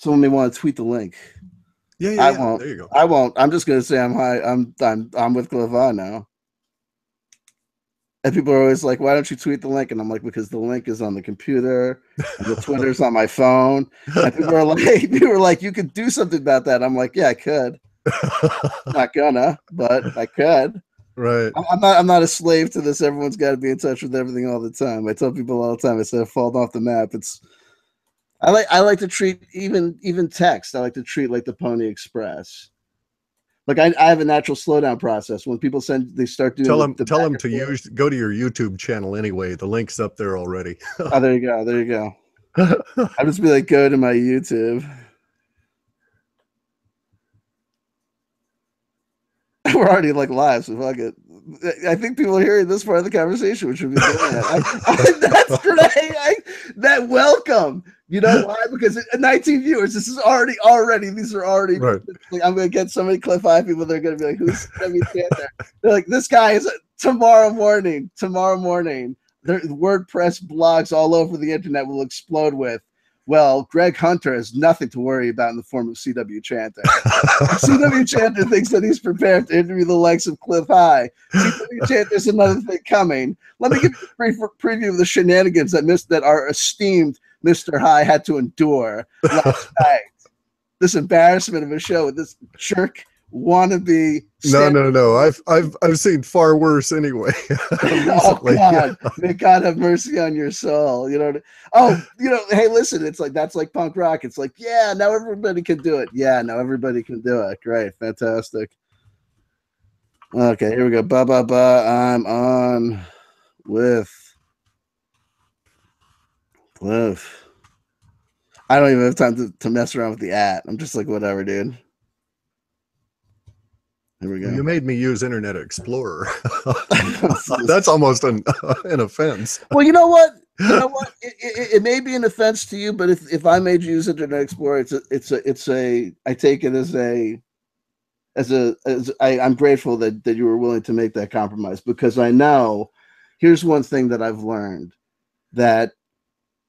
Someone may want to tweet the link. Yeah, yeah, I yeah. won't. There you go. I won't. I'm just gonna say I'm high. I'm with Clif now. And people are always like, "Why don't you tweet the link?" And I'm like, "Because the link is on the computer, and the Twitter's on my phone." And people are like, "People are like, you could do something about that." I'm like, "Yeah, I could. Not gonna, but I could." Right. I'm not. I'm not a slave to this. Everyone's got to be in touch with everything all the time. I tell people all the time. I said, "I've fallen off the map." It's. I like to treat even text. I like to treat like the Pony Express. Like I have a natural slowdown process. When people they start doing the Tell back them and to forth. go to your YouTube channel anyway. The link's up there already. Oh, there you go. There you go. I just be like, go to my YouTube. We're already like live, so fuck it. I think people are hearing this part of the conversation, which would be brilliant. That's great. That welcome. You know why? Because 19 viewers. This is already. These are already. Right. Like, I'm gonna get so many Clif High people. They're gonna be like, "Who's Debbie Panther?" They're like, "This guy is tomorrow morning. Tomorrow morning." Their WordPress blogs all over the internet will explode with. Well, Greg Hunter has nothing to worry about in the form of CW Chanter. CW Chanter thinks that he's prepared to interview the likes of Clif High. CW Chanter's another thing coming. Let me give you a brief preview of the shenanigans that our esteemed Mr. High had to endure last night. This embarrassment of a show with this jerk wannabe. No. I've seen far worse anyway. Oh God! May God have mercy on your soul. You know. Hey, listen. It's like that's like punk rock. It's like, yeah, now everybody can do it. Yeah, now everybody can do it. Great, fantastic. Okay, here we go. I'm on with Clif. I don't even have time to mess around with the @ I'm just like, whatever, dude. Here we go. You made me use Internet Explorer. That's almost an offense. Well, you know what? It may be an offense to you, but if I made you use Internet Explorer, I take it I'm grateful that you were willing to make that compromise, because I know here's one thing that I've learned, that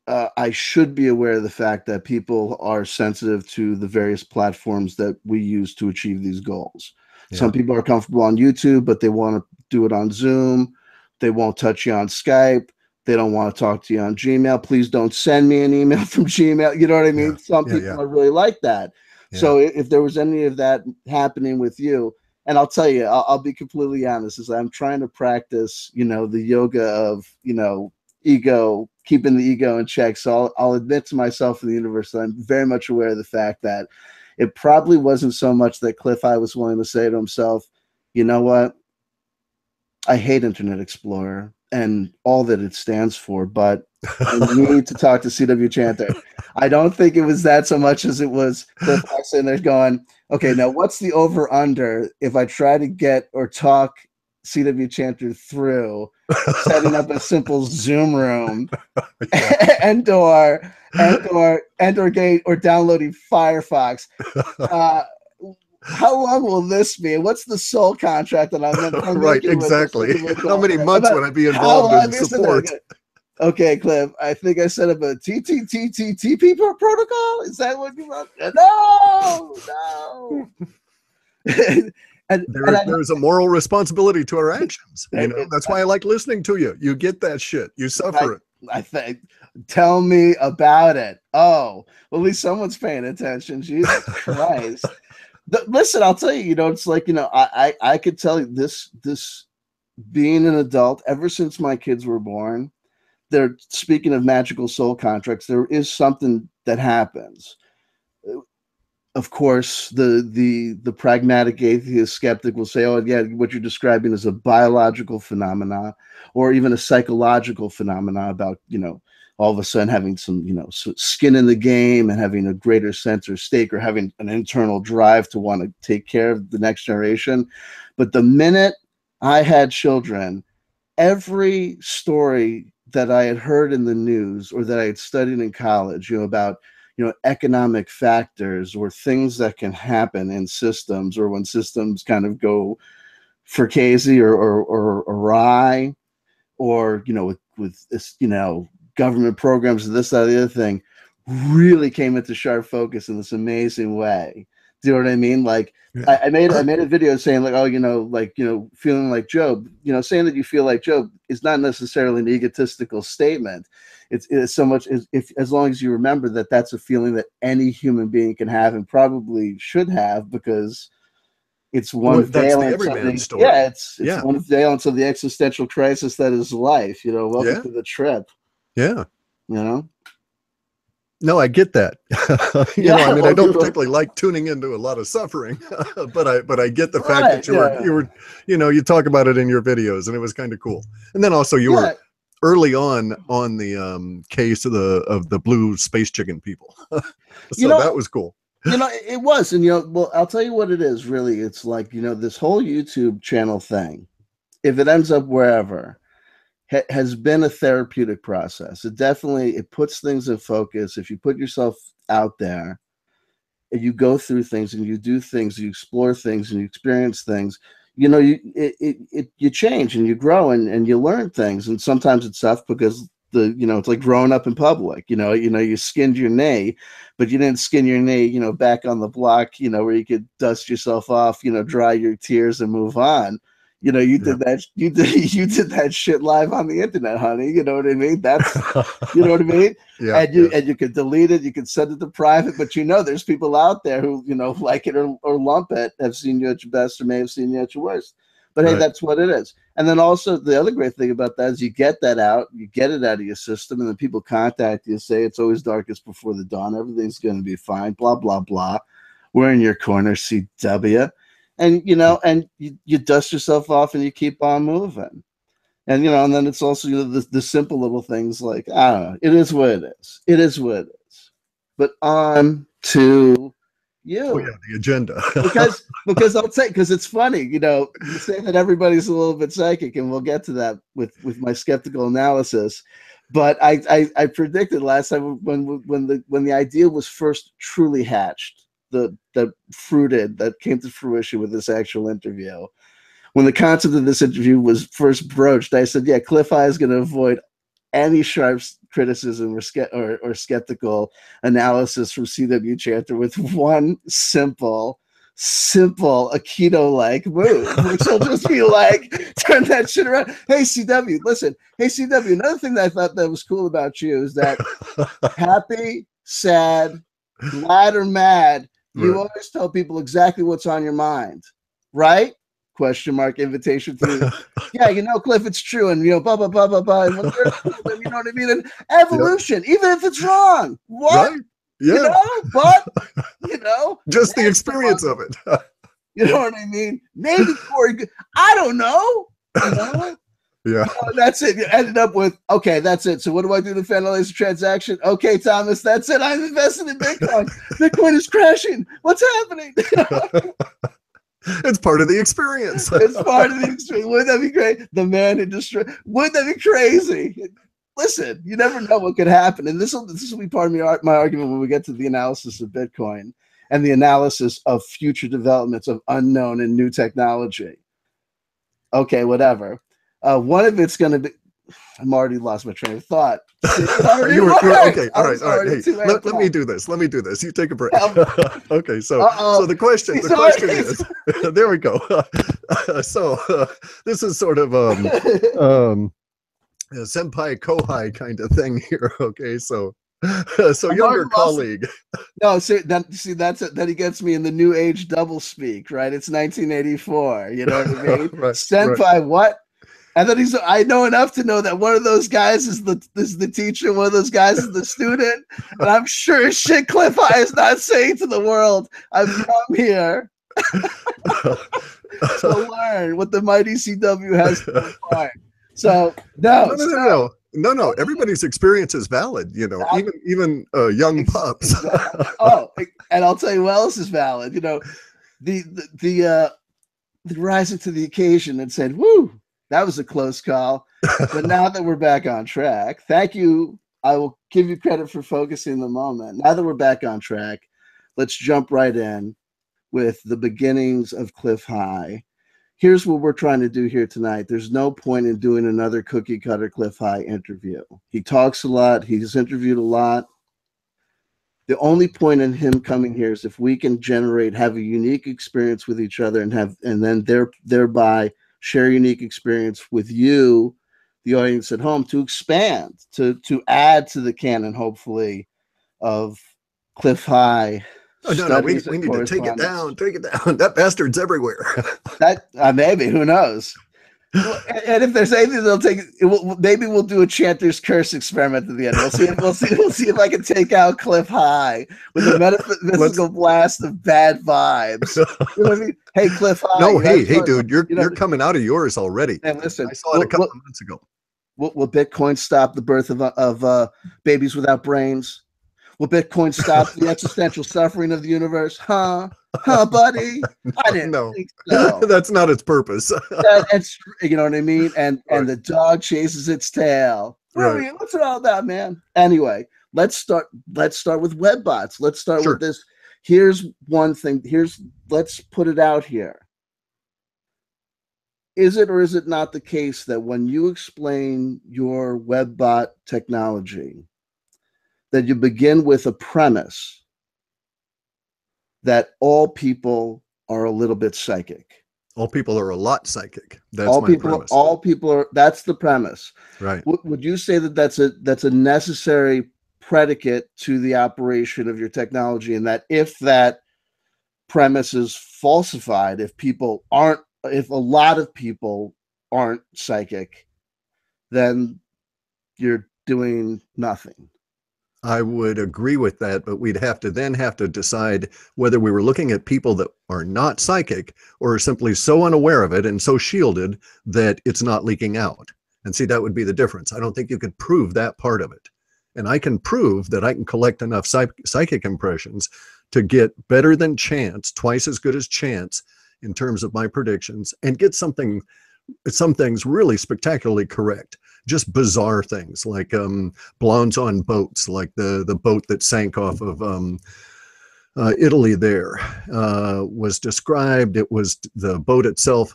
I should be aware of the fact that people are sensitive to the various platforms that we use to achieve these goals. Yeah. Some people are comfortable on YouTube, but they want to do it on Zoom. They won't touch you on Skype. They don't want to talk to you on Gmail. Please don't send me an email from Gmail. You know what I mean? Yeah. Some people are really like that. Yeah. So if there was any of that happening with you, and I'll tell you, I'll be completely honest, is I'm trying to practice, the yoga of, ego, keeping the ego in check. So I'll admit to myself and the universe that I'm very much aware of the fact that it probably wasn't so much that Clif High was willing to say to himself, you know what? I hate Internet Explorer and all that it stands for, but I need to talk to CW Chanter. I don't think it was that so much as it was Clif High sitting there going, okay, now what's the over under if I try to get or talk CW Chanter through setting up a simple Zoom room and or downloading Firefox? How long will this be? What's the sole contract that I'm right, exactly. How many months would I be involved in support? Okay, Clif, I think I set up a TP protocol. Is that what you want? No. There's a moral responsibility to our actions. That's why I like listening to you. You get that shit. You suffer it. I think. Tell me about it. Oh, well, at least someone's paying attention. Jesus Christ. Listen, I'll tell you. It's like I could tell you this being an adult ever since my kids were born. They're speaking of magical soul contracts. There is something that happens. Of course, the pragmatic atheist skeptic will say, "Oh, yeah, what you're describing is a biological phenomena, or even a psychological phenomena about all of a sudden having some skin in the game and having a greater sense or stake, or having an internal drive to want to take care of the next generation." But the minute I had children, every story that I had heard in the news or that I had studied in college, about economic factors or things that can happen in systems, or when systems kind of go fricassee or awry, or with this, government programs, this, that, the other thing, really came into sharp focus in this amazing way. Do you know what I mean? Like Yeah. I made a video saying like, oh, feeling like Job, saying that you feel like Job is not necessarily an egotistical statement. It's so much as long as you remember that that's a feeling that any human being can have and probably should have, because it's one Well, that's the valence of everyman the story. it's one valence of the existential crisis that is life. Welcome to the trip. Yeah. No, I get that. I mean, I don't particularly like tuning into a lot of suffering, but I get the fact that you talk about it in your videos, and it was kind of cool. And then also you were early on the case of the blue space chicken people. So that was cool. It was. And, well, I'll tell you what it is, really. It's like, this whole YouTube channel thing, if it ends up wherever, has been a therapeutic process. It puts things in focus. If you put yourself out there and you go through things and you do things, you explore things and you experience things, you change and you grow and you learn things. And sometimes it's tough because it's like growing up in public, you skinned your knee, but you didn't skin your knee, back on the block, where you could dust yourself off, dry your tears and move on. You did that. You did that shit live on the internet, honey. You know what I mean? That's, you know what I mean? And you could delete it. You could send it to private, but there's people out there who, like it or lump it, have seen you at your best or may have seen you at your worst. But hey, that's what it is. And then also the other great thing about that is you get that out, you get it out of your system, and then people contact you, say it's always darkest before the dawn. Everything's going to be fine. Blah blah blah. We're in your corner, CW. And and you dust yourself off and you keep on moving. And and then it's also the simple little things like, I don't know, it is what it is. It is what it is. But on to you. Oh, yeah, the agenda. because I'll say, because it's funny, you say that everybody's a little bit psychic, and we'll get to that with my skeptical analysis. But I predicted last time when the idea was first truly hatched, that came to fruition with this actual interview. When the concept of this interview was first broached, I said, yeah, Clif I is going to avoid any sharp criticism or skeptical analysis from CW Chanter with one simple Aikido-like move, which will just be like, turn that shit around. Hey, CW, listen. Hey, CW, another thing that I thought that was cool about you is that happy, sad, glad, or mad, you always tell people exactly what's on your mind, right? Question mark, invitation to, yeah, Clif, it's true, and blah blah blah blah blah, and you know what I mean, and evolution, even if it's wrong, what? Right. Yeah. But just the experience of it. You know what I mean? Maybe Corey, I don't know. Yeah. That's it. You ended up with, okay, that's it. So what do I do to finalize the transaction? Okay, Thomas, that's it. I'm invested in Bitcoin. Bitcoin is crashing. What's happening? It's part of the experience. It's part of the experience. Wouldn't that be great? The man who destroyed. Wouldn't that be crazy? Listen, you never know what could happen. And this will be part of my argument when we get to the analysis of Bitcoin and the analysis of future developments of unknown and new technology. Okay, whatever. One of it's going to be, I'm already lost my train of thought. You were okay. All right. Hey, let me do this. You take a break. Okay. So the question is, there we go. So this is sort of a senpai kohai kind of thing here. Okay. So younger colleague. No, see that's it. Then he gets me in the new age double speak, right? It's 1984. You know what I mean? Right, senpai, right. What? And then I know enough to know that one of those guys is the teacher, one of those guys is the student, and I'm sure as shit Clif I is not saying to the world, I've come here to learn what the mighty CW has to impart. So no. Everybody's experience is valid, even young pups. Oh, and I'll tell you what else is valid. The rising to the occasion and said, "Woo, that was a close call." But now that we're back on track, thank you. I will give you credit for focusing the moment. Now that we're back on track, let's jump right in with the beginnings of Clif High. Here's what we're trying to do here tonight. There's no point in doing another cookie cutter Clif High interview. He talks a lot. He's interviewed a lot. The only point in him coming here is if we can have a unique experience with each other and then thereby share unique experience with you, the audience at home, to expand, to add to the canon, hopefully, of Clif High. Oh, no, we need to take it down. Take it down. That bastard's everywhere. That maybe, who knows? And if there's anything, they'll take. Maybe we'll do a Chanter's Curse experiment at the end. We'll see if I can take out Clif High with a metaphysical blast of bad vibes. You know what I mean? Hey, Clif High. No, hey, dude, you're coming out of yours already. And listen, I saw it a couple of months ago. Will Bitcoin stop the birth of babies without brains? Will Bitcoin stop the existential suffering of the universe? Huh, buddy? I didn't think so. That's not its purpose. It's, you know what I mean? And the dog chases its tail. Right. What's it all about, man? Anyway, let's start with webbots. Let's start with this. Here's one thing. Let's put it out here. Is it or is it not the case that when you explain your webbot technology, that you begin with a premise that all people are a little bit psychic? All people are a lot psychic. That's my premise. All people are. That's the premise. Right. Would you say that that's a necessary predicate to the operation of your technology, and that if that premise is falsified, if a lot of people aren't psychic, then you're doing nothing? I would agree with that, but we'd have to decide whether we were looking at people that are not psychic or are simply so unaware of it and so shielded that it's not leaking out. And see, that would be the difference. I don't think you could prove that part of it. And I can prove that I can collect enough psychic impressions to get better than chance, twice as good as chance in terms of my predictions, and get some things really spectacularly correct. Just bizarre things like blondes on boats, like the boat that sank off of Italy there was described. It was the boat itself.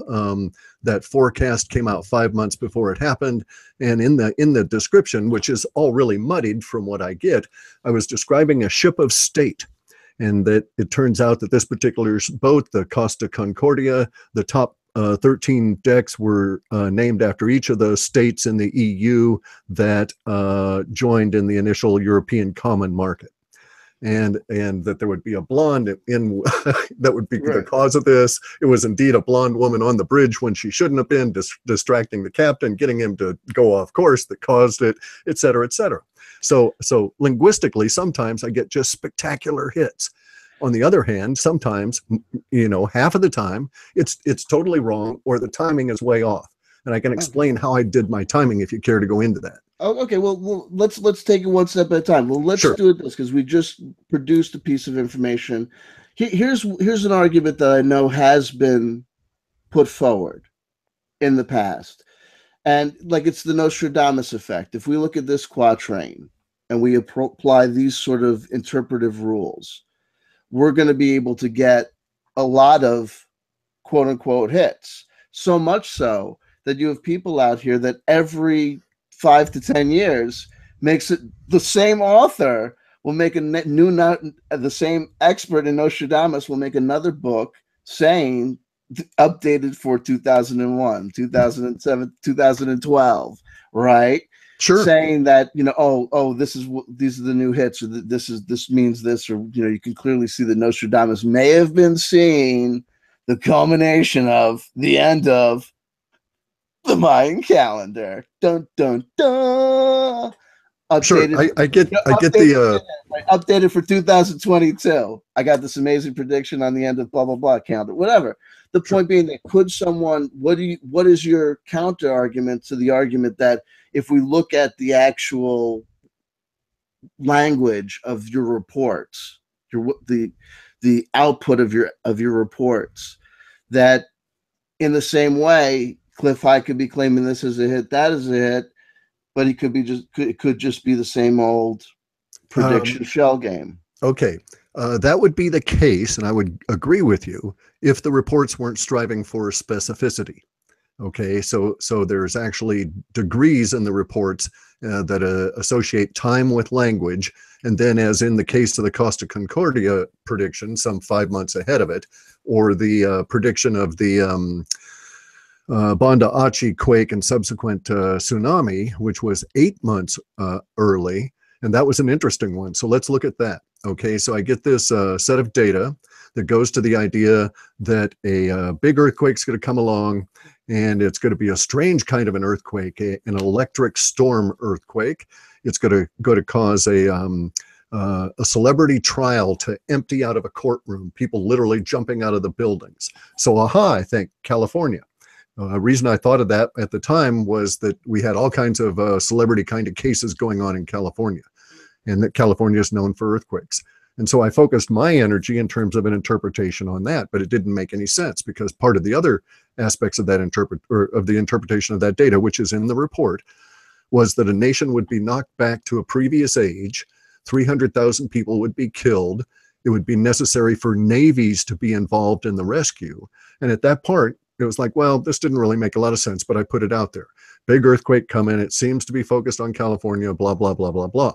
That forecast came out 5 months before it happened. And in the description, which is all really muddied from what I get, I was describing a ship of state. And that it turns out that this particular boat, the Costa Concordia, the top 13 decks were named after each of those states in the EU that joined in the initial European common market. And that there would be a blonde in that would be the cause of this. It was indeed a blonde woman on the bridge when she shouldn't have been, distracting the captain, getting him to go off course, that caused it, et cetera, et cetera. So linguistically, sometimes I get just spectacular hits. On the other hand, sometimes, half of the time, it's totally wrong, or the timing is way off. And I can explain how I did my timing if you care to go into that. Oh, okay. Well, let's take it one step at a time. Well, let's do it this, because we just produced a piece of information. Here's an argument that I know has been put forward in the past, and it's the Nostradamus effect. If we look at this quatrain and we apply these sort of interpretive rules, we're going to be able to get a lot of quote unquote hits. So much so that you have people out here that every 5 to 10 years makes it the same author will make the same expert in Nostradamus will make another book saying updated for 2001, 2007, 2012, right? Sure. Saying that, these are the new hits, or this means this, or, you can clearly see that Nostradamus may have been seeing the culmination of the end of the Mayan calendar. Dun, dun, dun. Updated, sure. I get the updated for 2022. I got this amazing prediction on the end of blah blah blah calendar. Whatever. The point being that could someone? What is your counter argument to the argument that if we look at the actual language of your reports, the output of your reports, that in the same way, Clif High could be claiming this as a hit, that is a hit, but it could just be the same old prediction shell game. Okay, that would be the case, and I would agree with you if the reports weren't striving for specificity. Okay, so there's actually degrees in the reports that associate time with language, and then, as in the case of the Costa Concordia prediction, some 5 months ahead of it, or the prediction of the Banda Aceh quake and subsequent tsunami, which was 8 months early, and that was an interesting one. So let's look at that. Okay, so I get this set of data that goes to the idea that a big earthquake's going to come along, and it's going to be a strange kind of an earthquake, an electric storm earthquake. It's going to cause a celebrity trial to empty out of a courtroom, people literally jumping out of the buildings. So, I think California. The reason I thought of that at the time was that we had all kinds of celebrity kind of cases going on in California, and that California is known for earthquakes. And so I focused my energy in terms of an interpretation on that, but it didn't make any sense, because part of the other aspects of that interpretation of that data, which is in the report, was that a nation would be knocked back to a previous age, 300,000 people would be killed, it would be necessary for navies to be involved in the rescue. And at that part, it was like, well, this didn't really make a lot of sense, but I put it out there. Big earthquake coming, it seems to be focused on California, blah, blah, blah, blah, blah.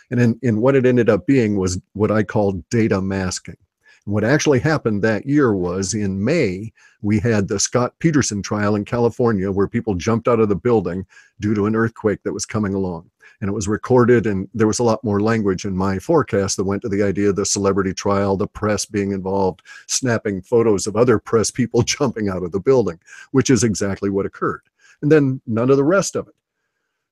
And in what it ended up being was what I call data masking. And what actually happened that year was, in May, we had the Scott Peterson trial in California, where people jumped out of the building due to an earthquake that was coming along. And it was recorded, and there was a lot more language in my forecast that went to the idea of the celebrity trial, the press being involved, snapping photos of other press people jumping out of the building, which is exactly what occurred. And then none of the rest of it.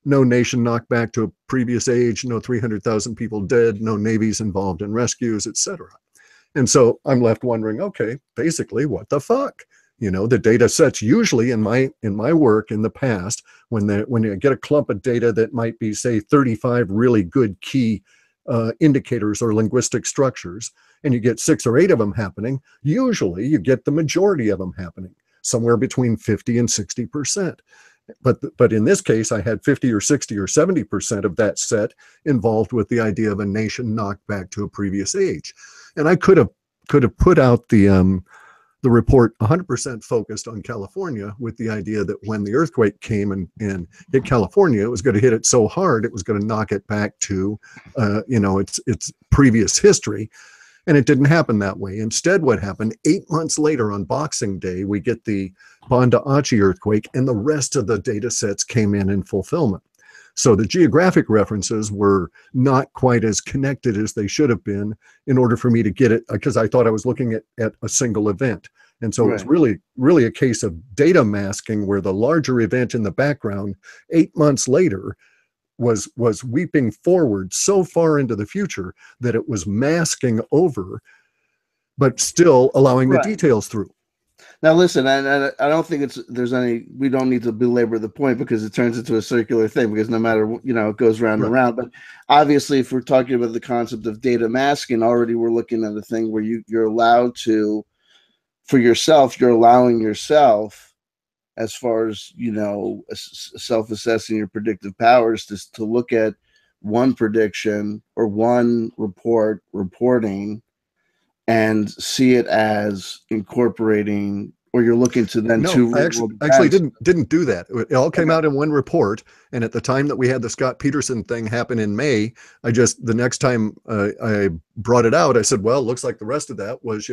No nation knocked back to a previous age, no 300,000 people dead, no navies involved in rescues, etc. And so I'm left wondering, okay, basically, what the fuck? You know, the data sets usually in my work in the past, when you get a clump of data that might be, say, 35 really good key indicators or linguistic structures, and you get 6 or 8 of them happening, usually you get the majority of them happening, somewhere between 50 and 60%. But in this case, I had 50 or 60 or 70% of that set involved with the idea of a nation knocked back to a previous age. And I could have put out the report 100% focused on California, with the idea that when the earthquake came and hit California, it was going to hit it so hard it was going to knock it back to its previous history. And it didn't happen that way. Instead, what happened, 8 months later on Boxing Day, we get the Banda Aceh earthquake, and the rest of the data sets came in fulfillment. So the geographic references were not quite as connected as they should have been in order for me to get it, because I thought I was looking at a single event. And so It was really a case of data masking, where the larger event in the background 8 months later was weeping forward so far into the future that it was masking over, but still allowing the details through. Now, listen, I don't think we don't need to belabor the point, because it turns into a circular thing, because no matter, it goes round and round. But obviously, if we're talking about the concept of data masking, already we're looking at a thing where you're allowed to, for yourself, you're allowing yourself, as far as, self-assessing your predictive powers, to look at one prediction or one reporting and see it as incorporating, or you're looking to then I actually didn't do that. It all came out in one report. And at the time that we had the Scott Peterson thing happen in May, the next time I brought it out, I said, well, it looks like the rest of that was,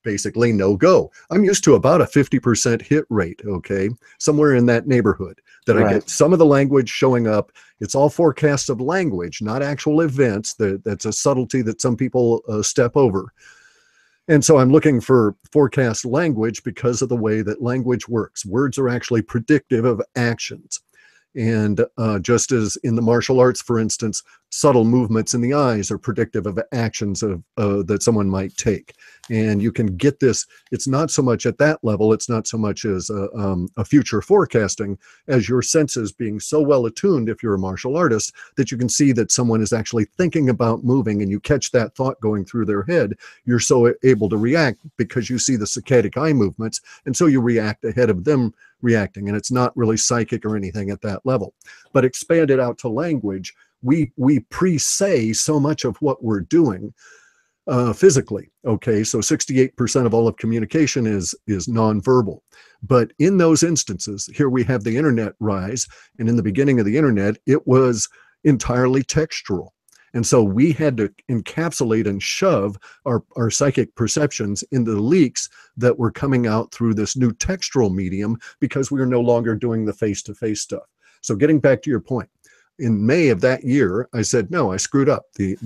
basically no go. I'm used to about a 50% hit rate, okay? Somewhere in that neighborhood, that I get some of the language showing up. It's all forecasts of language, not actual events. That's a subtlety that some people step over. And so I'm looking for forecast language because of the way that language works. Words are actually predictive of actions. And just as in the martial arts, for instance, subtle movements in the eyes are predictive of actions that someone might take. And you can get this. It's not so much at that level. It's not so much as a future forecasting as your senses being so well attuned, if you're a martial artist, that you can see that someone is actually thinking about moving, and you catch that thought going through their head. You're so able to react because you see the saccadic eye movements, and so you react ahead of them reacting. And it's not really psychic or anything at that level. But expand it out to language, we pre-say so much of what we're doing physically. Okay, so 68% of all of communication is nonverbal. But in those instances, here we have the internet rise, and in the beginning of the internet, it was entirely textual. And so we had to encapsulate and shove our psychic perceptions into the leaks that were coming out through this new textual medium, because we were no longer doing the face-to-face stuff. So getting back to your point, in May of that year, I said, no, I screwed up. The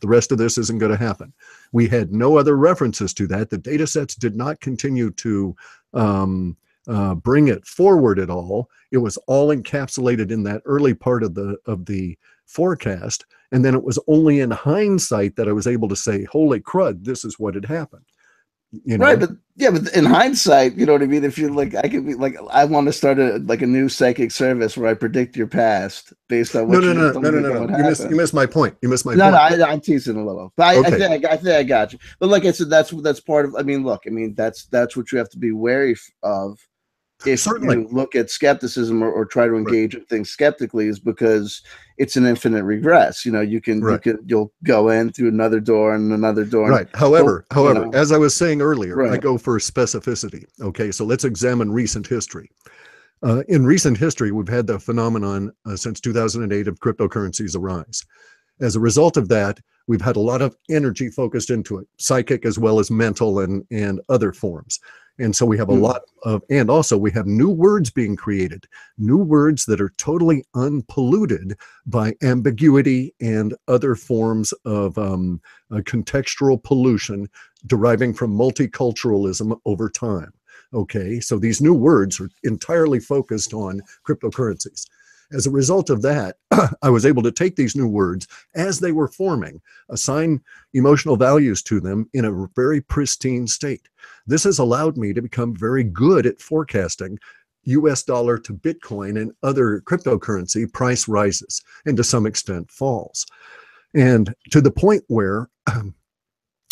rest of this isn't going to happen. We had no other references to that. The data sets did not continue to bring it forward at all. It was all encapsulated in that early part of the forecast. And then it was only in hindsight that I was able to say, holy crud, this is what had happened. You know? Right, but yeah, but in hindsight, you know what I mean? If you're like, I could be like, I want to start a new psychic service where I predict your past based on what no. You missed my point. You missed my point. No, I'm teasing a little, but I think I got you. But like I said, that's part of. I mean, look, I mean, that's what you have to be wary of. If Certainly. you look at skepticism or try to engage with things skeptically, is because it's an infinite regress. You know, you'll go in through another door and another door. Right. However, as I was saying earlier, I go for specificity. Okay, so let's examine recent history. In recent history, we've had the phenomenon since 2008 of cryptocurrencies arise. As a result of that, we've had a lot of energy focused into it, psychic as well as mental and other forms. And so we have a lot of, and also we have new words being created, new words that are totally unpolluted by ambiguity and other forms of contextual pollution deriving from multiculturalism over time. Okay, so these new words are entirely focused on cryptocurrencies. As a result of that, I was able to take these new words as they were forming, assign emotional values to them in a very pristine state. This has allowed me to become very good at forecasting US dollar to Bitcoin and other cryptocurrency price rises, and to some extent falls. And to the point where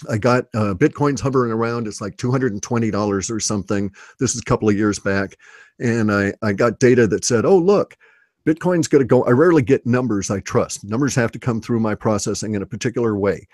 I got Bitcoin's hovering around, it's like $220 or something. This is a couple of years back. And I got data that said, oh, look, Bitcoin's going to go. I rarely get numbers I trust. Numbers have to come through my processing in a particular way.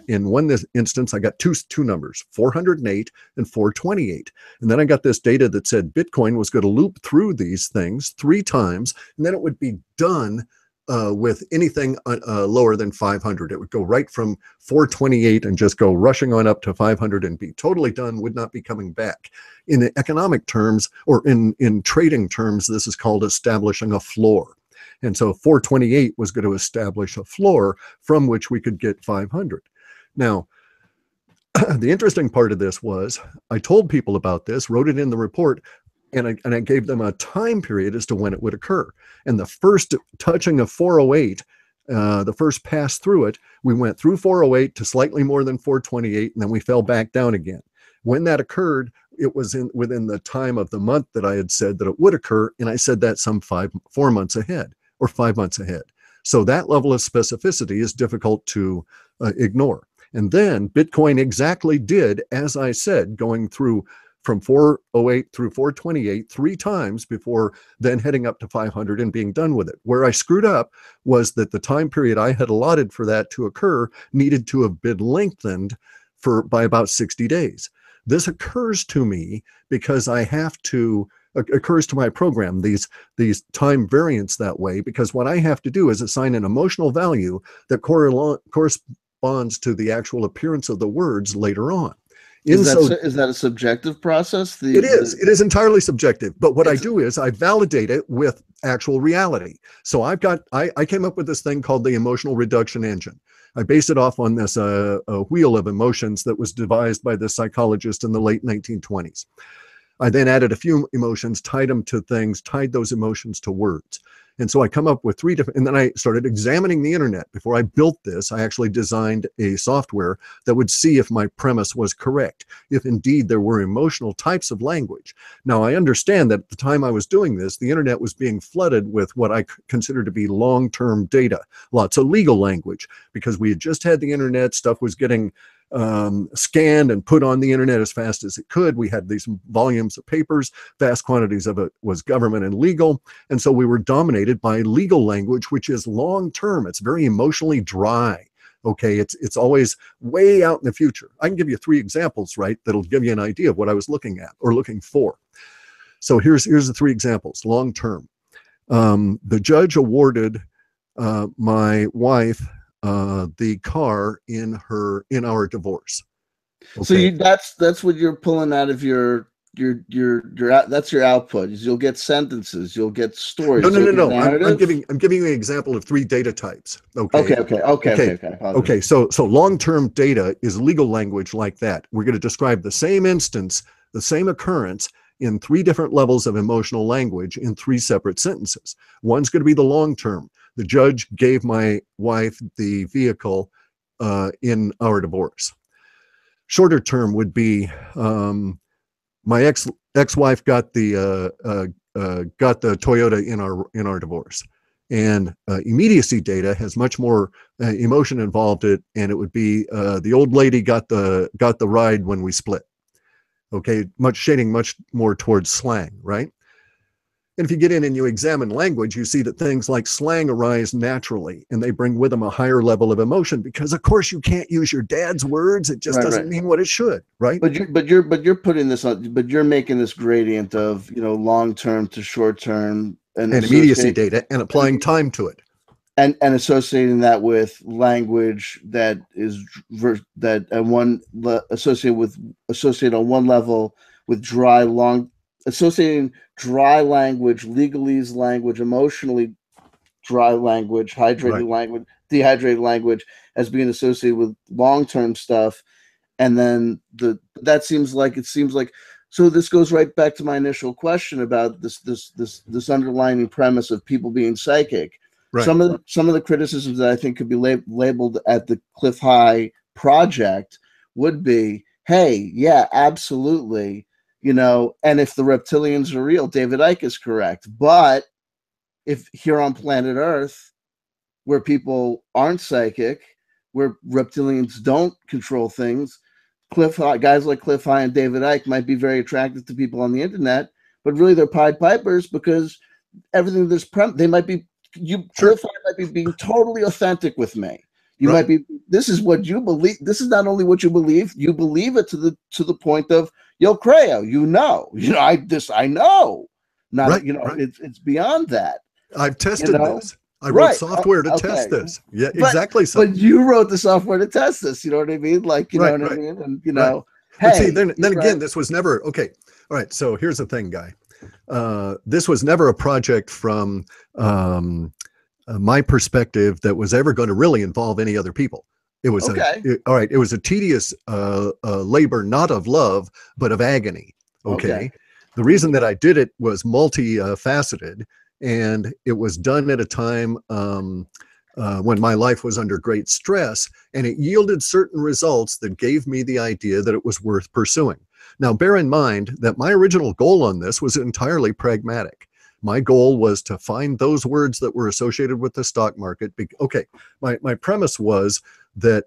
In one instance, I got two numbers, 408 and 428. And then I got this data that said Bitcoin was going to loop through these things 3 times, and then it would be done with anything lower than 500. It would go right from 428 and just go rushing on up to 500 and be totally done, would not be coming back. In the economic terms, or in trading terms, this is called establishing a floor. And so 428 was going to establish a floor from which we could get 500. Now, the interesting part of this was I told people about this, wrote it in the report, and I gave them a time period as to when it would occur. And the first touching of 408, the first pass through it, we went through 408 to slightly more than 428, and then we fell back down again. When that occurred, it was within the time of the month that I had said that it would occur, and I said that some 4 months ahead, or 5 months ahead. So that level of specificity is difficult to ignore. And then Bitcoin exactly did, as I said, going through from 408 through 428 3 times before then heading up to 500 and being done with it. Where I screwed up was that the time period I had allotted for that to occur needed to have been lengthened by about 60 days. This occurs to me because I have to, occurs to my program, these time variants that way, because what I have to do is assign an emotional value that corresponds to the actual appearance of the words later on. Is that a subjective process? It is entirely subjective. But what I do is I validate it with actual reality. So I came up with this thing called the emotional reduction engine. I based it off on this a wheel of emotions that was devised by this psychologist in the late 1920s. I then added a few emotions, tied them to things, tied those emotions to words. And so I come up with 3 different, and then I started examining the internet. Before I built this, I actually designed a software that would see if my premise was correct, if indeed there were emotional types of language. Now, I understand that at the time I was doing this, the internet was being flooded with what I consider to be long-term data, lots of legal language, because we had just had the internet, stuff was getting scanned and put on the internet as fast as it could. We had these volumes of papers, vast quantities of it was government and legal. And so we were dominated by legal language, which is long-term. It's very emotionally dry. Okay, it's always way out in the future. I can give you 3 examples, right, that'll give you an idea of what I was looking at or looking for. So here's the three examples. Long term, the judge awarded my wife the car in our divorce. Okay. So that's what you're pulling out of your that's your output. You'll get sentences, you'll get stories. No. I'm giving you an example of three data types. Okay. So long-term data is legal language like that. We're going to describe the same instance, the same occurrence in three different levels of emotional language in three separate sentences. One's going to be the long term. The judge gave my wife the vehicle in our divorce. Shorter term would be my ex-wife got the Toyota in our divorce, and immediacy data has much more emotion involved in it, and it would be the old lady got the ride when we split. Okay, shading much more towards slang, right? And if you get in and you examine language, you see that things like slang arise naturally, and they bring with them a higher level of emotion because, of course, you can't use your dad's words. It just doesn't mean what it should, right? But you're putting this on, but you're making this gradient of long term to short term and immediacy data and applying time to it, and associating that with language that is associated on one level with associating dry language, legalese language, emotionally dry language, hydrated language, dehydrated language as being associated with long-term stuff. And then it seems like so this goes right back to my initial question about this underlying premise of people being psychic. Right. Some of the criticisms that I think could be labeled at the Clif High project would be, hey, yeah, absolutely. And if the reptilians are real, David Icke is correct. But if here on planet Earth, where people aren't psychic, where reptilians don't control things, guys like Clif High and David Icke might be very attractive to people on the internet, but really they're Pied Pipers because everything they might be, Clif High might be being totally authentic with me. You might be, this is what you believe. This is not only what you believe it to the point of, yo, Creo, I know. Not, it's beyond that. I've tested this. I wrote software to test this. Yeah, exactly. But you wrote the software to test this. You know what I mean? Like, you know what I mean? And, hey. But see, then again, this was never, okay. All right. So here's the thing, Guy. This was never a project from my perspective that was ever going to really involve any other people. It was it was a tedious labor, not of love, but of agony. Okay. The reason that I did it was multifaceted, and it was done at a time when my life was under great stress, and it yielded certain results that gave me the idea that it was worth pursuing. Now, bear in mind that my original goal on this was entirely pragmatic. My goal was to find those words that were associated with the stock market. Okay, my premise was that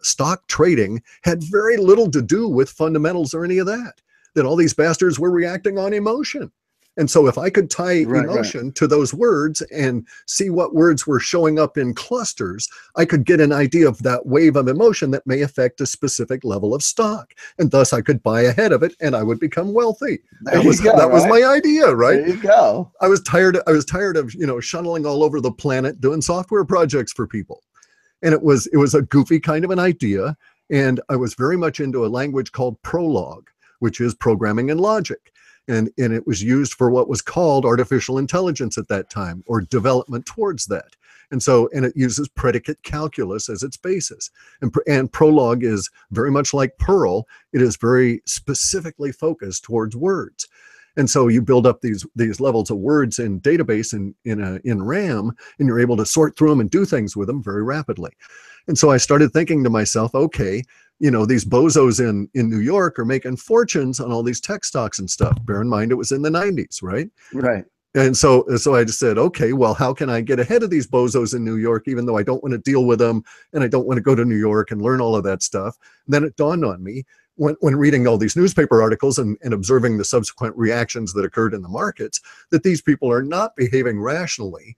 stock trading had very little to do with fundamentals or any of that, that all these bastards were reacting on emotion. And so if I could tie emotion to those words and see what words were showing up in clusters, I could get an idea of that wave of emotion that may affect a specific level of stock. And thus I could buy ahead of it and I would become wealthy. That was my idea, right? There you go. I was tired of, shuttling all over the planet doing software projects for people. And it was a goofy kind of an idea. And I was very much into a language called Prolog, which is programming and logic. And it was used for what was called artificial intelligence at that time, or development towards that. And it uses predicate calculus as its basis. And Prolog is very much like Perl. It is very specifically focused towards words. And so you build up these levels of words in database in RAM, and you're able to sort through them and do things with them very rapidly. And so I started thinking to myself, okay, these bozos in New York are making fortunes on all these tech stocks and stuff. Bear in mind, it was in the 90s, right? Right. And so I just said, okay, well, how can I get ahead of these bozos in New York, even though I don't want to deal with them and I don't want to go to New York and learn all of that stuff? And then it dawned on me when reading all these newspaper articles and observing the subsequent reactions that occurred in the markets, that these people are not behaving rationally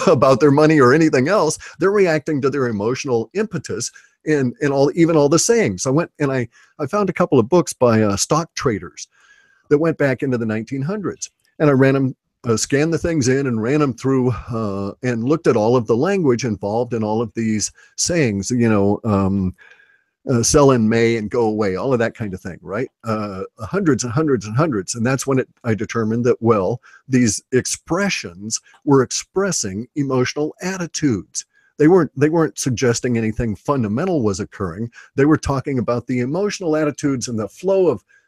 about their money or anything else. They're reacting to their emotional impetus and even all the sayings. I went and I found a couple of books by stock traders that went back into the 1900s. And I ran them, scanned the things in and ran them through and looked at all of the language involved in all of these sayings, you know, sell in May and go away, all of that kind of thing, right? Hundreds and hundreds and hundreds. And that's when I determined that, well, these expressions were expressing emotional attitudes. They weren't suggesting anything fundamental was occurring. They were talking about the emotional attitudes and the flow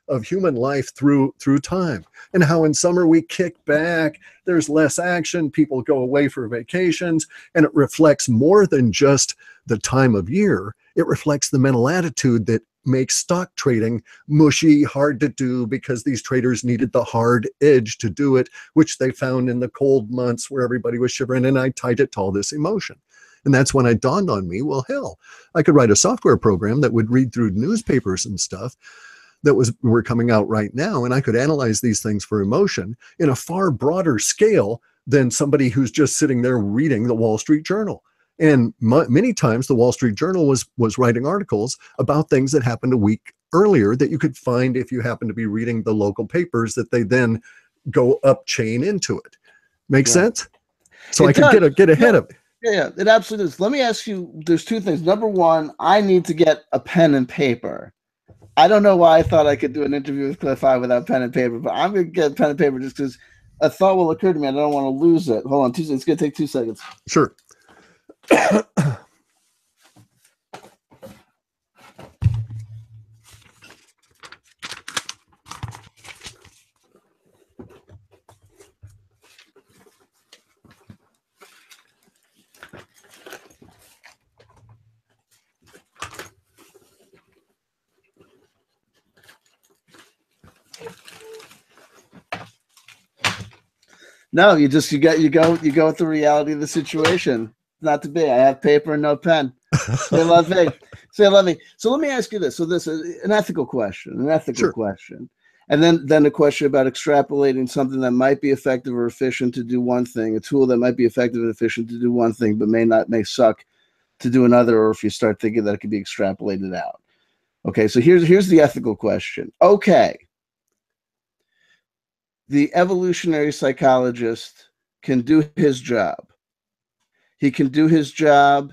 of human life through time, and how in summer we kick back, there's less action, people go away for vacations, and it reflects more than just the time of year. It reflects the mental attitude that makes stock trading mushy, hard to do, because these traders needed the hard edge to do it, which they found in the cold months where everybody was shivering, and I tied it to all this emotion. And that's when it dawned on me, well, hell, I could write a software program that would read through newspapers and stuff that were coming out right now, and I could analyze these things for emotion in a far broader scale than somebody who's just sitting there reading the Wall Street Journal. And many times the Wall Street Journal was writing articles about things that happened a week earlier that you could find if you happen to be reading the local papers, that they then go up chain into it. Make sense? So I could get ahead of it. Yeah, it absolutely is. Let me ask you, there's two things. Number one, I need to get a pen and paper. I don't know why I thought I could do an interview with Clif without pen and paper, but I'm going to get pen and paper just because a thought will occur to me and I don't want to lose it. Hold on, 2 seconds. It's going to take 2 seconds. Sure. No, you go with the reality of the situation. Not to be. I have paper and no pen. Say lovey. Say lovey. So let me ask you this. So this is an ethical question. Question. And then a question about extrapolating something that might be effective or efficient to do one thing, a tool that might be effective and efficient to do one thing, but may suck to do another, or if you start thinking that it could be extrapolated out. Okay, so here's the ethical question. Okay. The evolutionary psychologist can do his job. He can do his job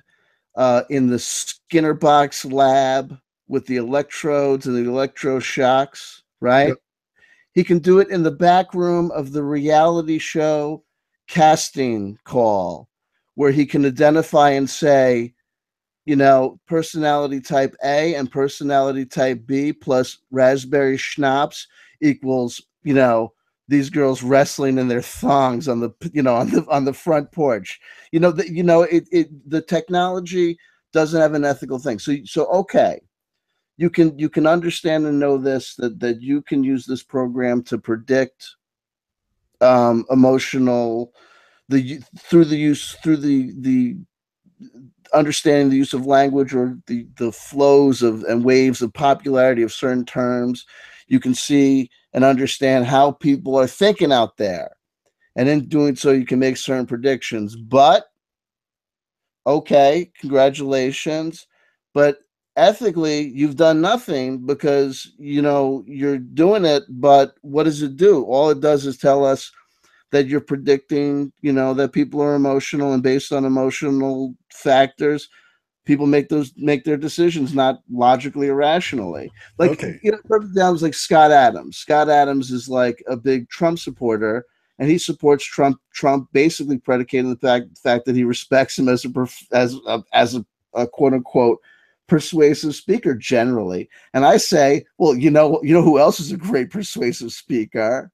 in the Skinner box lab with the electrodes and the electroshocks, right? Yep. He can do it in the back room of the reality show casting call, where he can identify and say, you know, personality type A and personality type B plus raspberry schnapps equals, you know, these girls wrestling in their thongs on the front porch. The technology doesn't have an ethical thing. So okay, you can understand and know this, that you can use this program to predict emotional through the understanding the use of language, or the flows of and waves of popularity of certain terms. You can see and understand how people are thinking out there. And in doing so, you can make certain predictions. But, okay, congratulations. But ethically, you've done nothing, because, you know, you're doing it, but what does it do? All it does is tell us that you're predicting, you know, that people are emotional, and based on emotional factors, people make their decisions not logically or rationally. Like, okay. You know, perfect example is like Scott Adams. Scott Adams is like a big Trump supporter, and he supports Trump. Trump basically predicated the fact that he respects him as a quote unquote persuasive speaker generally. And I say, well, you know who else is a great persuasive speaker?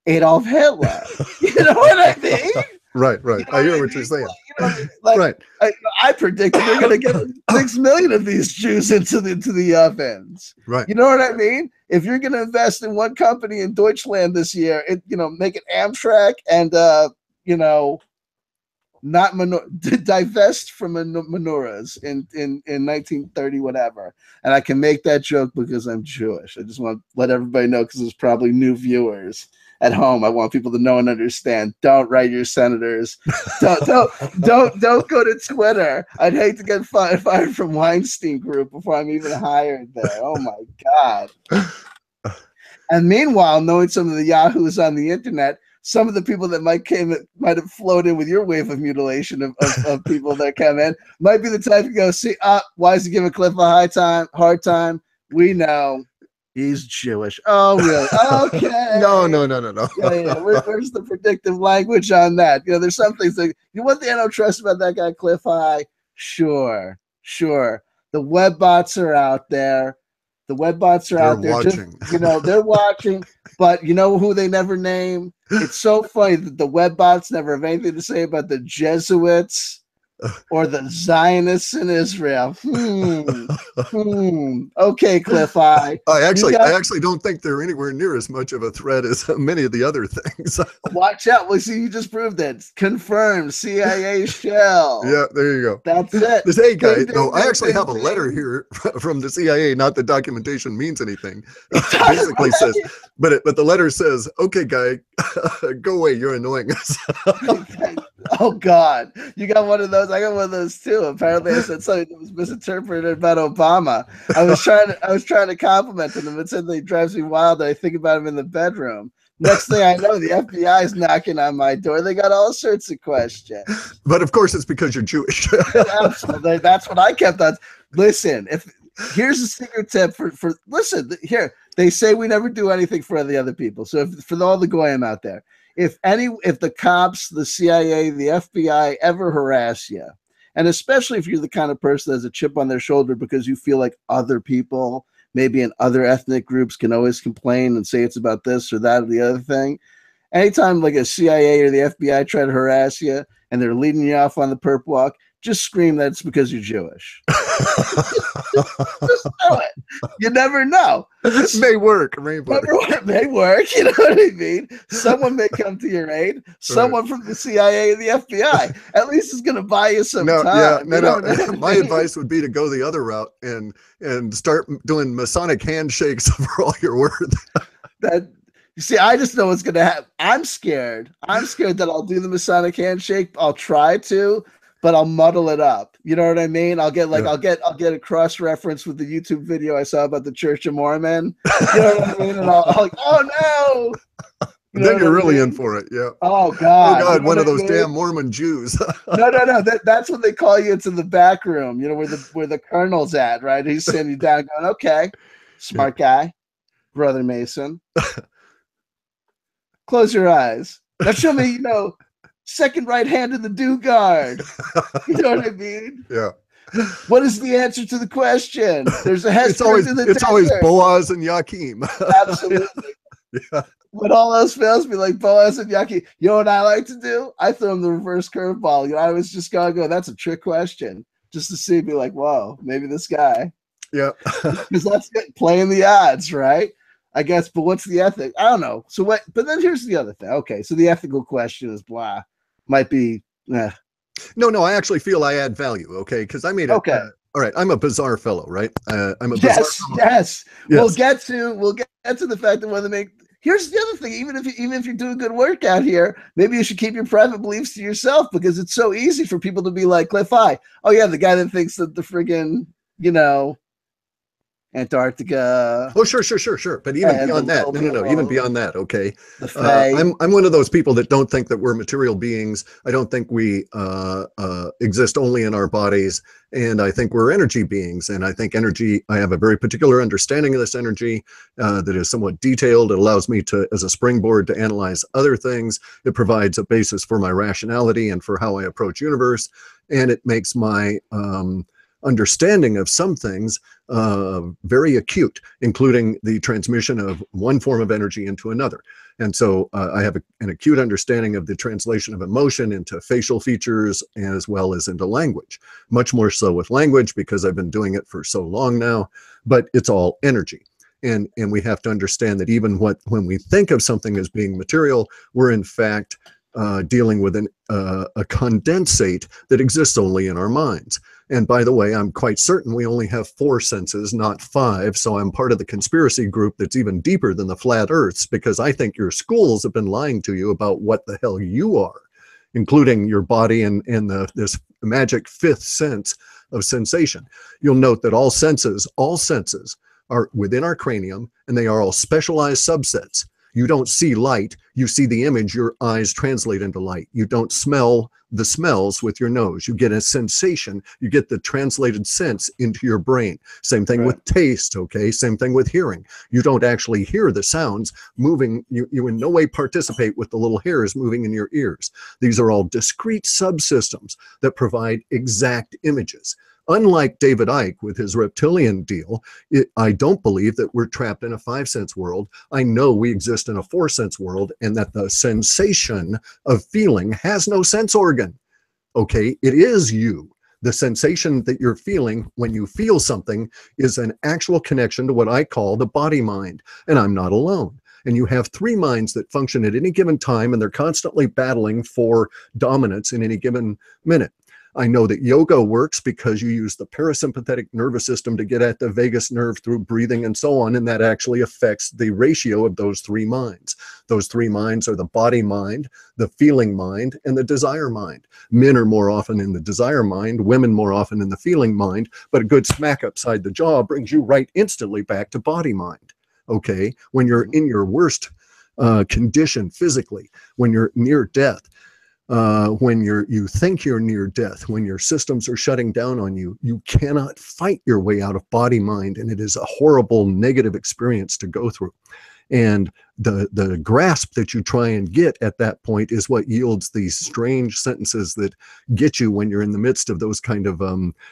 Adolf Hitler. You know what I mean? Right. You know I hear what you're saying. Right. I predicted they're going to get 6 million of these Jews into the ovens. Right. You know what I mean? If you're going to invest in one company in Deutschland this year, make it Amtrak, and divest from menorahs in 1930 whatever. And I can make that joke because I'm Jewish. I just want to let everybody know, because there's probably new viewers at home. I want people to know and understand. Don't write your senators. Don't go to Twitter. I'd hate to get fired from Weinstein Group before I'm even hired there. Oh my God. And meanwhile, knowing some of the yahoos on the internet, some of the people that might have flowed in with your wave of mutilation of people that come in might be the type to go, see, why is he giving Clif a hard time? We know he's Jewish. Oh, really? Okay. No. Yeah. Where's the predictive language on that? You know, there's some things that, you know, one thing I don't trust about that guy, Clif High. Sure. The web bots are out there. They're watching. Just, you know, they're watching, but you know who they never name? It's so funny that the web bots never have anything to say about the Jesuits or the Zionists in Israel. Okay, Clif Eye. I actually don't think they're anywhere near as much of a threat as many of the other things. Watch out. Well, see, you just proved it. Confirmed. CIA shell. Yeah, there you go. That's it. This hey guy, though, I actually have a letter here from the CIA. Not that documentation means anything. Basically says, but the letter says, "Okay, guy, go away. You're annoying us." Oh God, you got one of those. I got one of those too. Apparently, I said something that was misinterpreted about Obama. I was trying to compliment him, and it said that he drives me wild. I think about him in the bedroom. Next thing I know, the FBI is knocking on my door. They got all sorts of questions. But of course, it's because you're Jewish. Absolutely, that's what I kept on. Listen, here's a secret tip for listen here. They say we never do anything for the other people. So for all the goyim out there. If the cops, the CIA, the FBI ever harass you, and especially if you're the kind of person that has a chip on their shoulder because you feel like other people, maybe in other ethnic groups, can always complain and say it's about this or that or the other thing. Anytime like a CIA or the FBI try to harass you and they're leading you off on the perp walk, just scream that it's because you're Jewish. Just do it. You never know. It may work. It may work. You know what I mean? Someone may come to your aid. Someone from the CIA and the FBI. At least is going to buy you some time. No. My advice would be to go the other route and start doing Masonic handshakes for all you're worth. You see, I just know what's going to happen. I'm scared that I'll do the Masonic handshake. I'll try to, but I'll muddle it up. You know what I mean? I'll get I'll get a cross reference with the YouTube video I saw about the Church of Mormon. You know what I mean? And I'll like, oh no. Then you're really in for it. Yeah. Oh God. Oh God, one of those damn Mormon Jews. No. That's what they call you into the back room. You know where the colonel's at, right? He's sitting you down, going, "Okay, smart guy, Brother Mason. Close your eyes. Now show me, second right hand in the do guard." You know what I mean? Yeah. What is the answer to the question? There's a it's always Boaz and Yakim. Absolutely. Yeah. When all else fails, be like Boaz and Yakim. You know what I like to do? I throw him the reverse curveball. I was just gonna go, that's a trick question. Just to see, be like, whoa, maybe this guy. Yeah. Because that's playing the odds, right? I guess, but what's the ethic? I don't know. So what? But then here's the other thing. Okay, so the ethical question is blah. Might be. No. I actually feel I add value. Okay, because I made it. Okay. All right. I'm a bizarre fellow, right? I'm a bizarre fellow. Yes. We'll get to the fact that when they make. Here's the other thing. Even if you're doing good work out here, maybe you should keep your private beliefs to yourself because it's so easy for people to be like Clif Eye. Oh yeah, the guy that thinks that the friggin' Antarctica. Oh, sure. But even beyond that, no. Even beyond that, okay. I'm one of those people that don't think that we're material beings. I don't think we exist only in our bodies, and I think we're energy beings. And I think energy. I have a very particular understanding of this energy that is somewhat detailed. It allows me to, as a springboard, to analyze other things. It provides a basis for my rationality and for how I approach universe, and it makes my understanding of some things very acute, including the transmission of one form of energy into another. And so I have an acute understanding of the translation of emotion into facial features as well as into language, much more so with language because I've been doing it for so long now, but it's all energy. And we have to understand that even when we think of something as being material, we're in fact dealing with a condensate that exists only in our minds. And by the way, I'm quite certain we only have 4 senses, not 5. So I'm part of the conspiracy group that's even deeper than the flat earths, because I think your schools have been lying to you about what the hell you are, including your body and this magic 5th sense of sensation. You'll note that all senses are within our cranium, and they are all specialized subsets. You don't see light, you see the image your eyes translate into light. You don't smell the smells with your nose. You get a sensation, you get the translated sense into your brain. Same thing with taste, okay? Same thing with hearing. You don't actually hear the sounds moving. You in no way participate with the little hairs moving in your ears. These are all discrete subsystems that provide exact images. Unlike David Icke with his reptilian deal, I don't believe that we're trapped in a 5-sense world. I know we exist in a 4-sense world, and that the sensation of feeling has no sense organ. Okay, it is you. The sensation that you're feeling when you feel something is an actual connection to what I call the body mind, and I'm not alone. And you have 3 minds that function at any given time, and they're constantly battling for dominance in any given minute. I know that yoga works because you use the parasympathetic nervous system to get at the vagus nerve through breathing and so on, and that actually affects the ratio of those 3 minds. Those 3 minds are the body mind, the feeling mind, and the desire mind. Men are more often in the desire mind, women more often in the feeling mind, but a good smack upside the jaw brings you right instantly back to body mind. Okay, when you're in your worst condition physically, when you're near death, when you think you're near death, when your systems are shutting down on you, you cannot fight your way out of body mind, and it is a horrible negative experience to go through. And the grasp that you try and get at that point is what yields these strange sentences that get you when you're in the midst of those kind of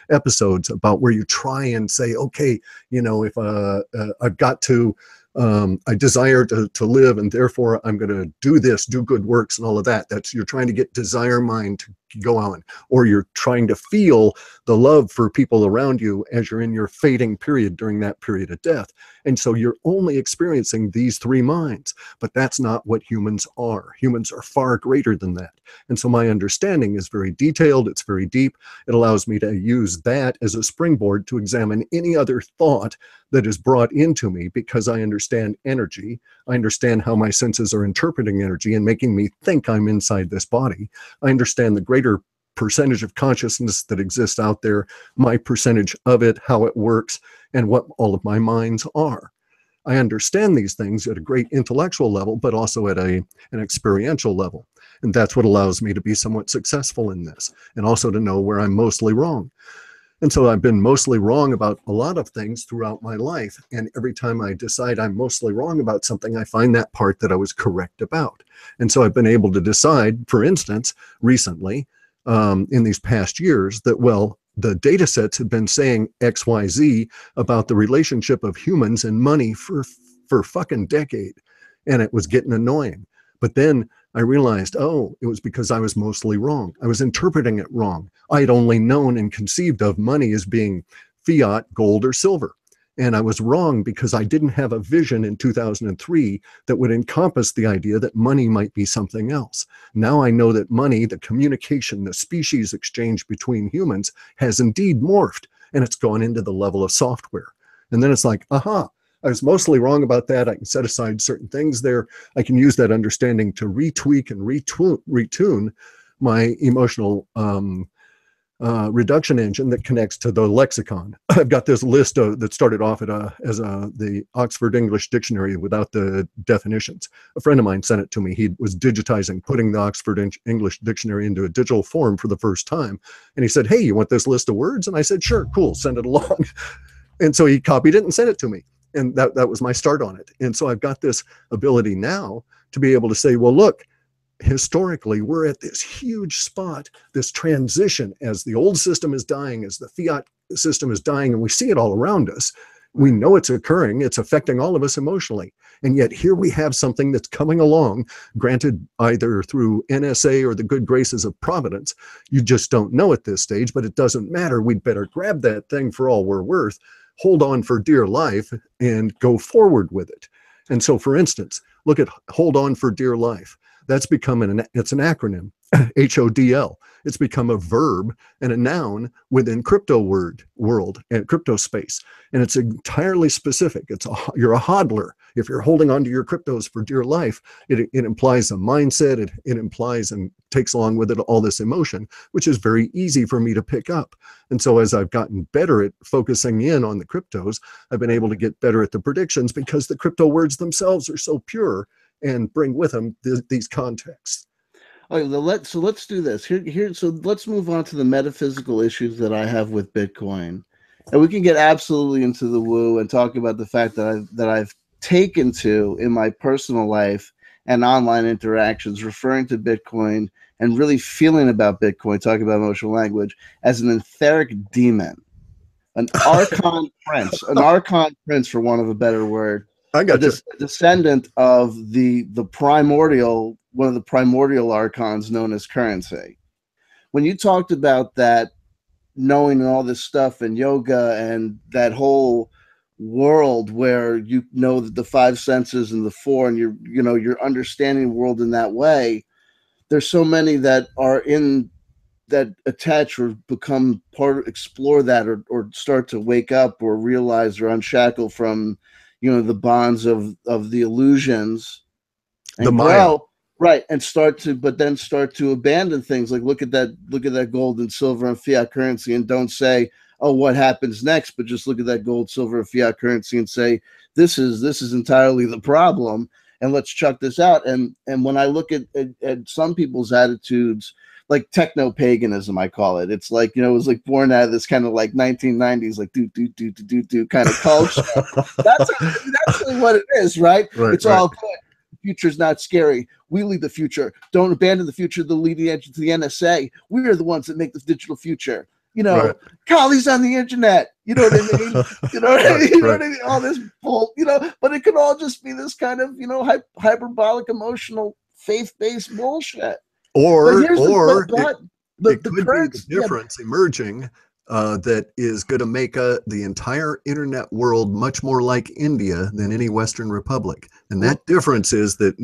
episodes, about where you try and say, okay, you know, if I've got to, I desire to live, and therefore I'm going to do this, do good works and all of that. That's, you're trying to get desire mind to go on, or you're trying to feel the love for people around you as you're in your fading period during that period of death. And so you're only experiencing these 3 minds, but that's not what humans are. Humans are far greater than that. And so my understanding is very detailed. It's very deep. It allows me to use that as a springboard to examine any other thought that is brought into me, because I understand energy. I understand how my senses are interpreting energy and making me think I'm inside this body. I understand the greater percentage of consciousness that exists out there, my percentage of it, how it works, and what all of my minds are. I understand these things at a great intellectual level, but also at an experiential level. And that's what allows me to be somewhat successful in this, and also to know where I'm mostly wrong. And so I've been mostly wrong about a lot of things throughout my life. And every time I decide I'm mostly wrong about something, I find that part that I was correct about. And so I've been able to decide, for instance, recently, in these past years, that, well, the data sets have been saying X, Y, Z about the relationship of humans and money for fucking decade. And it was getting annoying. But then I realized, oh, it was because I was mostly wrong. I was interpreting it wrong. I had only known and conceived of money as being fiat, gold, or silver. And I was wrong because I didn't have a vision in 2003 that would encompass the idea that money might be something else. Now I know that money, the communication, the species exchange between humans, has indeed morphed, and it's gone into the level of software. And then it's like, aha, I was mostly wrong about that. I can set aside certain things there. I can use that understanding to retweak and retune my emotional reduction engine that connects to the lexicon. I've got this list that started off at the Oxford English Dictionary without the definitions. A friend of mine sent it to me. He was digitizing, putting the Oxford English Dictionary into a digital form for the first time. And he said, hey, you want this list of words? And I said, sure, cool, send it along. And so he copied it and sent it to me. And that was my start on it. And so I've got this ability now to be able to say, well, look, historically, we're at this huge spot, this transition, as the old system is dying, as the fiat system is dying, and we see it all around us. We know it's occurring. It's affecting all of us emotionally. And yet here we have something that's coming along, granted either through NSA or the good graces of Providence. You just don't know at this stage, but it doesn't matter. We'd better grab that thing for all we're worth, hold on for dear life, and go forward with it. And so, for instance, look at hold on for dear life. That's become it's an acronym, HODL. It's become a verb and a noun within crypto world and crypto space. And it's entirely specific. You're a hodler. If you're holding onto your cryptos for dear life, it implies a mindset. It implies and takes along with it all this emotion, which is very easy for me to pick up. And so as I've gotten better at focusing in on the cryptos, I've been able to get better at the predictions because the crypto words themselves are so pure and bring with them these contexts. Okay, so let's do this. So let's move on to the metaphysical issues that I have with Bitcoin. And we can get absolutely into the woo and talk about the fact that I've taken to in my personal life and online interactions, referring to Bitcoin and really feeling about Bitcoin, talking about emotional language, as an etheric demon, an archon prince, for want of a better word. I got you. A descendant of the primordial, one of the primordial archons known as currency. When you talked about that, knowing all this stuff and yoga and that whole world where you know the five senses and the four, and you're understanding the world in that way, there's so many that are in that attach or become explore that or start to wake up or realize or unshackle from the bonds of the illusions and grow, right, and start to abandon things like look at that gold and silver and fiat currency and don't say, oh, what happens next, but just look at that gold, silver, and fiat currency and say this is entirely the problem, and let's chuck this out. And when I look at some people's attitudes, like techno-paganism, I call it. It's like, it was like born out of this kind of like 1990s, like do kind of culture. That's really what it is, right? It's all good. The future's not scary. We lead the future. Don't abandon the future. The leading edge to the NSA. We are the ones that make the digital future. Collie's on the internet. You know what I mean? You know what I mean? You know what I mean? All this bull, but it could all just be this kind of, hyperbolic, emotional, faith-based bullshit. Or it could be the difference emerging that is going to make the entire internet world much more like India than any Western republic. And that difference is that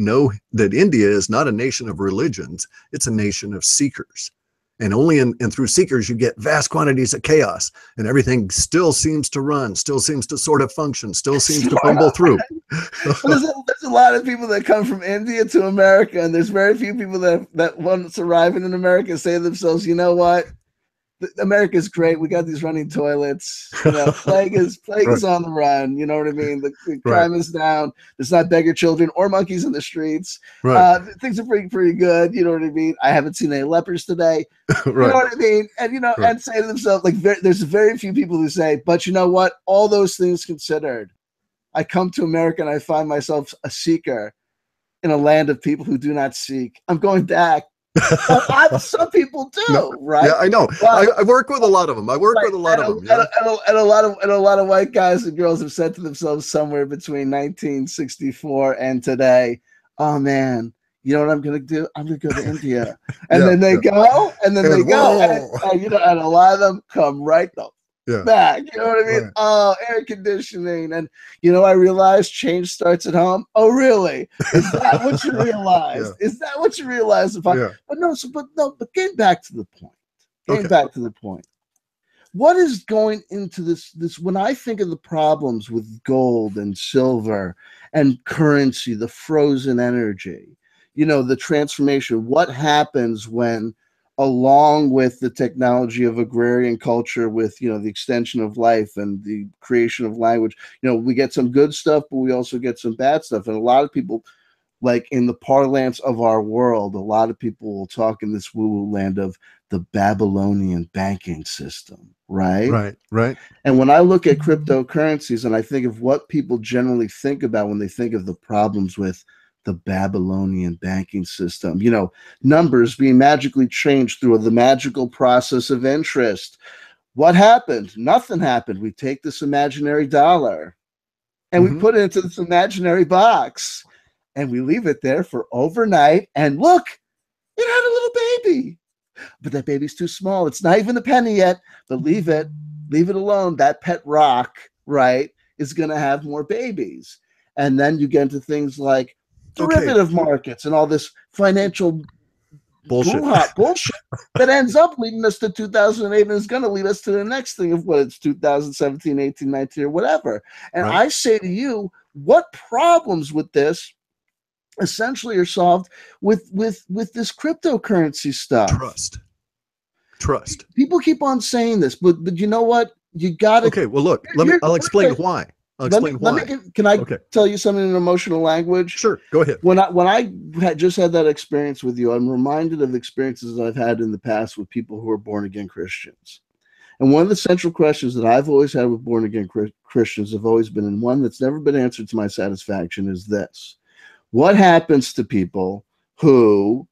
India is not a nation of religions. It's a nation of seekers. And only and through seekers, you get vast quantities of chaos, and everything still seems to run, still seems to sort of function, still seems to bumble through. There's a lot of people that come from India to America, and there's very few people that once arriving in America say to themselves, you know what? America's great. We got these running toilets. Plague is on the run. You know what I mean? The crime is down. There's not beggar children or monkeys in the streets. Things are pretty good. You know what I mean? I haven't seen any lepers today. You know what I mean? And and say to themselves, like, there's very few people who say, but you know what? All those things considered, I come to America and I find myself a seeker in a land of people who do not seek. I'm going back. Some people do, right? Yeah, I know. I work with a lot of them. And a lot of white guys and girls have said to themselves somewhere between 1964 and today, oh man, you know what I'm going to do? I'm going to go to India. And then they go, and then they go. And a lot of them come right back. You know what I mean? Oh, air conditioning. And I realized change starts at home. Oh, really? Is that what you realized? Is that what you realized? But getting back to the point. What is going into this when I think of the problems with gold and silver and currency, the frozen energy, the transformation, what happens when, along with the technology of agrarian culture, with the extension of life and the creation of language, we get some good stuff, but we also get some bad stuff. And a lot of people, like in the parlance of our world, a lot of people will talk in this woo-woo land of the Babylonian banking system, right? And when I look at cryptocurrencies and I think of what people generally think about when they think of the problems with the Babylonian banking system, numbers being magically changed through the magical process of interest. What happened? Nothing happened. We take this imaginary dollar and we put it into this imaginary box and we leave it there for overnight. And look, it had a little baby, but that baby's too small. It's not even a penny yet, but leave it alone. That pet rock, right, is going to have more babies. And then you get into things like derivative markets and all this financial bullshit that ends up leading us to 2008 and is going to lead us to the next thing of what it's 2017, 18, 19, or whatever. And I say to you, what problems with this essentially are solved with this cryptocurrency stuff? Trust. People keep on saying this, but you know what? You got to. Okay, well, look, I'll explain why. Can I tell you something in emotional language? Sure, go ahead. When I just had that experience with you, I'm reminded of experiences I've had in the past with people who are born again Christians. And one of the central questions that I've always had with born again Christians have always been, and one that's never been answered to my satisfaction, is this: what happens to people who,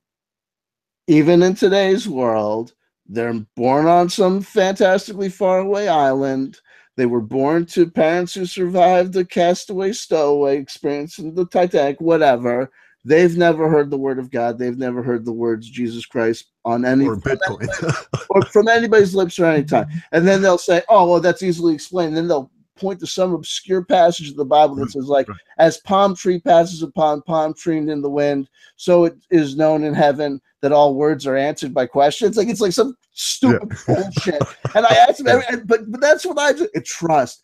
even in today's world, they're born on some fantastically faraway island? They were born to parents who survived the castaway stowaway experience in the Titanic, whatever. They've never heard the word of God. They've never heard the words Jesus Christ on any or Bitcoin or from anybody's lips or any time. And then they'll say, "Oh, well, that's easily explained." And then they'll point to some obscure passage of the Bible that says, like, as palm tree passes upon palm tree in the wind, so it is known in heaven that all words are answered by questions. Like, it's like some stupid bullshit. And I asked him, but that's what I do. Trust.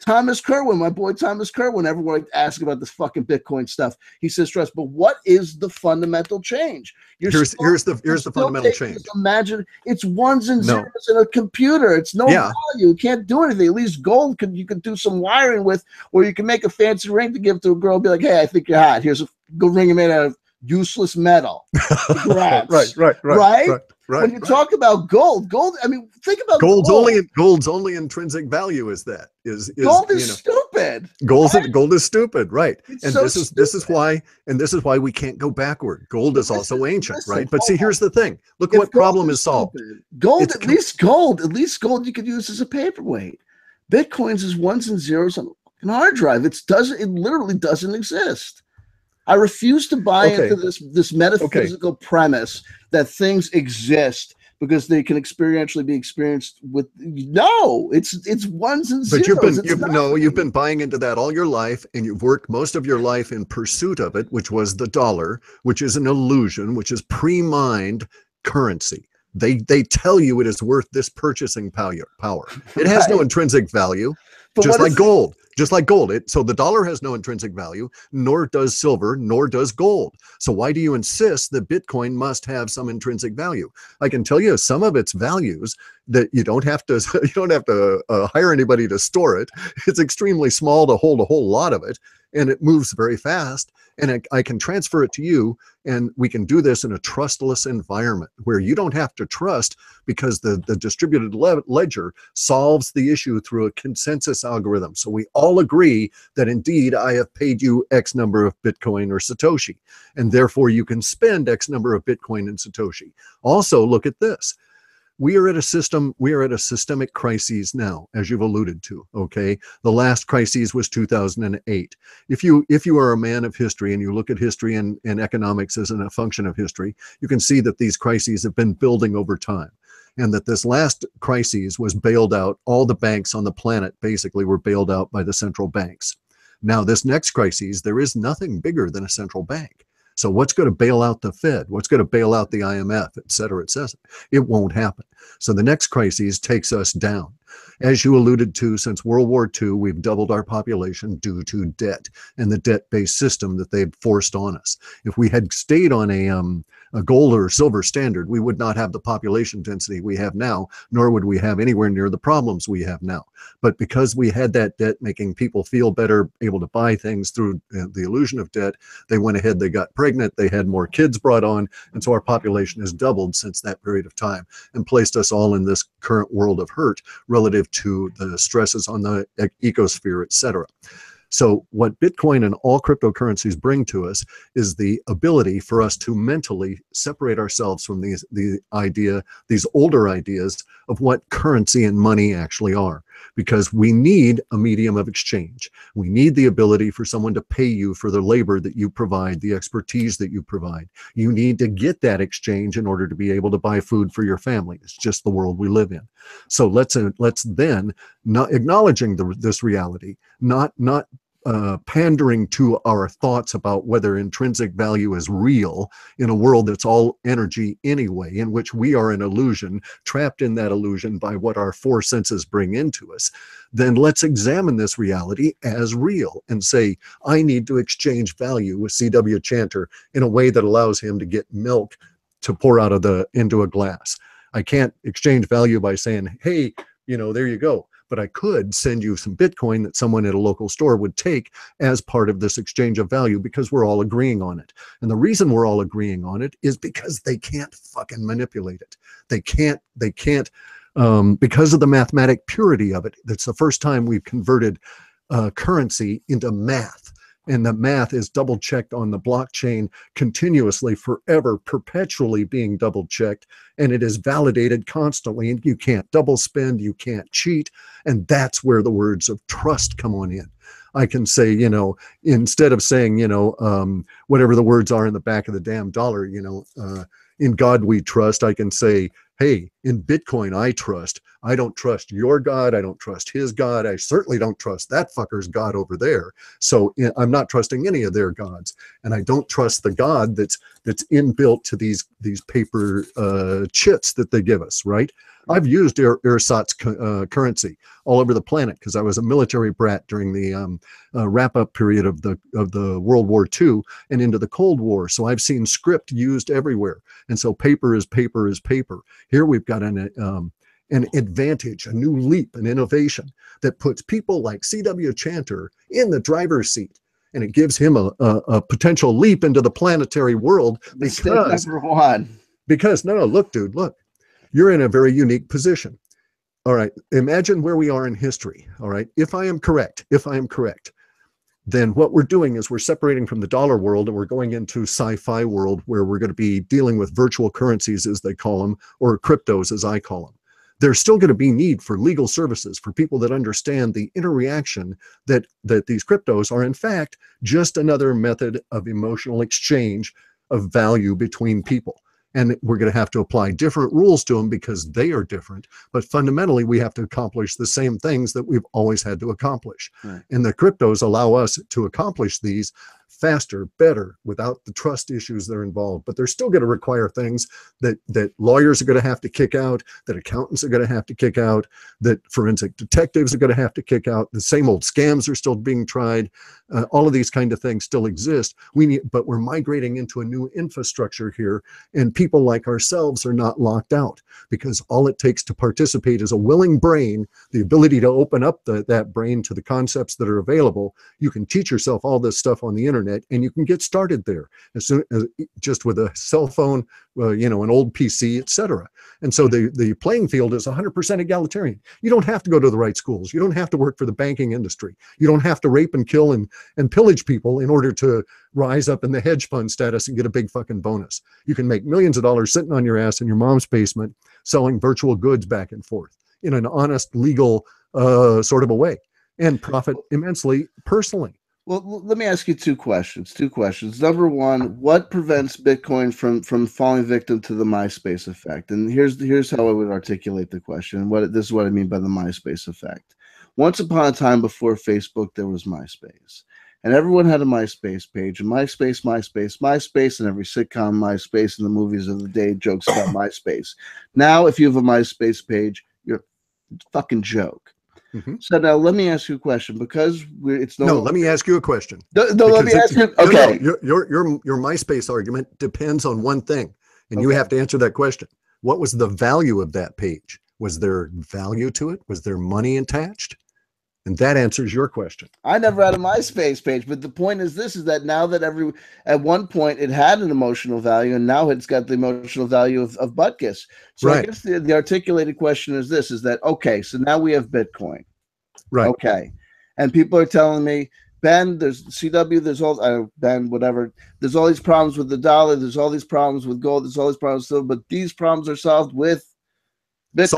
Thomas Kerwin, my boy Thomas Kerwin, everyone asks about this fucking Bitcoin stuff. He says trust, but what is the fundamental change? Here's the fundamental change. Imagine it's ones and zeros in a computer. It's no value. You can't do anything. At least gold you could do some wiring with, or you can make a fancy ring to give to a girl. And be like, hey, I think you're hot. Here's a good ring made out of useless metal. Right. When you talk about gold, I mean, think about gold's only intrinsic value is gold is stupid. Gold is stupid, right? And this is why we can't go backward. Gold is also ancient, right? But see, here's the thing. Look what problem is solved. At least gold you could use as a paperweight. Bitcoins is ones and zeros on an hard drive. It literally doesn't exist. I refuse to buy into this metaphysical premise that things exist because they can experientially be experienced with. No, it's ones and zeros. But you've been buying into that all your life, and you've worked most of your life in pursuit of it, which was the dollar, which is an illusion, which is pre-mined currency. They tell you it is worth this purchasing power. It has no intrinsic value, just like gold. So the dollar has no intrinsic value, nor does silver, nor does gold. So why do you insist that Bitcoin must have some intrinsic value? I can tell you some of its values that you don't have to hire anybody to store it. It's extremely small to hold a whole lot of it, and it moves very fast. And I can transfer it to you, and we can do this in a trustless environment where you don't have to trust, because the distributed ledger solves the issue through a consensus algorithm. So we all agree that indeed I have paid you X number of Bitcoin or Satoshi, and therefore you can spend X number of Bitcoin and Satoshi. Also, look at this. We are at a systemic crisis now, as you've alluded to. Okay, the last crisis was 2008. If you are a man of history and you look at history and economics as a function of history, you can see that these crises have been building over time, and that this last crisis was bailed out. All the banks on the planet basically were bailed out by the central banks. Now, this next crisis, there is nothing bigger than a central bank. So what's going to bail out the Fed? What's going to bail out the IMF, et cetera, et cetera? It won't happen. So the next crisis takes us down. As you alluded to, since World War II, we've doubled our population due to debt and the debt-based system that they've forced on us. If we had stayed on a gold or silver standard, we would not have the population density we have now, nor would we have anywhere near the problems we have now. But because we had that debt making people feel better, able to buy things through the illusion of debt, they went ahead, they got pregnant, they had more kids brought on, and so our population has doubled since that period of time and placed us all in this current world of hurt relative to the stresses on the ecosphere, et cetera. So what Bitcoin and all cryptocurrencies bring to us is the ability for us to mentally separate ourselves from these older ideas of what currency and money actually are, because we need a medium of exchange. We need the ability for someone to pay you for the labor that you provide, the expertise that you provide. You need to get that exchange in order to be able to buy food for your family. It's just the world we live in. So let's then, not acknowledging this reality, not pandering to our thoughts about whether intrinsic value is real in a world that's all energy anyway, in which we are an illusion, trapped in that illusion by what our four senses bring into us, then let's examine this reality as real and say, I need to exchange value with C.W. Chanter in a way that allows him to get milk to pour out of into a glass. I can't exchange value by saying, hey, there you go. But I could send you some Bitcoin that someone at a local store would take as part of this exchange of value, because we're all agreeing on it. And the reason we're all agreeing on it is because they can't fucking manipulate it. They can't, because of the mathematic purity of it. That's the first time we've converted currency into math. And the math is double checked on the blockchain continuously, forever, perpetually being double checked. And it is validated constantly. And you can't double spend, you can't cheat. And that's where the words of trust come on in. I can say, instead of saying, whatever the words are in the back of the damn dollar, in God we trust, I can say, hey, in Bitcoin I trust. I don't trust your God. I don't trust his God. I certainly don't trust that fucker's God over there. So I'm not trusting any of their gods. And I don't trust the God that's inbuilt to these paper chits that they give us, right? I've used ersatz currency all over the planet because I was a military brat during the wrap-up period of the World War II and into the Cold War. So I've seen script used everywhere. And so paper is paper is paper. Here we've got an advantage, a new leap, an innovation that puts people like C.W. Chanter in the driver's seat. And it gives him a potential leap into the planetary world. Because, number one. Because, no, look, dude, look. You're in a very unique position. All right, imagine where we are in history. All right, if I am correct, then what we're doing is we're separating from the dollar world and we're going into sci-fi world where we're going to be dealing with virtual currencies, as they call them, or cryptos, as I call them. There's still going to be need for legal services for people that understand the interreaction that these cryptos are, in fact, just another method of emotional exchange of value between people. And we're going to have to apply different rules to them because they are different. But fundamentally, we have to accomplish the same things that we've always had to accomplish. Right. And the cryptos allow us to accomplish these faster, better, without the trust issues that are involved. But they're still going to require things that lawyers are going to have to kick out, that accountants are going to have to kick out, that forensic detectives are going to have to kick out. The same old scams are still being tried. All of these kind of things still exist. But we're migrating into a new infrastructure here, and people like ourselves are not locked out, because all it takes to participate is a willing brain, the ability to open up that brain to the concepts that are available. You can teach yourself all this stuff on the internet, and you can get started there as soon as just with a cell phone, an old PC, etc. And so the playing field is 100% egalitarian. You don't have to go to the right schools. You don't have to work for the banking industry. You don't have to rape and kill and pillage people in order to rise up in the hedge fund status and get a big fucking bonus. You can make millions of dollars sitting on your ass in your mom's basement selling virtual goods back and forth in an honest, legal sort of a way, and profit immensely personally. Well, let me ask you two questions. Number one, what prevents Bitcoin from falling victim to the MySpace effect? And here's how I would articulate the question. This is what I mean by the MySpace effect. Once upon a time before Facebook, there was MySpace. And everyone had a MySpace page. And MySpace, and every sitcom MySpace and the movies of the day jokes about MySpace. Now, if you have a MySpace page, you're a fucking joke. Mm-hmm. So now let me ask you a question, because let me ask you a question. Let me ask you. Okay. Your MySpace argument depends on one thing, and you have to answer that question. What was the value of that page? Was there value to it? Was there money attached? And that answers your question. I never had a MySpace page, but the point is this: is that now that at one point it had an emotional value, and now it's got the emotional value of butt kiss. So right. I guess the articulated question is this: is that okay? So now we have Bitcoin, right? Okay, and people are telling me, Ben, there's CW, there's all Ben, whatever. There's all these problems with the dollar. There's all these problems with gold. There's all these problems still, but these problems are solved with Bitcoin.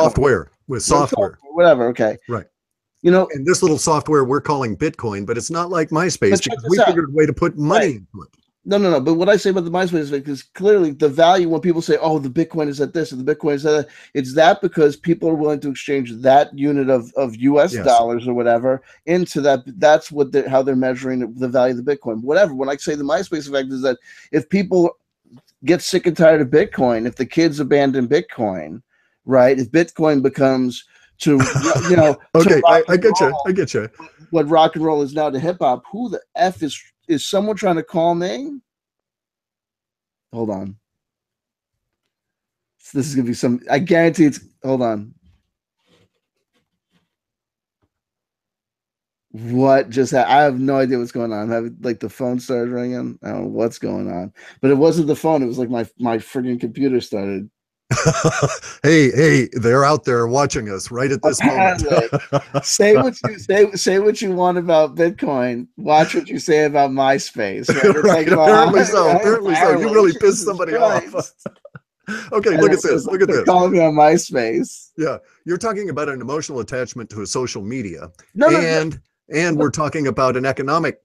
Software, whatever. Okay, right. And this little software we're calling Bitcoin, but it's not like MySpace, because we figured a way to put money into it. No. But what I say about the MySpace effect is clearly the value when people say, "Oh, the Bitcoin is at this and the Bitcoin is at that." It's that because people are willing to exchange that unit of U.S. Yes. dollars or whatever into that. That's what how they're measuring the value of the Bitcoin. Whatever. When I say the MySpace effect is that if people get sick and tired of Bitcoin, if the kids abandon Bitcoin, right? If Bitcoin becomes to Okay, to I get you. I get you. what rock and roll is now to hip hop. Who the f is someone trying to call me? Hold on. This is gonna be some. I guarantee it's. Hold on. What just I have no idea what's going on. Like the phone started ringing. I don't know what's going on, but it wasn't the phone. It was like my freaking computer started. Hey, they're out there watching us right at this moment. say what you want about Bitcoin. Watch what you say about MySpace. Right? It's Right, like, well, apparently so. Right? Apparently so. You really pissed Jesus somebody Christ. off. Okay, look at this. Look at this. Calling me on MySpace. Yeah, you're talking about an emotional attachment to a social media, No. and we're talking about an economic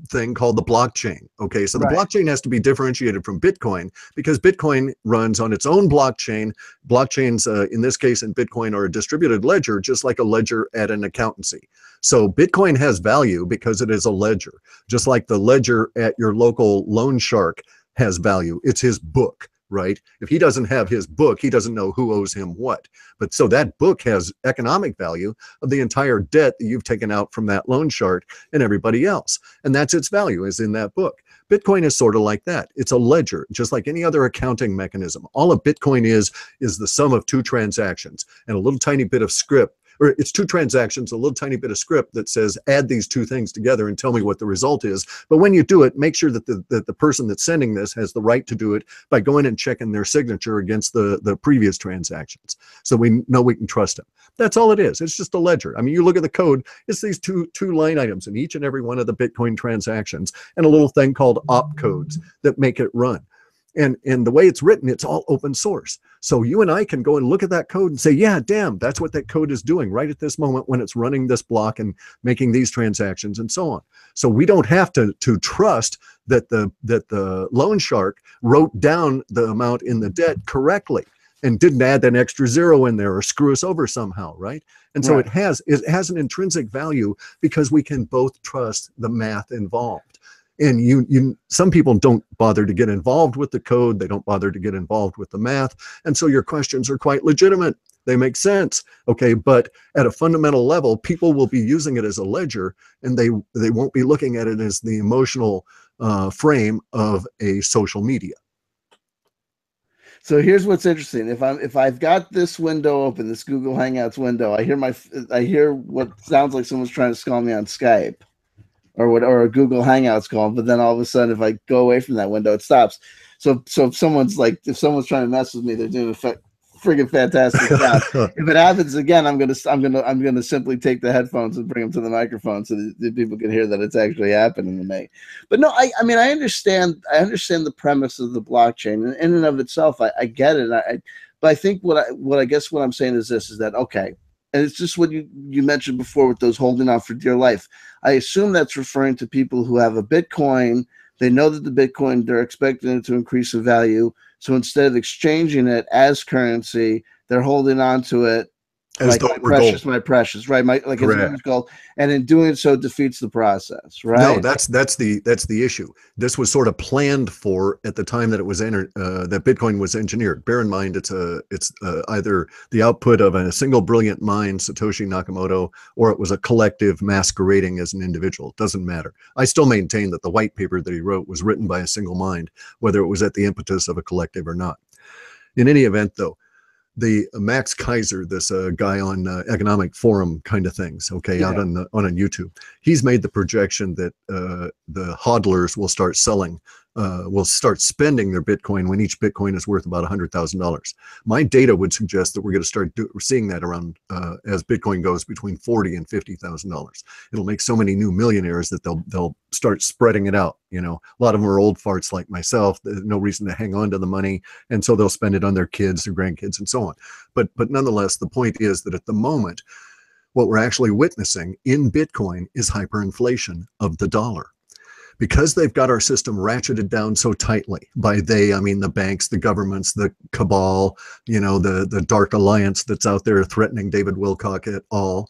thing called the blockchain. Okay, so the blockchain has to be differentiated from Bitcoin because Bitcoin runs on its own blockchain. Blockchains, in this case, in Bitcoin, are a distributed ledger, just like a ledger at an accountancy. So Bitcoin has value because it is a ledger, just like the ledger at your local loan shark has value. It's his book. Right? If he doesn't have his book, he doesn't know who owes him what. But so that book has economic value of the entire debt that you've taken out from that loan shark and everybody else. And that's its value is in that book. Bitcoin is sort of like that. It's a ledger, just like any other accounting mechanism. All a Bitcoin is the sum of two transactions and a little tiny bit of script. Or it's two transactions, a little tiny bit of script that says, add these two things together and tell me what the result is. But when you do it, make sure that the person that's sending this has the right to do it by going and checking their signature against the previous transactions. So we know we can trust them. That's all it is. It's just a ledger. I mean, you look at the code, it's these two line items in each and every one of the Bitcoin transactions and a little thing called opcodes that make it run. And the way it's written, it's all open source. So you and I can go and look at that code and say, yeah, damn, that's what that code is doing right at this moment when it's running this block and making these transactions and so on. So we don't have to trust that the loan shark wrote down the amount in the debt correctly and didn't add an extra zero in there or screw us over somehow, right? And so it has an intrinsic value because we can both trust the math involved. And some people don't bother to get involved with the code. They don't bother to get involved with the math. And so your questions are quite legitimate. They make sense. Okay. But at a fundamental level, people will be using it as a ledger and they won't be looking at it as the emotional frame of a social media. So here's what's interesting. If I've got this window open, this Google Hangouts window, I hear what sounds like someone's trying to call me on Skype. Or a Google Hangouts call, but then all of a sudden, if I go away from that window, it stops. So if someone's trying to mess with me, they're doing a friggin' fantastic job. If it happens again, I'm gonna simply take the headphones and bring them to the microphone so that people can hear that it's actually happening to me. But no, I mean I understand the premise of the blockchain, and in and of itself, I get it. But I think what I'm saying is this: is that okay? And it's just what you mentioned before with those holding on for dear life. I assume that's referring to people who have a Bitcoin. They know that the Bitcoin, they're expecting it to increase in value. So instead of exchanging it as currency, they're holding on to it as like my precious, right? As gold, and in doing so defeats the process, right? No, that's the issue. This was sort of planned for at the time that it was that Bitcoin was engineered. Bear in mind, it's either the output of a single brilliant mind, Satoshi Nakamoto, or it was a collective masquerading as an individual. It doesn't matter. I still maintain that the white paper that he wrote was written by a single mind, whether it was at the impetus of a collective or not. In any event, though, the Max Kaiser, this guy on economic forum kind of things, okay, out on YouTube, he's made the projection that the hodlers will start spending their Bitcoin when each Bitcoin is worth about $100,000. My data would suggest that we're going to start seeing that around as Bitcoin goes between $40,000 and $50,000. It'll make so many new millionaires that they'll start spreading it out. You know, a lot of them are old farts like myself. There's no reason to hang on to the money, and so they'll spend it on their kids, their grandkids, and so on. But nonetheless, the point is that at the moment, what we're actually witnessing in Bitcoin is hyperinflation of the dollar. because they've got our system ratcheted down so tightly. By they, I mean the banks, the governments, the cabal, the dark alliance that's out there threatening David Wilcock et al.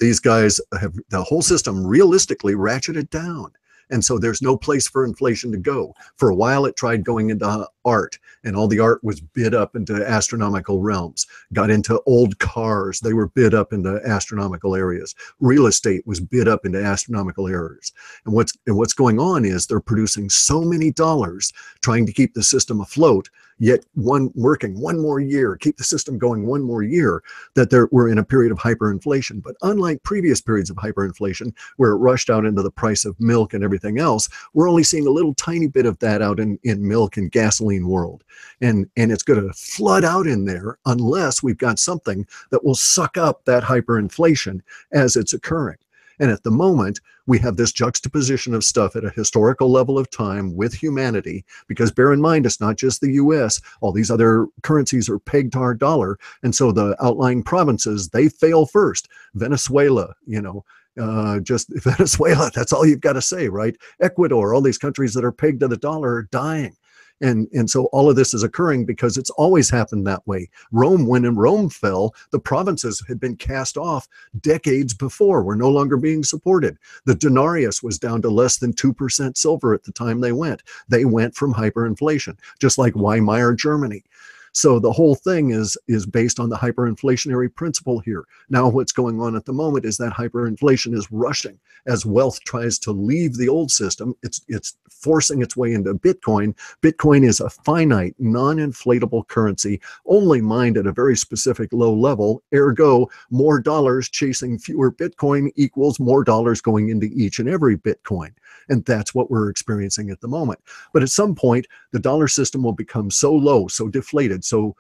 These guys have the whole system realistically ratcheted down. And so there's no place for inflation to go. For a while, it tried going into art, and all the art was bid up into astronomical realms. Got into old cars. They were bid up into astronomical areas. Real estate was bid up into astronomical areas. And what's going on is they're producing so many dollars trying to keep the system afloat, yet working one more year, keep the system going one more year, that we're in a period of hyperinflation. But unlike previous periods of hyperinflation, where it rushed out into the price of milk and everything else, we're only seeing a little tiny bit of that out in milk and gasoline world. And it's going to flood out in there unless we've got something that will suck up that hyperinflation as it's occurring. And at the moment, we have this juxtaposition of stuff at a historical level of time with humanity, because bear in mind, it's not just the US. All these other currencies are pegged to our dollar. And so the outlying provinces, they fail first. Venezuela, just Venezuela, that's all you've got to say, right? Ecuador, all these countries that are pegged to the dollar are dying. And so all of this is occurring because it's always happened that way. Rome, when Rome fell, the provinces had been cast off decades before, were no longer being supported. The denarius was down to less than 2% silver at the time they went. They went from hyperinflation, just like Weimar Germany. So the whole thing is based on the hyperinflationary principle here. Now what's going on at the moment is that hyperinflation is rushing as wealth tries to leave the old system. It's forcing its way into Bitcoin. Bitcoin is a finite, non-inflatable currency, only mined at a very specific low level. Ergo, more dollars chasing fewer Bitcoin equals more dollars going into each and every Bitcoin. And that's what we're experiencing at the moment. But at some point, the dollar system will become so low, so deflated, so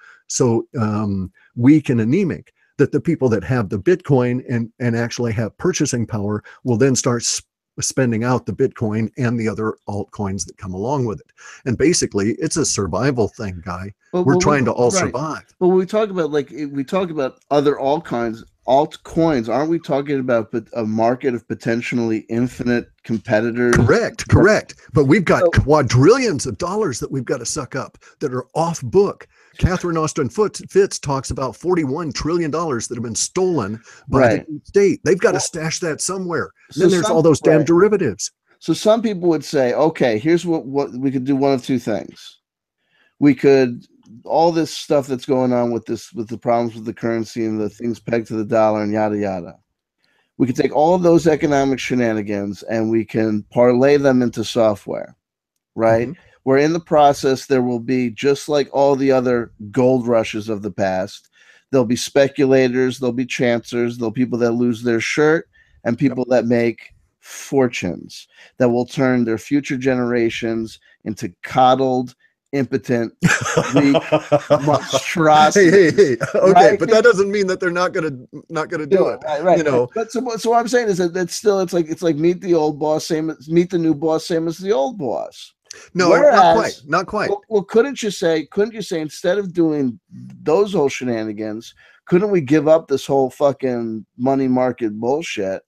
weak and anemic that the people that have the Bitcoin and actually have purchasing power will then start spending out the Bitcoin and the other altcoins that come along with it. And basically, it's a survival thing, Guy. We're trying to all survive. But when we talk about other altcoins, aren't we talking about a market of potentially infinite competitors? Correct. But we've got quadrillions of dollars that we've got to suck up that are off book. Catherine Austin Fitts talks about $41 trillion that have been stolen by the state. They've got to stash that somewhere. Then there's all those damn derivatives. So some people would say, okay, here's what we could do. One of two things. We could, all this stuff that's going on with the problems with the currency and the things pegged to the dollar and yada, yada. We could take all of those economic shenanigans and we can parlay them into software, right? Mm-hmm. Where in the process, there will be, just like all the other gold rushes of the past, there'll be speculators, there'll be chancers, there'll be people that lose their shirt, and people that make fortunes that will turn their future generations into coddled, impotent, weak monstrosities. Hey. Okay, right? But that doesn't mean that they're not gonna do it. Right. But so what I'm saying is that still it's like meet the old boss, meet the new boss, same as the old boss. No, not quite. Well, couldn't you say instead of doing those whole shenanigans, couldn't we give up this whole fucking money market bullshit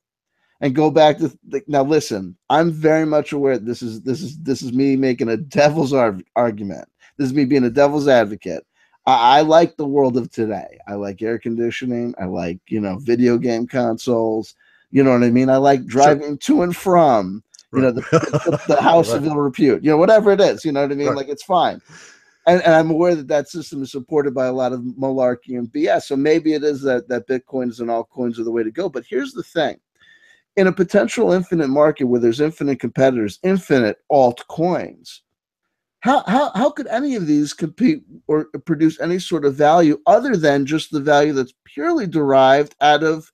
and go back to now? Listen, I'm very much aware this is me making a devil's argument. This is me being a devil's advocate. I like the world of today. I like air conditioning. I like video game consoles. You know what I mean? I like driving to and from. The house of ill repute, whatever it is, you know what I mean? Right. Like, it's fine. And I'm aware that system is supported by a lot of malarkey and BS. So maybe it is that Bitcoins and altcoins are the way to go. But here's the thing. In a potential infinite market where there's infinite competitors, infinite altcoins, how could any of these compete or produce any sort of value other than just the value that's purely derived out of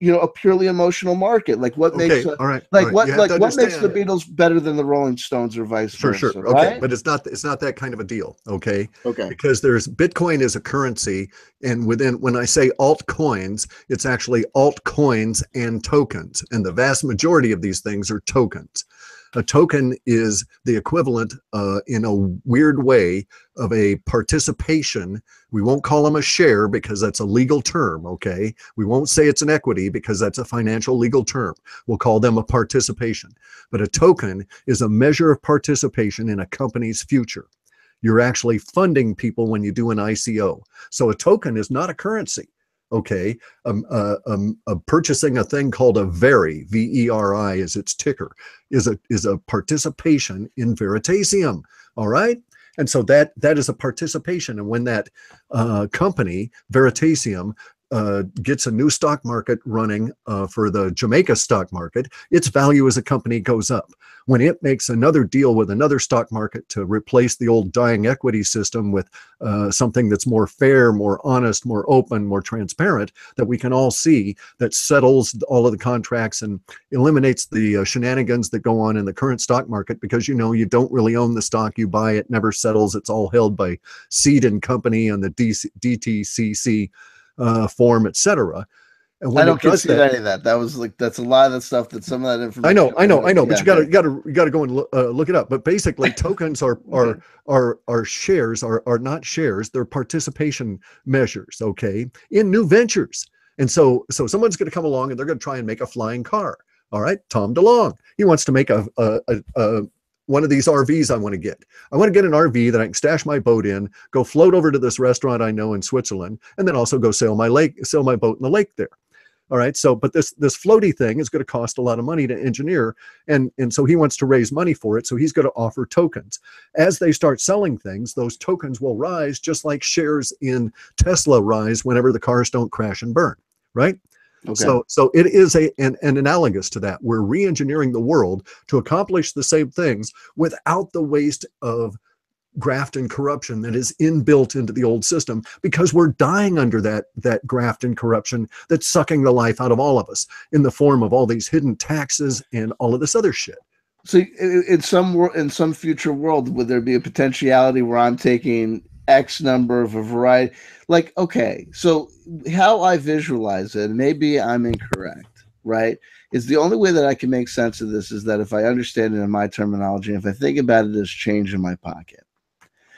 a purely emotional market? Like what makes what makes the Beatles better than the Rolling Stones or vice versa? For sure. Okay, but it's not that kind of a deal. Okay. Because Bitcoin is a currency, and when I say altcoins, it's actually altcoins and tokens, and the vast majority of these things are tokens. A token is the equivalent in a weird way of a participation. We won't call them a share because that's a legal term, okay? We won't say it's an equity because that's a financial legal term. We'll call them a participation. But a token is a measure of participation in a company's future. You're actually funding people when you do an ICO. So a token is not a currency. Okay, purchasing a thing called a Veri, VERI is its ticker, is a participation in Veritasium. All right, and so that is a participation. And when that company Veritasium gets a new stock market running for the Jamaica stock market, its value as a company goes up. When it makes another deal with another stock market to replace the old dying equity system with something that's more fair, more honest, more open, more transparent, that we can all see, that settles all of the contracts and eliminates the shenanigans that go on in the current stock market, because you don't really own the stock, you buy it, never settles, it's all held by Seed and Company and the DTCC form, etc. And when I don't concede any of that. That was like, that's a lot of the stuff that some of that information. I know. But you got to go and look it up. But basically, tokens are shares, are not shares. They're participation measures. Okay, in new ventures. And so someone's going to come along and they're going to try and make a flying car. All right, Tom DeLonge, he wants to make a one of these RVs I want to get. I want to get an RV that I can stash my boat in, go float over to this restaurant I know in Switzerland, and then also go sail my boat in the lake there. All right. So, but this floaty thing is going to cost a lot of money to engineer. And so he wants to raise money for it. So he's going to offer tokens. As they start selling things, those tokens will rise, just like shares in Tesla rise whenever the cars don't crash and burn. Right. Okay. So it is an analogous to that. We're re-engineering the world to accomplish the same things without the waste of graft and corruption that is inbuilt into the old system, because we're dying under that graft and corruption that's sucking the life out of all of us in the form of all these hidden taxes and all of this other shit. So in some future world, would there be a potentiality where I'm taking X number of a variety? Like, okay, so how I visualize it, maybe I'm incorrect, right? Is the only way that I can make sense of this is that if I understand it in my terminology, if I think about it as change in my pocket.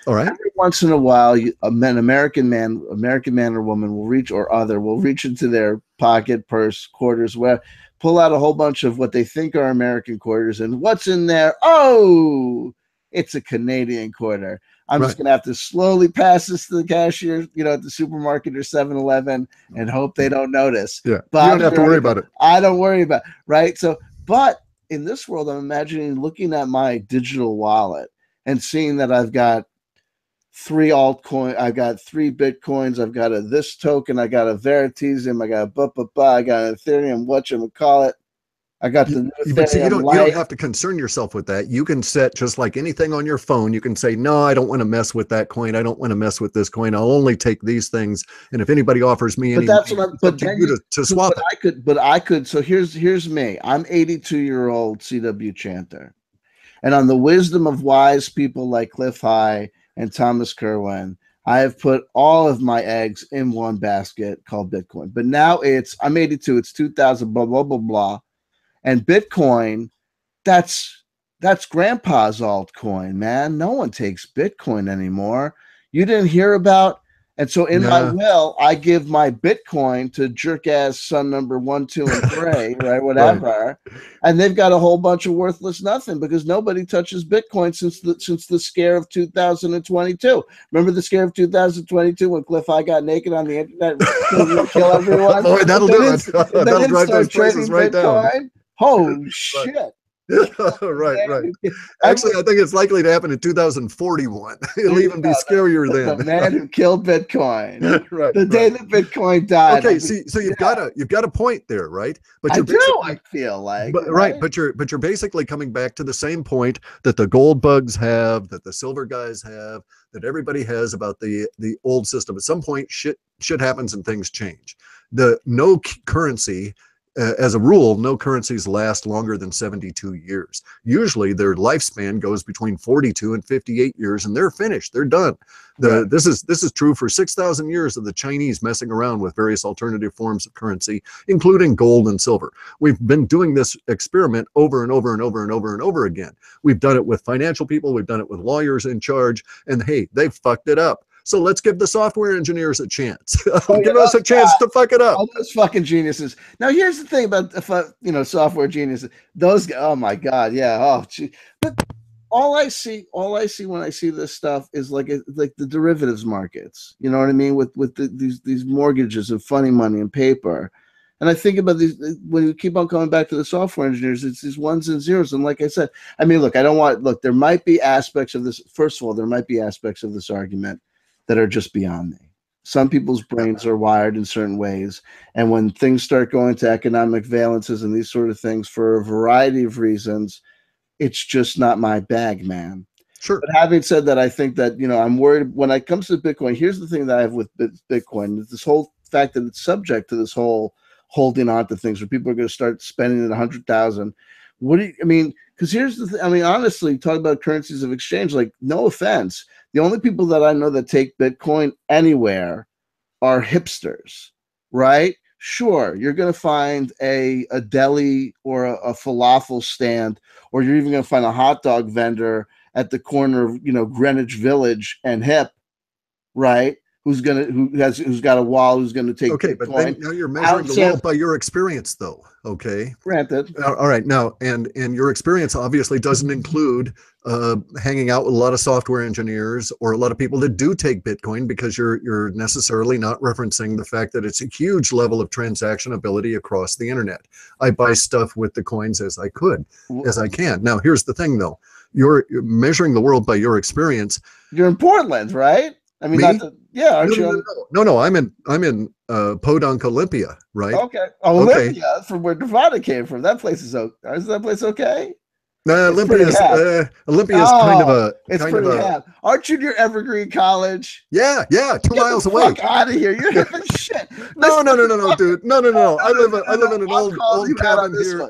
All right. Every once in a while, an American man or woman will reach into their pocket, purse, quarters, where pull out a whole bunch of what they think are American quarters, and what's in there? Oh, it's a Canadian quarter. I'm just gonna have to slowly pass this to the cashier, at the supermarket or 7-Eleven, and hope they don't notice. Yeah, but you don't have to worry about it. I don't worry about it, right? So, but in this world, I'm imagining looking at my digital wallet and seeing that I've got 3 altcoins, I got 3 Bitcoins, I've got this token, I got a Veritasium, I got I got an Ethereum, whatchamacallit. I got the new but see, you don't have to concern yourself with that. You can set, just like anything on your phone, you can say, no, I don't want to mess with that coin. I don't want to mess with this coin. I'll only take these things. And if anybody offers me any, that's what I'm, but then to swap it. I could. So here's me. I'm 82-year-old CW chanter, and on the wisdom of wise people like Clif and Thomas Kerwin, I have put all of my eggs in one basket called Bitcoin. But now I'm 82. It's 2000. Blah blah blah blah. And Bitcoin, that's grandpa's altcoin, man. No one takes Bitcoin anymore. You didn't hear about, and so in my will, I give my Bitcoin to jerk ass son number 1, 2, and 3, right? Whatever. Right. And they've got a whole bunch of worthless nothing because nobody touches Bitcoin since the scare of 2022. Remember the scare of 2022 when Clif got naked on the internet and kill everyone? Boy, that'll do it. That'll drive those prices right down. Oh shit. Right. Actually, I think it's likely to happen in 2041. It'll even be scarier then. The man who killed Bitcoin. The day that Bitcoin died. Okay, so you've got a point there, right? But I feel like. But you're basically coming back to the same point that the gold bugs have, that the silver guys have, that everybody has about the old system. At some point, shit happens and things change. The no currency as a rule, no currencies last longer than 72 years. Usually their lifespan goes between 42 and 58 years, and they're finished. They're done. Right. This is true for 6,000 years of the Chinese messing around with various alternative forms of currency, including gold and silver. We've been doing this experiment over and over and over and over and over again. We've done it with financial people. We've done it with lawyers in charge. And hey, they've fucked it up. So let's give the software engineers a chance. Give us a chance to fuck it up. All those fucking geniuses. Now, here's the thing about software geniuses. Those, oh my god, yeah. Oh, gee. But all I see when I see this stuff is like the derivatives markets. You know what I mean? With these mortgages of funny money and paper. And I think about these when you keep on coming back to the software engineers. It's these ones and zeros. And like I said, I mean, look, there might be aspects of this. First of all, there might be aspects of this argument that are just beyond me. Some people's brains are wired in certain ways. And when things start going to economic valences and these sort of things for a variety of reasons, it's just not my bag, man. Sure. But having said that, I think that, I'm worried when it comes to Bitcoin. Here's the thing that I have with Bitcoin, this whole fact that it's subject to this whole holding on to things where people are going to start spending it 100,000. Because here's the thing. I mean, honestly, talk about currencies of exchange, like, no offense. The only people that I know that take Bitcoin anywhere are hipsters, right? Sure, you're going to find a deli or a falafel stand, or you're even going to find a hot dog vendor at the corner of, Greenwich Village and Hip, right? Who's got a wall, who's going to take okay, Bitcoin. but then now you're measuring the world by your experience, though. Okay, granted. All right, now and your experience obviously doesn't include hanging out with a lot of software engineers or a lot of people that do take Bitcoin, because you're necessarily not referencing the fact that it's a huge level of transaction ability across the internet. I buy stuff with the coins as I can. Now, here's the thing, though. You're measuring the world by your experience. You're in Portland, right? I mean, aren't you? No. I'm in Podunk, Olympia, right? Okay, Olympia, from where Nevada came from. That place is that place okay? No, Olympia's kind of a. It's pretty hot. Aren't you near Evergreen College? Yeah, 2 miles away. Fuck out of here! You're hip as shit. No, dude. No. I live in an old cabin here.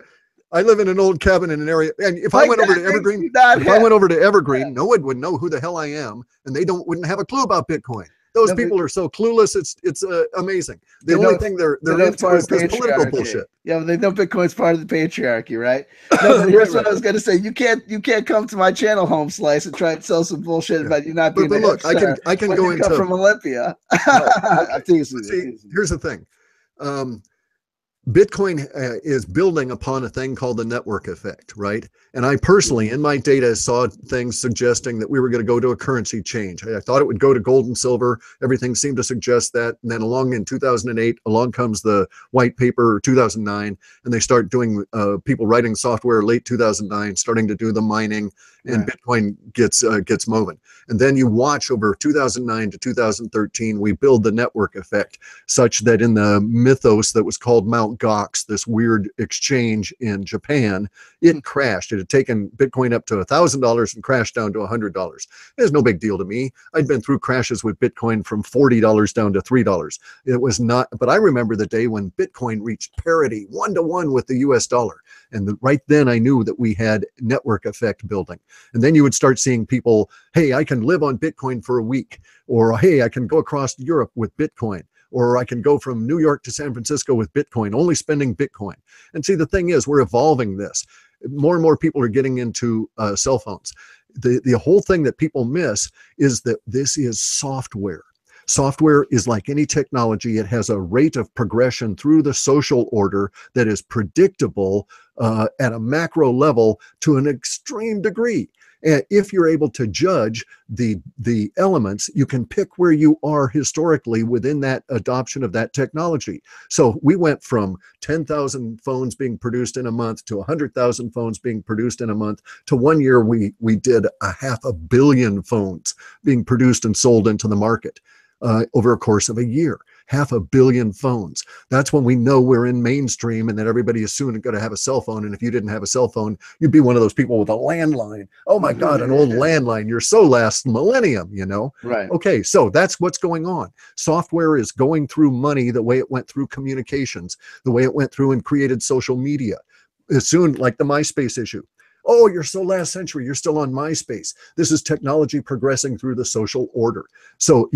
I live in an old cabin in an area, and if I went over to Evergreen, no one would know who the hell I am, and they wouldn't have a clue about Bitcoin. Those people are so clueless. It's amazing. The only thing they're into is this political bullshit. Yeah, they know Bitcoin's part of the patriarchy, right? No, but here's what I was going to say. You can't come to my channel, Home Slice, and try and sell some bullshit about you not being. But look, I can go into from Olympia. See, here's the thing. Bitcoin is building upon a thing called the network effect, right? And I personally, in my data, saw things suggesting that we were going to go to a currency change. I thought it would go to gold and silver. Everything seemed to suggest that. And then along in 2008, along comes the white paper, 2009, and they start doing people writing software late 2009, starting to do the mining, and Bitcoin gets moving. And then you watch over 2009 to 2013, we build the network effect such that in the mythos that was called Mount Gox, this weird exchange in Japan, it crashed. It had taken Bitcoin up to $1,000 and crashed down to $100. It's no big deal to me. I'd been through crashes with Bitcoin from $40 down to $3. It was not, but I remember the day when Bitcoin reached parity 1-to-1 with the US dollar. And right then I knew that we had network effect building. And then you would start seeing people, hey, I can live on Bitcoin for a week, or hey, I can go across Europe with Bitcoin, or I can go from New York to San Francisco with Bitcoin, only spending Bitcoin. And see, the thing is, we're evolving this. More and more people are getting into cell phones. The whole thing that people miss is that this is software. Software is like any technology. It has a rate of progression through the social order that is predictable at a macro level to an extreme degree. And if you're able to judge the elements, you can pick where you are historically within that adoption of that technology. So we went from 10,000 phones being produced in a month to 100,000 phones being produced in a month to 1 year we did 500 million phones being produced and sold into the market over a course of a year. 500 million phones. That's when we know we're in mainstream and that everybody is soon going to have a cell phone. And if you didn't have a cell phone, you'd be one of those people with a landline. Oh my God, an old landline. You're so last millennium, you know? Right. Okay, so that's what's going on. Software is going through money the way it went through communications, the way it went through and created social media. As soon, like the MySpace issue. Oh, you're so last century. You're still on MySpace. This is technology progressing through the social order. So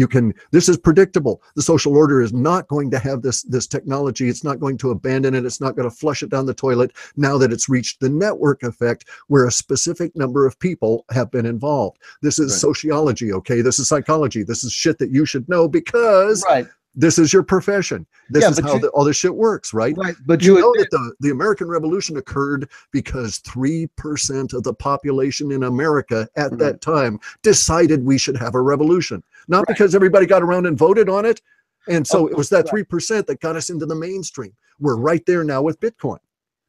this is predictable. The social order is not going to have this technology. It's not going to abandon it. It's not going to flush it down the toilet now that it's reached the network effect where a specific number of people have been involved. This is sociology, okay? This is psychology. This is shit that you should know because this is your profession. This is how all this shit works, right? Right. But you know that the American Revolution occurred because 3% of the population in America at that time decided we should have a revolution. Not because everybody got around and voted on it. And so it was that 3% that got us into the mainstream. We're right there now with Bitcoin.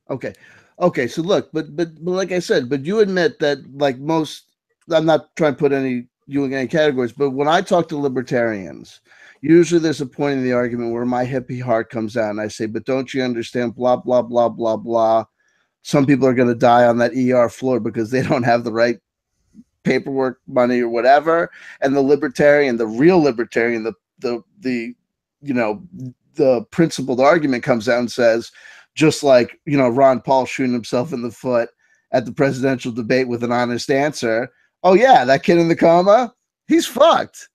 Okay. Okay. So look, but like I said, but you admit that like most, I'm not trying to put you in any categories, but when I talk to libertarians, usually there's a point in the argument where my hippie heart comes out and I say, but don't you understand, blah, blah, blah, blah, blah. Some people are going to die on that ER floor because they don't have the right paperwork, money, or whatever. And the libertarian, the real libertarian, the principled argument comes out and says, just like, Ron Paul shooting himself in the foot at the presidential debate with an honest answer. Oh yeah, that kid in the coma, he's fucked.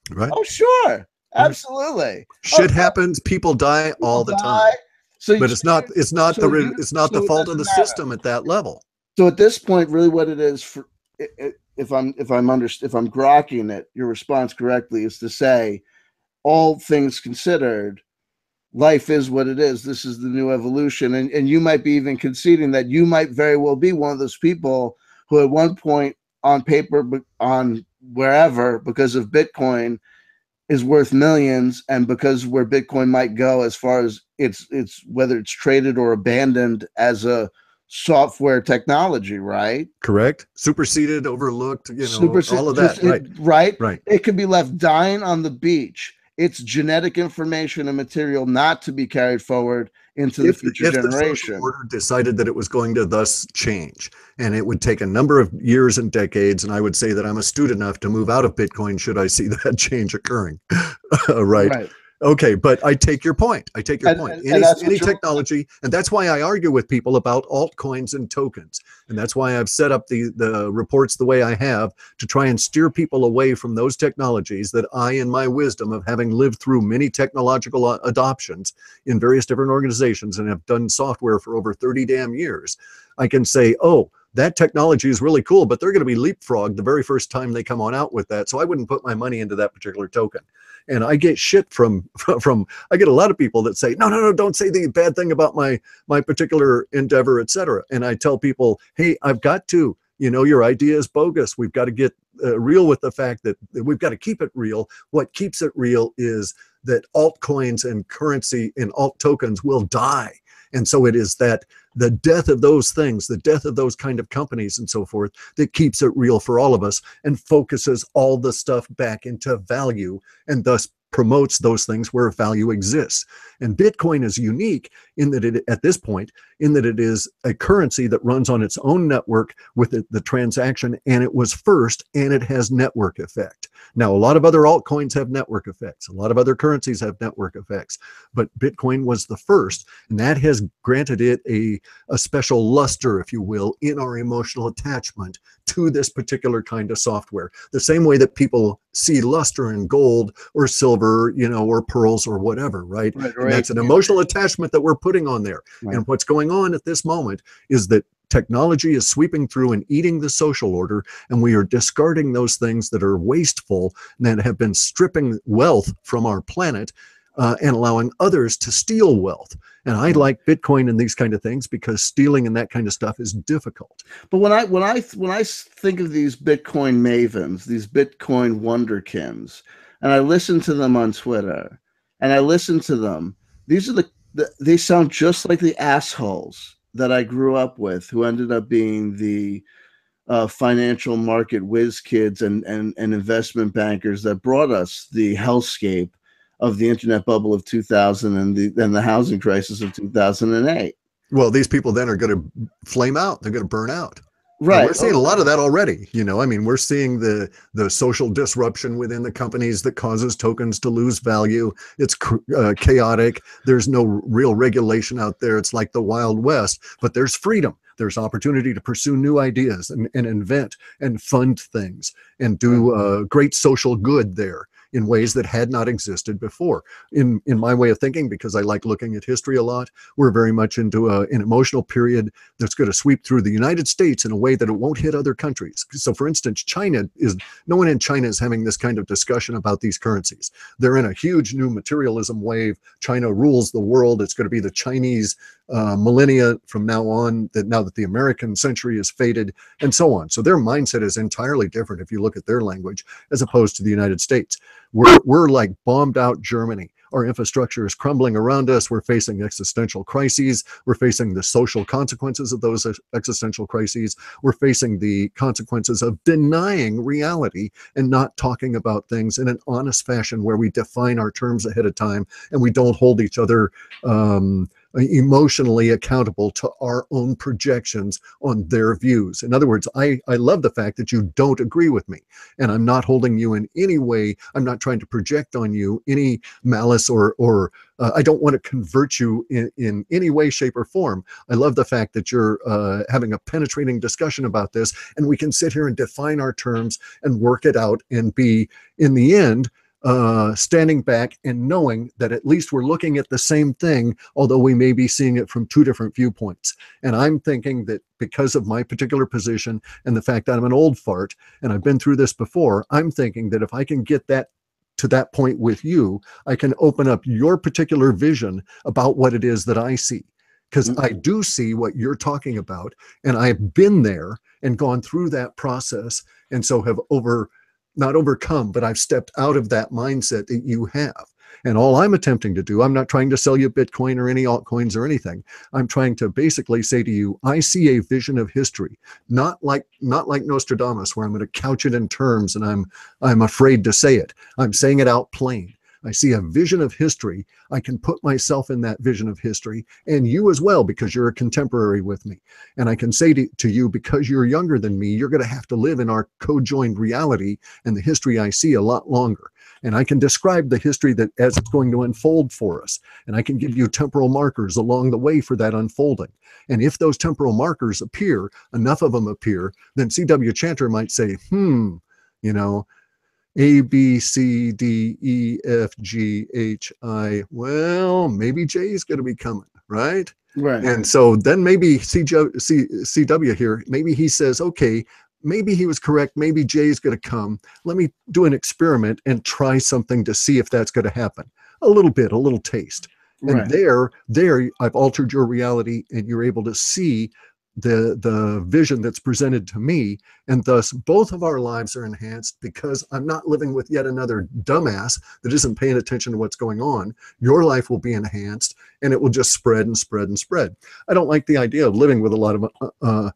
Right. Oh sure. Absolutely. Shit happens. People die all the time. So, but it's not the fault of the system at that level. So at this point, really, what it is for, if I'm grokking it, your response correctly is to say, all things considered, life is what it is. This is the new evolution, and you might be even conceding that you might very well be one of those people who, at one point, on paper, on wherever, because of Bitcoin, is worth millions, and because where Bitcoin might go as far as it's whether it's traded or abandoned as a software technology, right? Correct. Superseded, overlooked, all of that. Right. It could be left dying on the beach. It's genetic information and material not to be carried forward into the future generation. The social order decided that it was going to thus change, and it would take a number of years and decades, and I would say that I'm astute enough to move out of Bitcoin should I see that change occurring. Right. Okay, but I take your point. Any technology, and that's why I argue with people about altcoins and tokens. And that's why I've set up the reports the way I have to try and steer people away from those technologies that I, in my wisdom of having lived through many technological adoptions in various different organizations and have done software for over 30 damn years, I can say, oh, that technology is really cool, but they're going to be leapfrogged the very first time they come on out with that. So I wouldn't put my money into that particular token. And I get shit from I get a lot of people that say, no, don't say the bad thing about my particular endeavor, etc. And I tell people, hey, I've got to, your idea is bogus. We've got to get real with the fact that we've got to keep it real. What keeps it real is that altcoins and currency and alt tokens will die. And so it is that the death of those things, the death of those kind of companies and so forth, that keeps it real for all of us and focuses all the stuff back into value and thus promotes those things where value exists. And Bitcoin is unique in that at this point, in that it is a currency that runs on its own network with the transaction, and it was first, and it has network effect. Now, a lot of other altcoins have network effects. A lot of other currencies have network effects, but Bitcoin was the first, and that has granted it a special luster, if you will, in our emotional attachment to this particular kind of software. The same way that people see luster in gold or silver, or pearls or whatever, right? And that's an emotional attachment that we're putting on there. Right. And what's going on at this moment is that technology is sweeping through and eating the social order, and we are discarding those things that are wasteful and that have been stripping wealth from our planet and allowing others to steal wealth. And I like Bitcoin and these kind of things because stealing and that kind of stuff is difficult. But when I think of these Bitcoin mavens, these Bitcoin wonderkins, and I listen to them on Twitter, and I listen to them, these are they sound just like the assholes that I grew up with, who ended up being the financial market whiz kids and investment bankers that brought us the hellscape of the internet bubble of 2000 and the housing crisis of 2008. Well, these people then are going to flame out. They're going to burn out. Right. And we're seeing a lot of that already. You know, I mean, we're seeing the social disruption within the companies that causes tokens to lose value. It's chaotic. There's no real regulation out there. It's like the Wild West, but there's freedom. There's opportunity to pursue new ideas and invent and fund things and do great social good there in ways that had not existed before. In my way of thinking, because I like looking at history a lot, we're very much into an emotional period that's going to sweep through the United States in a way that it won't hit other countries. So for instance, no one in China is having this kind of discussion about these currencies. They're in a huge new materialism wave. China rules the world. It's going to be the Chinese millennia from now on, now that the American century is faded, and so on. So their mindset is entirely different if you look at their language, as opposed to the United States. We're like bombed out Germany. Our infrastructure is crumbling around us. We're facing existential crises. We're facing the social consequences of those existential crises. We're facing the consequences of denying reality and not talking about things in an honest fashion where we define our terms ahead of time and we don't hold each other emotionally accountable to our own projections on their views. In other words, I love the fact that you don't agree with me, and I'm not holding you in any way. I'm not trying to project on you any malice or I don't want to convert you in any way, shape, or form. I love the fact that you're having a penetrating discussion about this, and we can sit here and define our terms and work it out and be, in the end, standing back and knowing that at least we're looking at the same thing, although we may be seeing it from two different viewpoints. And I'm thinking that because of my particular position and the fact that I'm an old fart and I've been through this before, I'm thinking that if I can get that to that point with you, I can open up your particular vision about what it is that I see. Because I do see what you're talking about, and I've been there and gone through that process, and so have not overcome, but I've stepped out of that mindset that you have. And all I'm attempting to do, I'm not trying to sell you Bitcoin or any altcoins or anything. I'm trying to basically say to you, I see a vision of history, not like Nostradamus, where I'm going to couch it in terms and I'm afraid to say it. I'm saying it out plain. I see a vision of history. I can put myself in that vision of history, and you as well, because you're a contemporary with me. And I can say to you, because you're younger than me, you're going to have to live in our co-joined reality and the history I see a lot longer. And I can describe the history that as it's going to unfold for us. And I can give you temporal markers along the way for that unfolding. And if those temporal markers appear, enough of them appear, then C.W. Chanter might say, you know, A, B, C, D, E, F, G, H, I. Well, maybe J is going to be coming, right? Right. And so then maybe CW here, maybe he says, okay, maybe he was correct. Maybe J is going to come. Let me do an experiment and try something to see if that's going to happen. A little bit, a little taste. And Right. there, I've altered your reality, and you're able to see the vision that's presented to me, and thus both of our lives are enhanced because I'm not living with yet another dumbass that isn't paying attention to what's going on. Your life will be enhanced, and it will just spread and spread and spread. I don't like the idea of living with a lot of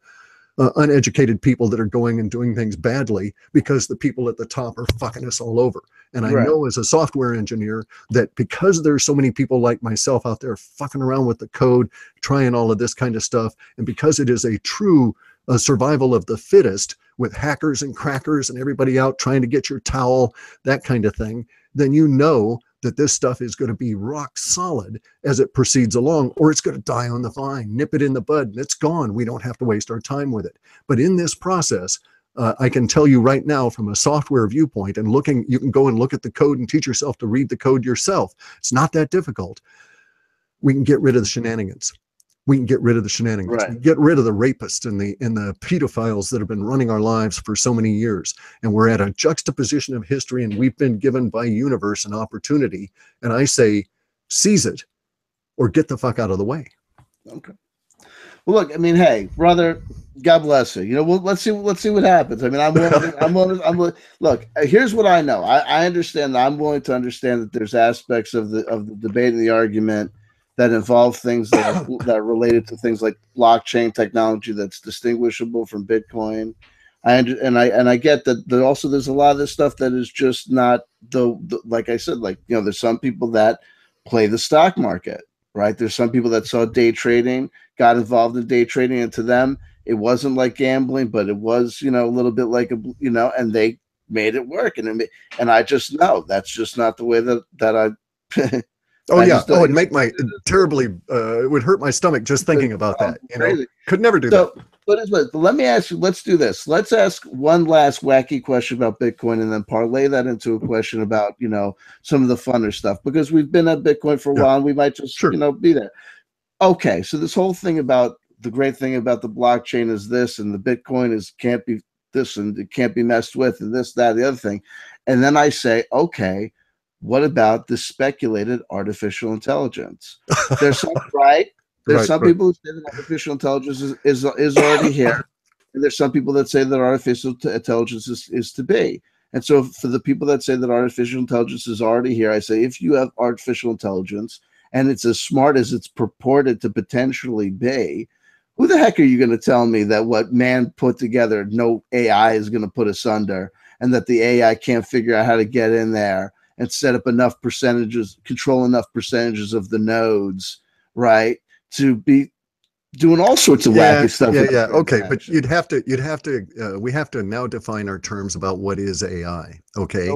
uneducated people that are going and doing things badly because the people at the top are fucking us all over. And I know as a software engineer that because there's so many people like myself out there fucking around with the code, trying all of this kind of stuff, and because it is a true survival of the fittest with hackers and crackers and everybody out trying to get your towel, that kind of thing, then you know that this stuff is going to be rock solid as it proceeds along, or it's going to die on the vine, nip it in the bud, and it's gone. We don't have to waste our time with it. But in this process, I can tell you right now from a software viewpoint, and you can go and look at the code and teach yourself to read the code yourself. It's not that difficult. We can get rid of the shenanigans. We can get rid of the shenanigans. Right. We get rid of the rapists and the pedophiles that have been running our lives for so many years. And we're at a juxtaposition of history, and we've been given by universe an opportunity. And I say, seize it or get the fuck out of the way. Okay. Well, look, I mean, hey, brother, God bless you. You know, let's see what happens. I mean, I'm willing. Look, here's what I know. I understand. I'm willing to understand that there's aspects of the debate and the argument that involve things that are related to things like blockchain technology that's distinguishable from Bitcoin. And I get that. Also, there's a lot of this stuff that is just not the like I said, like, you know, there's some people that play the stock market, right? There's some people that saw day trading, got involved in day trading, and to them, it wasn't like gambling, but it was, you know, a little bit like you know, and they made it work, and I just know that's just not the way that I. Oh yeah. Oh, it'd make my terribly. It would hurt my stomach just thinking about that. You know, could never do that. But let me ask you. Let's do this. Let's ask one last wacky question about Bitcoin, and then parlay that into a question about, you know, some of the funner stuff, because we've been at Bitcoin for a while, and we might just you know, be there. Okay, so this whole thing about the great thing about the blockchain is this, and the Bitcoin is can't be this, and it can't be messed with, and this, that, the other thing, and then I say, okay, what about the speculated artificial intelligence? There's some There's some people who say that artificial intelligence is already here, and there's some people that say that artificial intelligence is to be. And so, for the people that say that artificial intelligence is already here, I say, if you have artificial intelligence and it's as smart as it's purported to potentially be, who the heck are you going to tell me that what man put together, no AI is going to put asunder, and that the AI can't figure out how to get in there and set up enough percentages, control enough percentages of the nodes, right, to be doing all sorts of wacky stuff. Yeah. Okay, but we have to now define our terms about what is AI. Okay.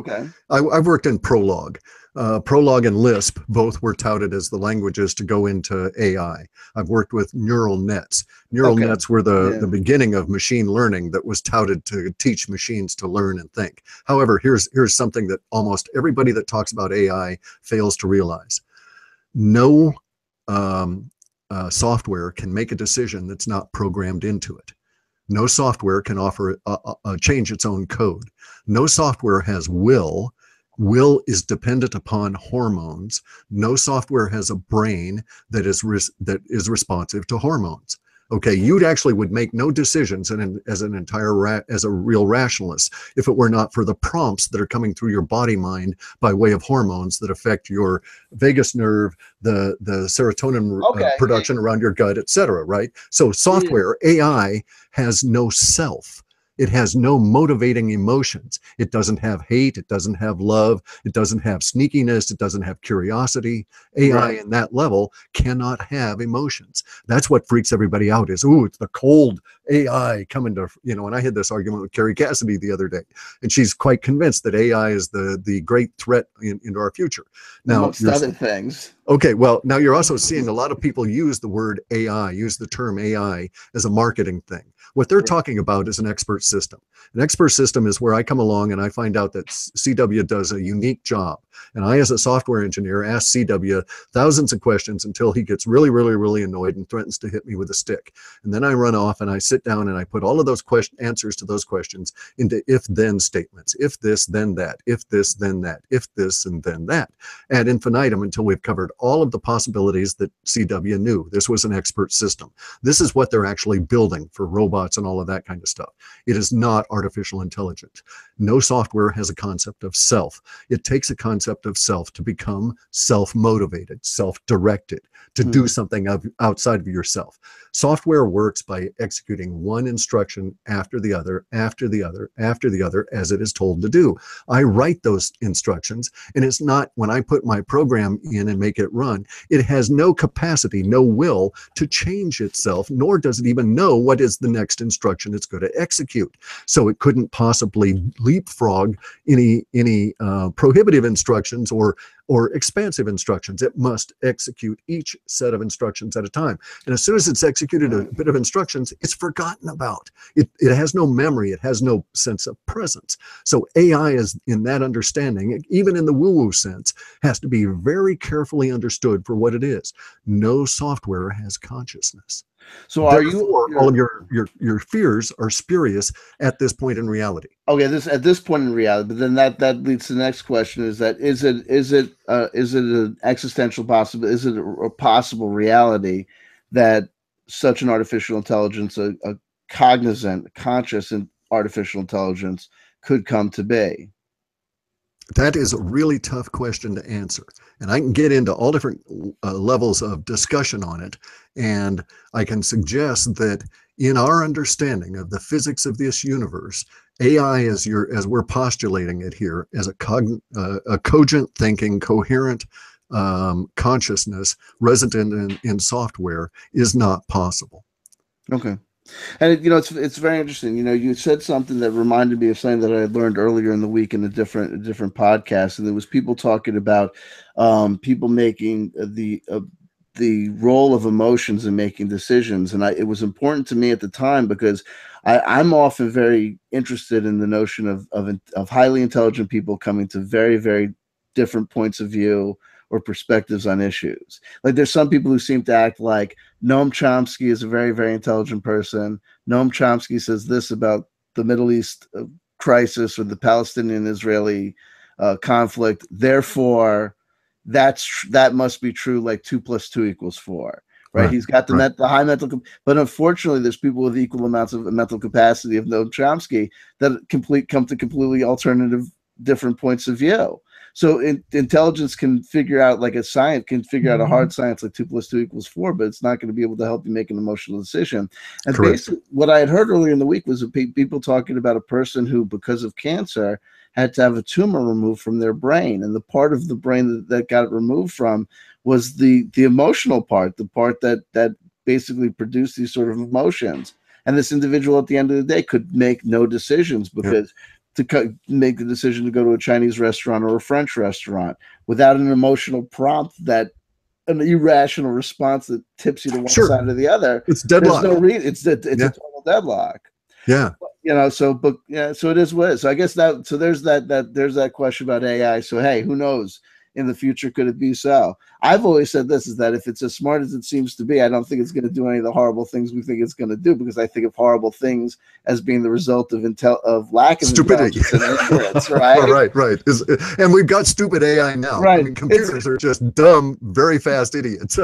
I've worked in Prolog. Prolog and Lisp both were touted as the languages to go into AI. I've worked with neural nets. Neural nets were the beginning of machine learning that was touted to teach machines to learn and think. However, here's something that almost everybody that talks about AI fails to realize. No software can make a decision that's not programmed into it. No software can offer change its own code. No software has will. Will is dependent upon hormones. No software has a brain that is responsive to hormones. Okay, you actually would make no decisions as a real rationalist if it were not for the prompts that are coming through your body mind by way of hormones that affect your vagus nerve, the serotonin production around your gut, etc. Right? So software, AI, has no self. It has no motivating emotions. It doesn't have hate. It doesn't have love. It doesn't have sneakiness. It doesn't have curiosity. AI in that level cannot have emotions. That's what freaks everybody out is, ooh, it's the cold AI coming to, you know, and I had this argument with Carrie Cassidy the other day, and she's quite convinced that AI is the great threat into our future. Now, amongst other things. Okay, well, now you're also seeing a lot of people use the word AI, use the term AI as a marketing thing. What they're talking about is an expert system. An expert system is where I come along and I find out that CW does a unique job. And I, as a software engineer, ask CW thousands of questions until he gets really, really, really annoyed and threatens to hit me with a stick. And then I run off and I sit down and I put all of those answers to those questions into if-then statements. If this, then that. If this, then that. If this, and then that. Ad infinitum until we've covered all of the possibilities that CW knew. This was an expert system. This is what they're actually building for robots and all of that kind of stuff. It is not artificial intelligence. No software has a concept of self. It takes a concept of self to become self-motivated, self-directed, to do something outside of yourself. Software works by executing one instruction after the other, after the other, after the other, as it is told to do. I write those instructions, and it's not, when I put my program in and make it run, it has no capacity, no will to change itself, nor does it even know what is the next instruction it's going to execute. So it couldn't possibly leapfrog any prohibitive instructions or expansive instructions. It must execute each set of instructions at a time. And as soon as it's executed a bit of instructions, it's forgotten about. It has no memory. It has no sense of presence. So AI is, in that understanding, even in the woo-woo sense, has to be very carefully understood for what it is. No software has consciousness. So are all of your fears are spurious at this point in reality? Okay, at this point in reality, but then that leads to the next question: is it an existential possible? Is it a possible reality that such an artificial intelligence, a cognizant, conscious and artificial intelligence, could come to be? That is a really tough question to answer. And I can get into all different levels of discussion on it. And I can suggest that in our understanding of the physics of this universe, AI, as we're postulating it here, as a cogent thinking, coherent consciousness resident in software, is not possible. Okay. And it's very interesting. You said something that reminded me of something that I had learned earlier in the week in a different podcast, and there was people talking about people making the role of emotions in making decisions. And it was important to me at the time because I'm often very interested in the notion of highly intelligent people coming to very, very different points of view or perspectives on issues. Like there's some people who seem to act like Noam Chomsky is a very, very intelligent person. Noam Chomsky says this about the Middle East crisis or the Palestinian-Israeli conflict. Therefore, that must be true. Like 2 + 2 = 4, right? He's got the high mental, but unfortunately, there's people with equal amounts of mental capacity of Noam Chomsky that come to completely alternative, different points of view. So intelligence can figure out, like a science can figure out a hard science like 2 + 2 = 4, but it's not going to be able to help you make an emotional decision. And basically, what I had heard earlier in the week was people talking about a person who, because of cancer, had to have a tumor removed from their brain, and the part of the brain that got it removed from was the emotional part, the part that basically produced these sort of emotions. And this individual, at the end of the day, could make no decisions because. To make the decision to go to a Chinese restaurant or a French restaurant without an emotional prompt, that an irrational response that tips you to one side or the other. It's deadlock. There's no reason. It's a total deadlock. Yeah. So it is what it is. So I guess there's that question about AI. So, hey, who knows? In the future, could it be so? I've always said this, is that if it's as smart as it seems to be, I don't think it's going to do any of the horrible things we think it's going to do, because I think of horrible things as being the result of lack of stupidity and ignorance, right? right. And we've got stupid AI now. Right. I mean, computers are just dumb, very fast idiots.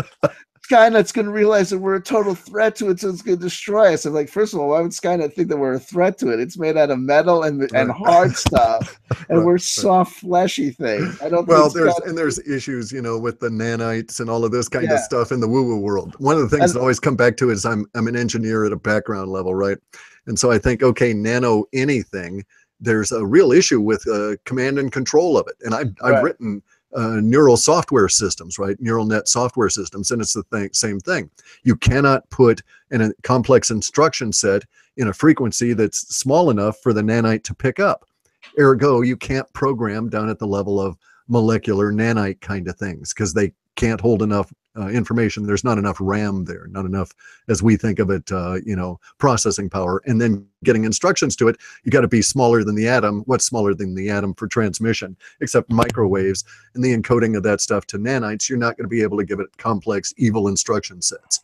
Skynet's going to realize that we're a total threat to it, so it's going to destroy us. And like, first of all, why would Skynet think that we're a threat to it? It's made out of metal and hard stuff, and we're soft, fleshy things. I don't. Well, there's issues, with the nanites and all of this kind of stuff in the woo-woo world. One of the things that always come back to is I'm an engineer at a background level, right? And so I think, okay, nano anything. There's a real issue with command and control of it, and I've written. Neural software systems, right? Neural net software systems, and it's the same thing. You cannot put a complex instruction set in a frequency that's small enough for the nanite to pick up. Ergo, you can't program down at the level of molecular nanite kind of things, because they can't hold enough information. There's not enough RAM there, not enough, as we think of it, processing power. And then getting instructions to it, you got to be smaller than the atom. What's smaller than the atom for transmission, except microwaves, and the encoding of that stuff to nanites? You're not going to be able to give it complex, evil instruction sets.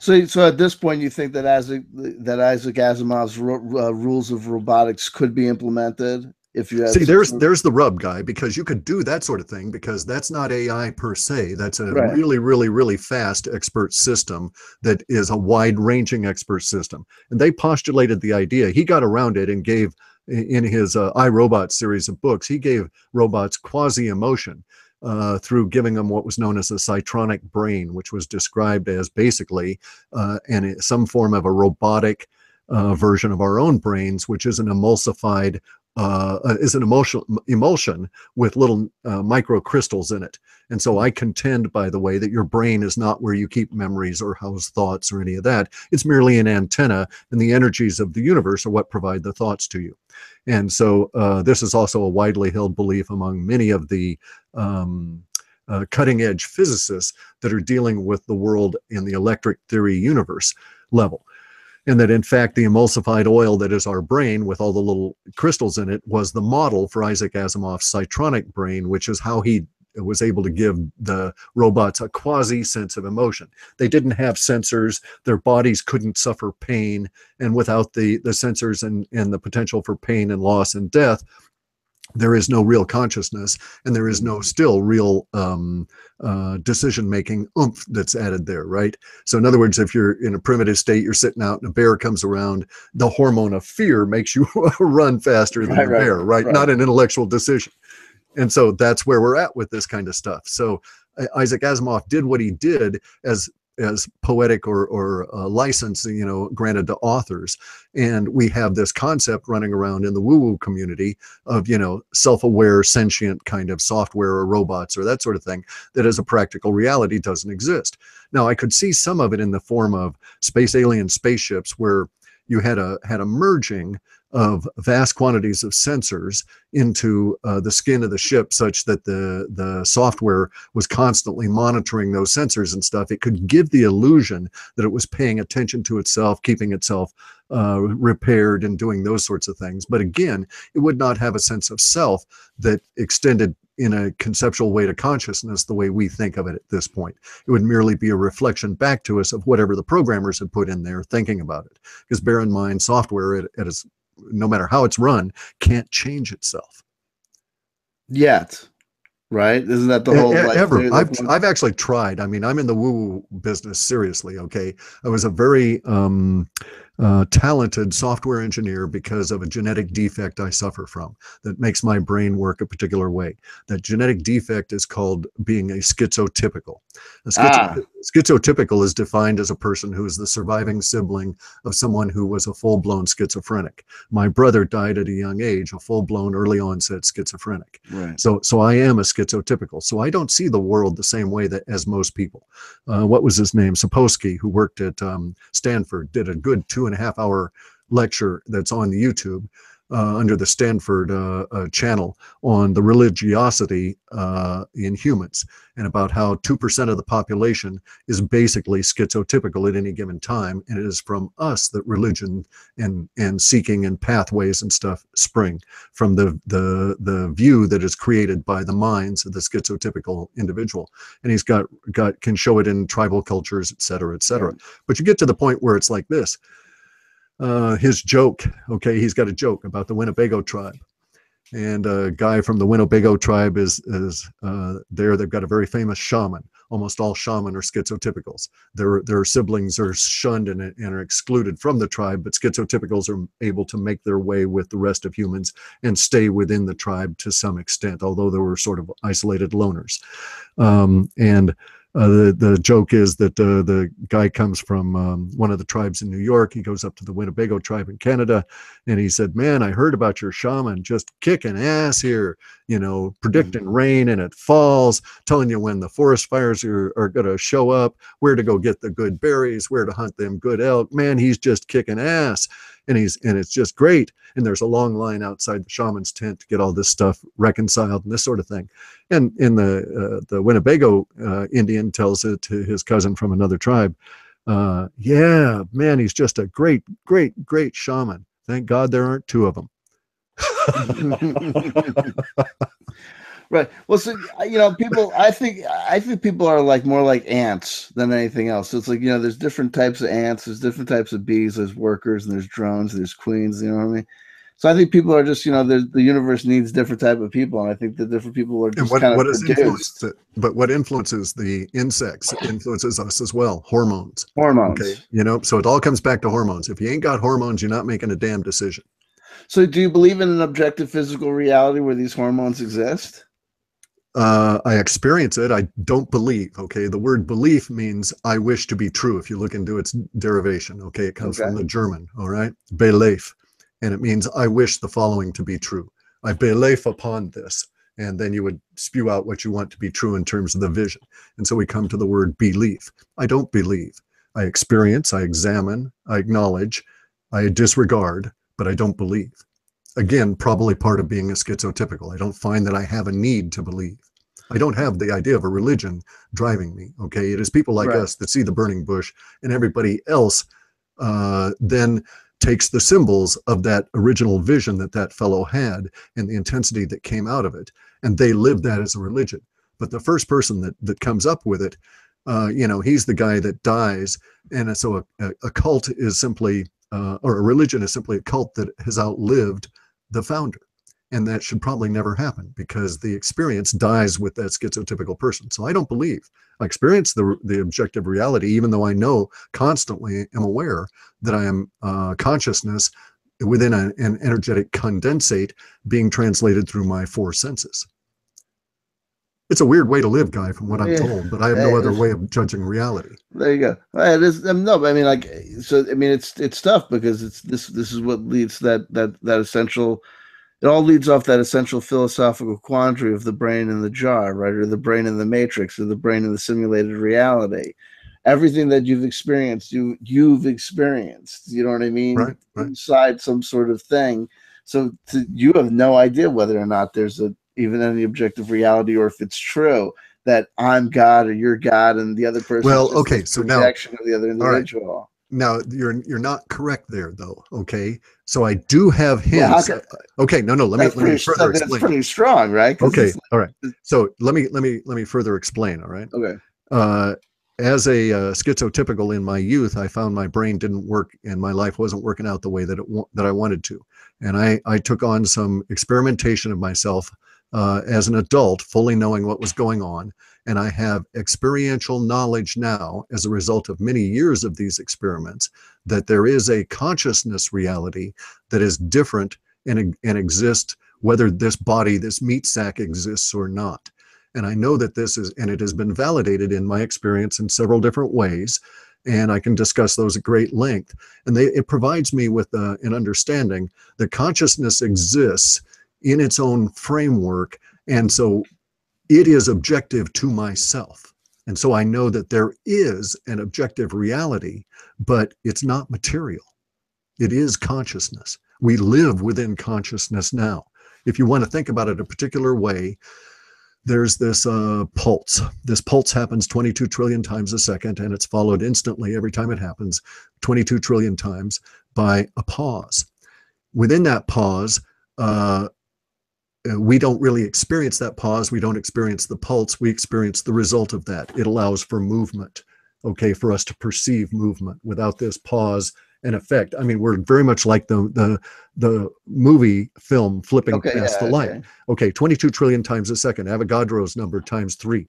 So at this point, you think that Isaac Asimov's rules of robotics could be implemented? If you see, there's the rub, guy, because you could do that sort of thing, because that's not AI per se. That's a really, really, really fast expert system that is a wide-ranging expert system. And they postulated the idea. He got around it and gave, in his iRobot series of books, he gave robots quasi-emotion through giving them what was known as a cytronic brain, which was described as basically some form of a robotic version of our own brains, which is an emulsified emulsion with little microcrystals in it. And so I contend, by the way, that your brain is not where you keep memories or house thoughts or any of that. It's merely an antenna, and the energies of the universe are what provide the thoughts to you. And so this is also a widely held belief among many of the cutting edge physicists that are dealing with the world in the electric theory universe level. And that, in fact, the emulsified oil that is our brain with all the little crystals in it was the model for Isaac Asimov's cytronic brain, which is how he was able to give the robots a quasi sense of emotion. They didn't have sensors. Their bodies couldn't suffer pain. And without the sensors and the potential for pain and loss and death, there is no real consciousness, and there is no still real decision-making oomph that's added there, right? So in other words, if you're in a primitive state, you're sitting out and a bear comes around, the hormone of fear makes you run faster than the bear, right? Not an intellectual decision. And so that's where we're at with this kind of stuff. So Isaac Asimov did what he did as as poetic or license, you know, granted to authors. And we have this concept running around in the woo-woo community of, you know, self-aware, sentient kind of software or robots or that sort of thing that as a practical reality doesn't exist. Now, I could see some of it in the form of space alien spaceships where you had a merging of vast quantities of sensors into the skin of the ship, such that the software was constantly monitoring those sensors and stuff. It could give the illusion that it was paying attention to itself, keeping itself repaired and doing those sorts of things. But again, it would not have a sense of self that extended in a conceptual way to consciousness the way we think of it at this point. It would merely be a reflection back to us of whatever the programmers had put in there thinking about it. Because bear in mind, software, no matter how it's run, can't change itself. Yet, right? Isn't that the whole ever? I've actually tried. I mean, I'm in the woo-woo business, seriously. Okay, I was a very talented software engineer because of a genetic defect I suffer from that makes my brain work a particular way. That genetic defect is called being a schizotypical. Schizotypical is defined as a person who is the surviving sibling of someone who was a full-blown schizophrenic. My brother died at a young age, a full-blown early onset schizophrenic. Right. So I am a schizotypical. So I don't see the world the same way as most people. What was his name? Sapolsky, who worked at Stanford, did a good 2.5-hour lecture that's on the YouTube under the Stanford channel on the religiosity in humans, and about how 2% of the population is basically schizotypical at any given time, and it is from us that religion and seeking and pathways and stuff spring, from the view that is created by the minds of the schizotypical individual. And he's can show it in tribal cultures, et cetera, et cetera. Yeah. But you get to the point where it's like this. His joke, okay, he's got a joke about the Winnebago tribe. And a guy from the Winnebago tribe is there. They've got a very famous shaman. Almost all shaman are schizotypicals. Their siblings are shunned and are excluded from the tribe, but schizotypicals are able to make their way with the rest of humans and stay within the tribe to some extent, although they were sort of isolated loners. The joke is that the guy comes from one of the tribes in New York. He goes up to the Winnebago tribe in Canada, and he said, "Man, I heard about your shaman just kicking ass here, you know, predicting rain and it falls, telling you when the forest fires are going to show up, where to go get the good berries, where to hunt them good elk. Man, he's just kicking ass, and it's just great." And there's a long line outside the shaman's tent to get all this stuff reconciled and this sort of thing. And in the Winnebago Indian tells it to his cousin from another tribe, "Yeah, man, he's just a great, great, great shaman. Thank God there aren't two of them." Right. Well, so, you know, people, I think people are like more like ants than anything else. So it's like, you know, there's different types of ants, there's different types of bees, there's workers, and there's drones, there's queens, you know what I mean? So I think people are just, you know, the universe needs different type of people, and I think the different people are just kind of produced. But what influences the insects influences us as well. Hormones. Hormones. Okay. You know, so it all comes back to hormones. If you ain't got hormones, you're not making a damn decision. So do you believe in an objective physical reality where these hormones exist? I experience it. I don't believe. Okay. The word belief means I wish to be true. If you look into its derivation, okay, it comes from the German. All right. Belief. And it means I wish the following to be true. I believe upon this. And then you would spew out what you want to be true in terms of the vision. And so we come to the word belief. I don't believe. I experience, I examine, I acknowledge, I disregard, but I don't believe. Again, probably part of being a schizotypical. I don't find that I have a need to believe. I don't have the idea of a religion driving me. Okay. It is people like us that see the burning bush, and everybody else then takes the symbols of that original vision that fellow had and the intensity that came out of it, and they live that as a religion. But the first person that comes up with it, you know, he's the guy that dies. And so a cult is simply, or a religion is simply a cult that has outlived the founder. And that should probably never happen, because the experience dies with that schizotypical person. So I don't believe. I experience the objective reality, even though I know constantly am aware that I am consciousness within an energetic condensate being translated through my four senses. It's a weird way to live, Guy, from what I'm Yeah. told, but I have no Hey, other way of judging reality. there you go. It is, no, but I mean, like, so I mean, it's tough because it's this is what leads to that essential. It all leads off that essential philosophical quandary of the brain in the jar, right, or the brain in the matrix, or the brain in the simulated reality. Everything that you've experienced, you've experienced. You know what I mean? Right, right. Inside some sort of thing. So you have no idea whether or not there's even any objective reality, or if it's true that I'm God or you're God, and the other person Well, is just okay, this so now, projection of the other all right. individual. Now you're not correct there, though. Okay, so I do have Well, how hints. can, Okay, no, let me further that's explain. pretty strong, right? Okay, all right. So let me further explain. All right. Okay. As a schizotypical in my youth, I found my brain didn't work and my life wasn't working out the way that that I wanted to, and I took on some experimentation of myself as an adult, fully knowing what was going on. And I have experiential knowledge now, as a result of many years of these experiments, that there is a consciousness reality that is different and exists, whether this body, this meat sack exists or not. And I know that this is, and it has been validated in my experience in several different ways, and I can discuss those at great length. And it provides me with an understanding that consciousness exists in its own framework, and so it is objective to myself. And so I know that there is an objective reality, but it's not material. It is consciousness. We live within consciousness now. If you want to think about it a particular way, there's this pulse. This pulse happens 22 trillion times a second, and it's followed instantly every time it happens 22 trillion times by a pause. Within that pause, we don't really experience that pause. We don't experience the pulse. We experience the result of that. It allows for movement, okay, for us to perceive movement. Without this pause and effect, I mean, we're very much like the movie film flipping past the light. Okay, 22 trillion times a second, Avogadro's number times 3,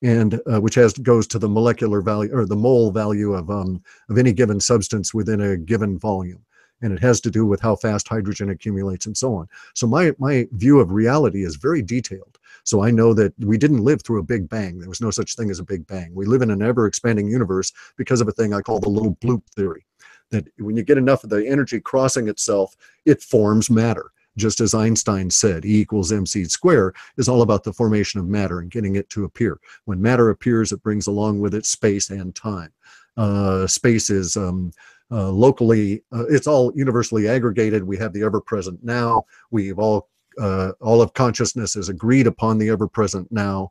and which goes to the molecular value, or the mole value of any given substance within a given volume. And it has to do with how fast hydrogen accumulates and so on. So my view of reality is very detailed. So I know that we didn't live through a big bang. There was no such thing as a big bang. We live in an ever-expanding universe because of a thing I call the little bloop theory, that when you get enough of the energy crossing itself, it forms matter. Just as Einstein said, E equals mc squared is all about the formation of matter and getting it to appear. When matter appears, it brings along with it space and time. Space is locally, it's all universally aggregated. We have the ever-present now. We've all of consciousness is agreed upon the ever-present now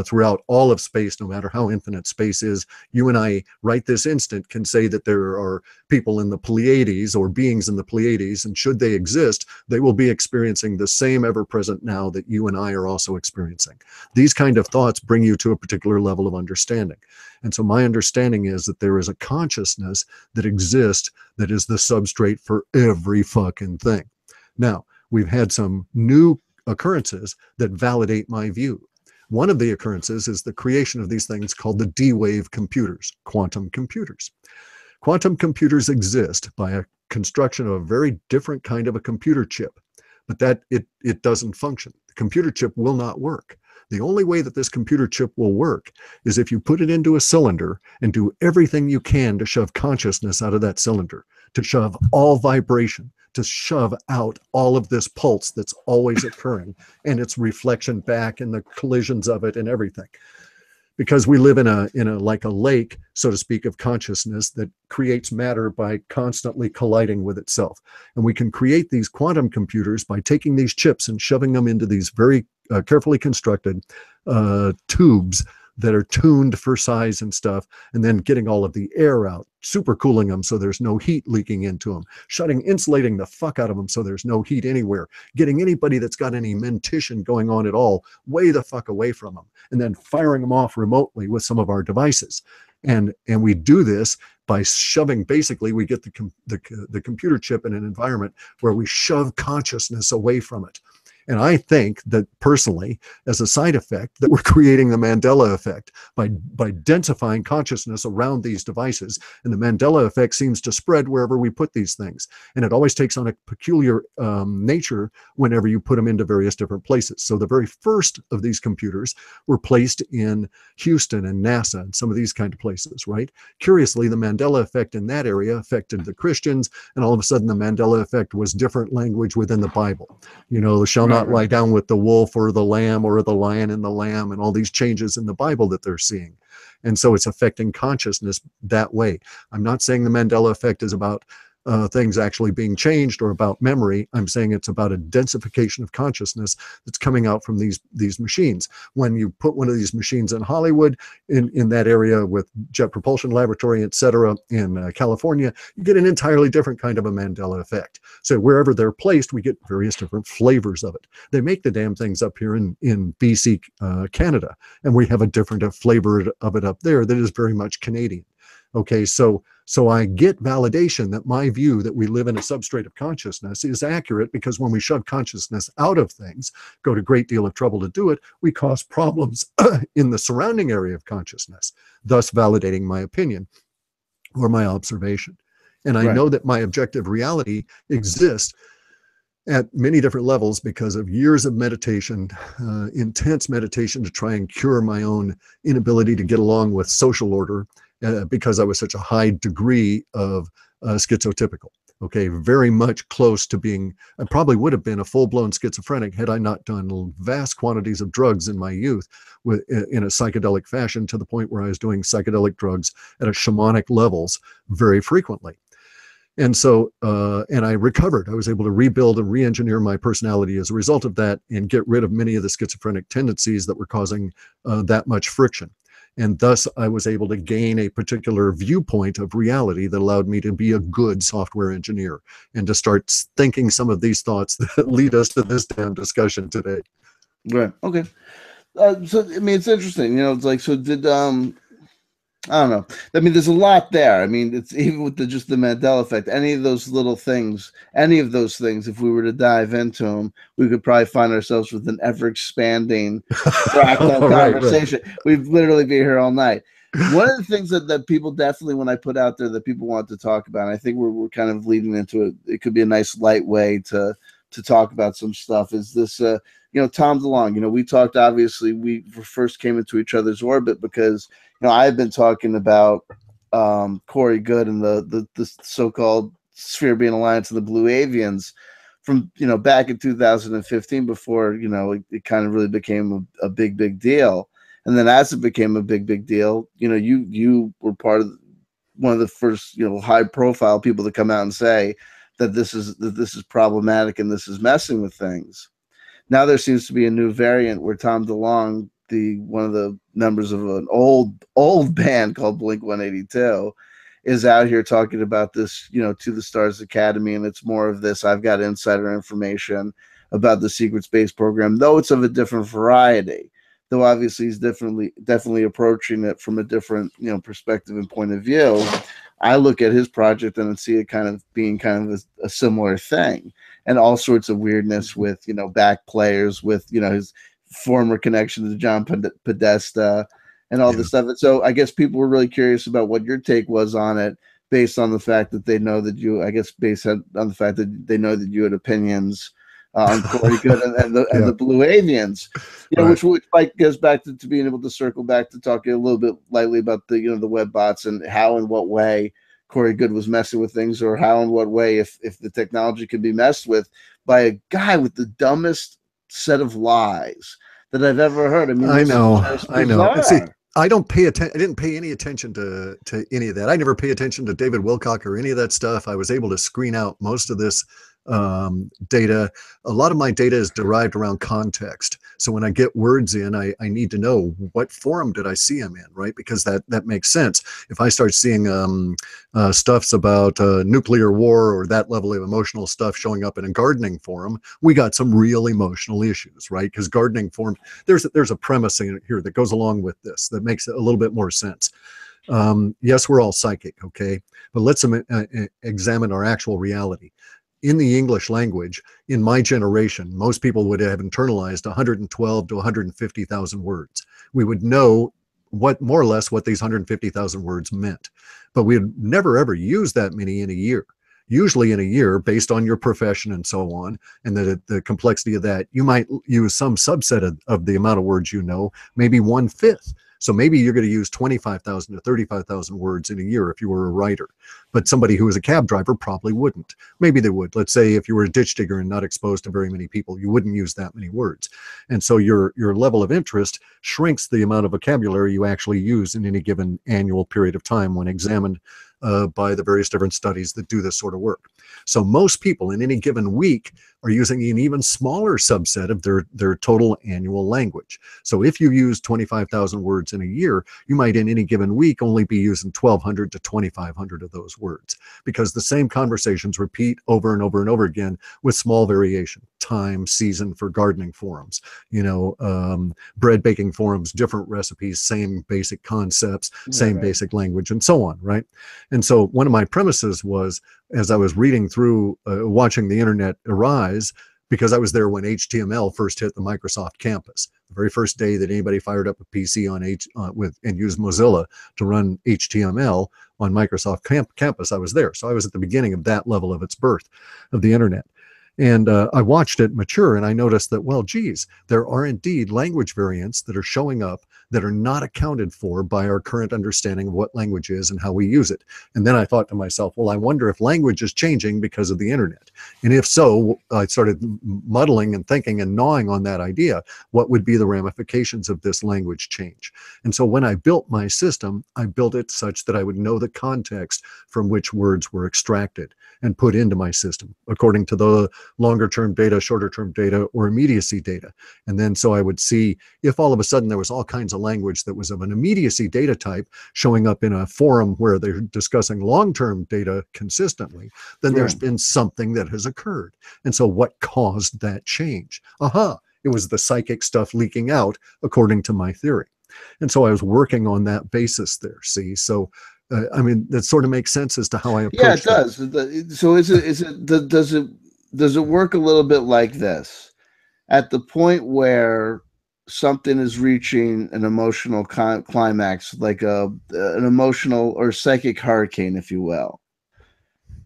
throughout all of space, no matter how infinite space is. You and I, right this instant, can say that there are people in the Pleiades, or beings in the Pleiades, and should they exist, they will be experiencing the same ever-present now that you and I are also experiencing. These kind of thoughts bring you to a particular level of understanding. And so my understanding is that there is a consciousness that exists that is the substrate for every fucking thing. Now, we've had some new occurrences that validate my view. One of the occurrences is the creation of these things called the D-wave computers, quantum computers. Quantum computers exist by a construction of a very different kind of a computer chip, but that it doesn't function. The computer chip will not work. The only way that this computer chip will work is if you put it into a cylinder and do everything you can to shove consciousness out of that cylinder, to shove all vibration, to shove out all of this pulse that's always occurring and its reflection back and the collisions of it and everything. Because we live in a like a lake, so to speak, of consciousness that creates matter by constantly colliding with itself. And we can create these quantum computers by taking these chips and shoving them into these very carefully constructed tubes that are tuned for size and stuff, and then getting all of the air out, super cooling them so there's no heat leaking into them, insulating the fuck out of them so there's no heat anywhere, getting anybody that's got any mentation going on at all way the fuck away from them, and then firing them off remotely with some of our devices. And we do this by shoving, basically we get the computer chip in an environment where we shove consciousness away from it. And I think that personally, as a side effect, that we're creating the Mandela effect by densifying consciousness around these devices. And the Mandela effect seems to spread wherever we put these things. And it always takes on a peculiar nature whenever you put them into various different places. So the very first of these computers were placed in Houston and NASA and some of these kind of places, right? Curiously, the Mandela effect in that area affected the Christians, and all of a sudden the Mandela effect was different language within the Bible. You know, shall not lie down with the wolf or the lamb or the lion and the lamb, and all these changes in the Bible that they're seeing. And so it's affecting consciousness that way. I'm not saying the Mandela effect is about things actually being changed or about memory. I'm saying it's about a densification of consciousness that's coming out from these machines. When you put one of these machines in Hollywood, in that area with Jet Propulsion Laboratory, et cetera, in California, you get an entirely different kind of a Mandela effect. So wherever they're placed, we get various different flavors of it. They make the damn things up here in BC, Canada, and we have a different flavor of it up there that is very much Canadian. Okay, so I get validation that my view that we live in a substrate of consciousness is accurate, because when we shove consciousness out of things, go to a great deal of trouble to do it, we cause problems in the surrounding area of consciousness, thus validating my opinion or my observation. And I know that my objective reality exists at many different levels because of years of meditation, intense meditation to try and cure my own inability to get along with social order, because I was such a high degree of schizotypical. Okay, very much close to being, I probably would have been a full-blown schizophrenic had I not done vast quantities of drugs in my youth in a psychedelic fashion, to the point where I was doing psychedelic drugs at a shamanic levels very frequently. And so, and I recovered. I was able to rebuild and re-engineer my personality as a result of that, and get rid of many of the schizophrenic tendencies that were causing that much friction. And thus I was able to gain a particular viewpoint of reality that allowed me to be a good software engineer and to start thinking some of these thoughts that lead us to this damn discussion today. Right. Okay. So, I mean, it's interesting, you know, it's like, so did, I don't know. I mean, there's a lot there. I mean, it's even with just the Mandela effect, any of those little things, any of those things, if we were to dive into them, we could probably find ourselves with an ever expanding fractal conversation. We'd literally be here all night. One of the things that people definitely, when I put out there that people want to talk about, and I think we're kind of leading into it, it could be a nice light way to talk about some stuff, is this, you know, Tom DeLonge. You know, we talked, obviously, we first came into each other's orbit because, you know, I've been talking about Corey Goode and the so-called Sphere Being Alliance and the Blue Avians from, you know, back in 2015, before, you know, it kind of really became a big deal. And then as it became a big deal, you know, you were part of one of the first, you know, high profile people to come out and say that this is problematic and this is messing with things. Now there seems to be a new variant where Tom DeLonge, one of the members of an old band called Blink-182, is out here talking about this, you know, To the Stars Academy, and it's more of this, I've got insider information about the secret space program, though it's of a different variety. Though obviously he's definitely approaching it from a different, you know, perspective and point of view. I look at his project and see it kind of being kind of a similar thing, and all sorts of weirdness with, you know, back players, with, you know, his former connection to John Podesta and all this stuff. And so I guess people were really curious about what your take was on it, based on the fact that they know that you, I guess, based on the fact that they know that you had opinions on Corey Goode and the Blue Avians, you know, which like goes back to being able to circle back to talking a little bit lightly about the, you know, the web bots and how and what way Corey Goode was messing with things, or how and what way if the technology could be messed with by a guy with the dumbest set of lies that I've ever heard. I mean, I know. See, I don't pay attention. I didn't pay any attention to any of that. I never pay attention to David Wilcock or any of that stuff. I was able to screen out most of this data. A lot of my data is derived around context. So when I get words in, I need to know what forum did I see them in, right? Because that makes sense. If I start seeing stuffs about nuclear war or that level of emotional stuff showing up in a gardening forum, we got some real emotional issues, right? Because gardening forum, there's a premise in here that goes along with this that makes it a little bit more sense. Yes, we're all psychic, okay? But let's examine our actual reality. in the English language, in my generation, most people would have internalized 112 to 150,000 words. We would know what more or less what these 150,000 words meant, but we would never ever use that many in a year. Usually in a year, based on your profession and so on, and the complexity of that, you might use some subset of the amount of words you know, maybe 1/5. So maybe you're going to use 25,000 to 35,000 words in a year if you were a writer. But somebody who is a cab driver probably wouldn't. Maybe they would. Let's say if you were a ditch digger and not exposed to very many people, you wouldn't use that many words. And so your level of interest shrinks the amount of vocabulary you actually use in any given annual period of time when examined by the various different studies that do this sort of work. So most people in any given week are using an even smaller subset of their total annual language. So if you use 25,000 words in a year, you might in any given week only be using 1,200 to 2,500 of those words, because the same conversations repeat over and over and over again with small variation. Time, season for gardening forums, bread baking forums, different recipes, same basic concepts, same basic language, and so on, right? And so one of my premises was, as I was reading through, watching the internet arise, because I was there when HTML first hit the Microsoft campus. The very first day that anybody fired up a PC and used Mozilla to run HTML on Microsoft campus, I was there. So I was at the beginning of that level of its birth, of the internet. And I watched it mature, and I noticed that, well, geez, there are indeed language variants that are showing up that are not accounted for by our current understanding of what language is and how we use it. And then I thought to myself, well, I wonder if language is changing because of the internet. And if so, I started muddling and thinking and gnawing on that idea. What would be the ramifications of this language change? And so when I built my system, I built it such that I would know the context from which words were extracted and put into my system, according to the longer-term data, shorter-term data, or immediacy data. And then so I would see if all of a sudden there was all kinds of language that was of an immediacy data type showing up in a forum where they're discussing long-term data consistently, then there's been something that has occurred. And so what caused that change? It was the psychic stuff leaking out, according to my theory. And so I was working on that basis there, see? So I mean, that sort of makes sense as to how I approach it does. So does it work a little bit like this? At the point where something is reaching an emotional climax, like an emotional or psychic hurricane, if you will,